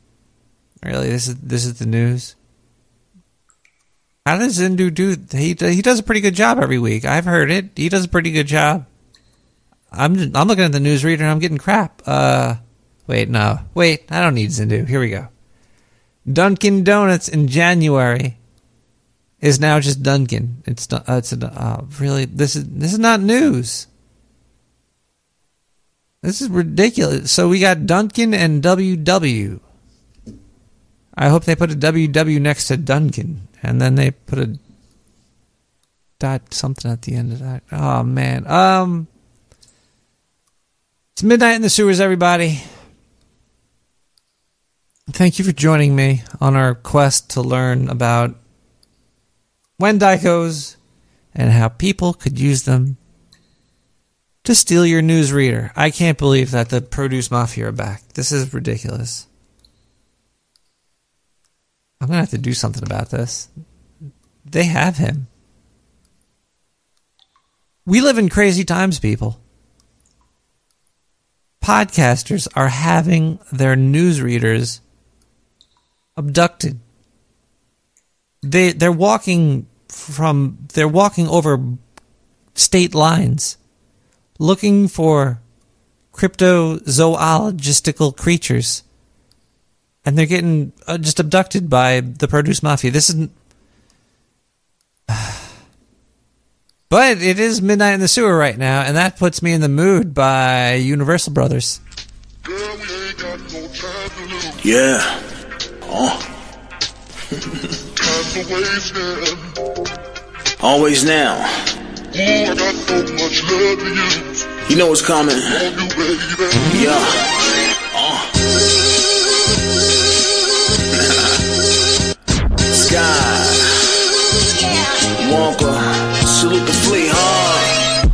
Really? This is the news? How does Zindu do? He does a pretty good job every week. I've heard it. He does a pretty good job. I'm looking at the newsreader and I'm getting crap. Wait, no. Wait, I don't need Zindu. Here we go. Dunkin' Donuts in January is now just Dunkin'. Really? This is not news. This is ridiculous. So we got Dunkin' and WW. I hope they put a WW next to Dunkin', and then they put a dot something at the end of that. Oh man. It's Midnight in the Sewers, everybody. Thank you for joining me on our quest to learn about Wendikos and how people could use them to steal your newsreader. I can't believe that the Produce Mafia are back. This is ridiculous. I'm going to have to do something about this. They have him. We live in crazy times, people. Podcasters are having their newsreaders abducted. They're walking over state lines looking for cryptozoologistical creatures, and they're getting just abducted by the Produce Mafia. This isn't... But it is Midnight in the Sewer right now, and that puts me in the mood by Universal Brothers. Yeah. Oh. Always now. You know what's coming. Yeah. Sky. Walker. Salute the fleet, huh?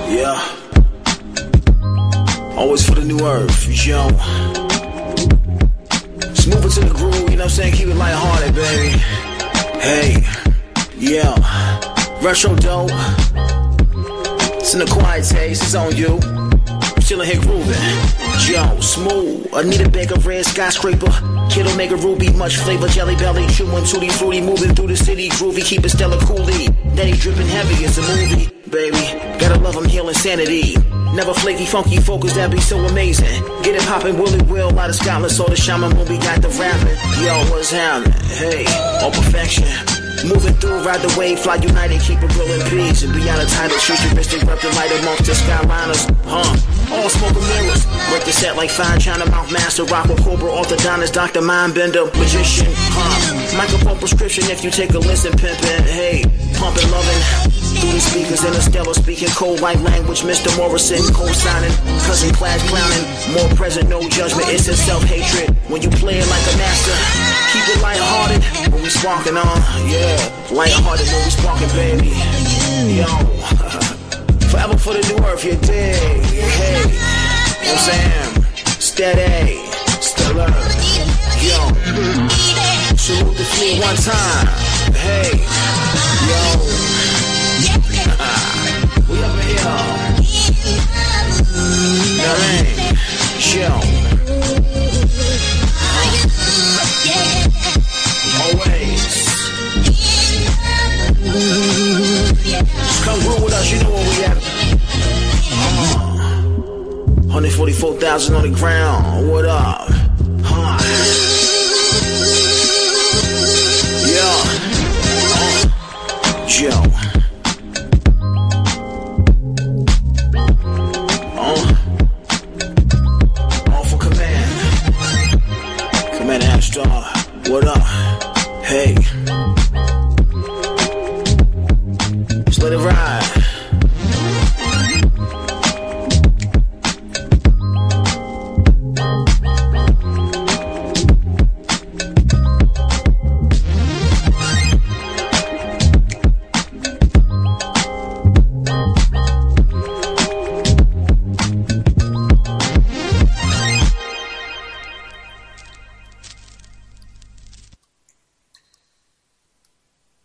Yeah. Always for the new earth, yo. Smooth it to the groove, you know what I'm saying? Keep it lighthearted, baby. Hey, yeah. Retro dope. It's in the quiet taste, it's on you. Chillin' here groovin'. Yo, smooth. Anita Baker, red skyscraper. Kid Omega Ruby, much flavor, jelly belly. Chewin' tutti fruity, moving through the city. Groovy, keep it stellar coolie. Daddy drippin' heavy, it's a movie, baby. Gotta love him, heal insanity. Never flaky, funky focus, that be so amazing. Get it poppin', Willie Will, out of Scotland. Saw the shaman when we got the rapping. Yo, what's happening? Hey, all perfection. Moving through, ride the wave, fly united, keep it real in peace. And be out of title, futuristic, rep the light amongst the skyliners. All smoke and mirrors. Break the set like fine China, mouth master, rock with Cobra, orthodontist, Dr. Mindbender, magician. Microphone prescription if you take a listen, pimpin'. Hey, pumpin' lovin'. Through the speakers in a stellar, speaking cold like language. Mr. Morrison, co-signing, cousin class clowning. More present, no judgment, it's a self-hatred. When you play it like a master, keep it lighthearted when we sparking on. Yeah, lighthearted when we sparking, baby. Yo, forever for the new earth, you dig. Hey, you know what I'm saying? Steady, stellar. Yo, salute the fleet one time. Hey, yo. We up in here. Chill. Always. Just come through with us, you know where we at. 144,000 on the ground. What up? Yeah. Yo. All for command. Commander Astar, what up? Hey.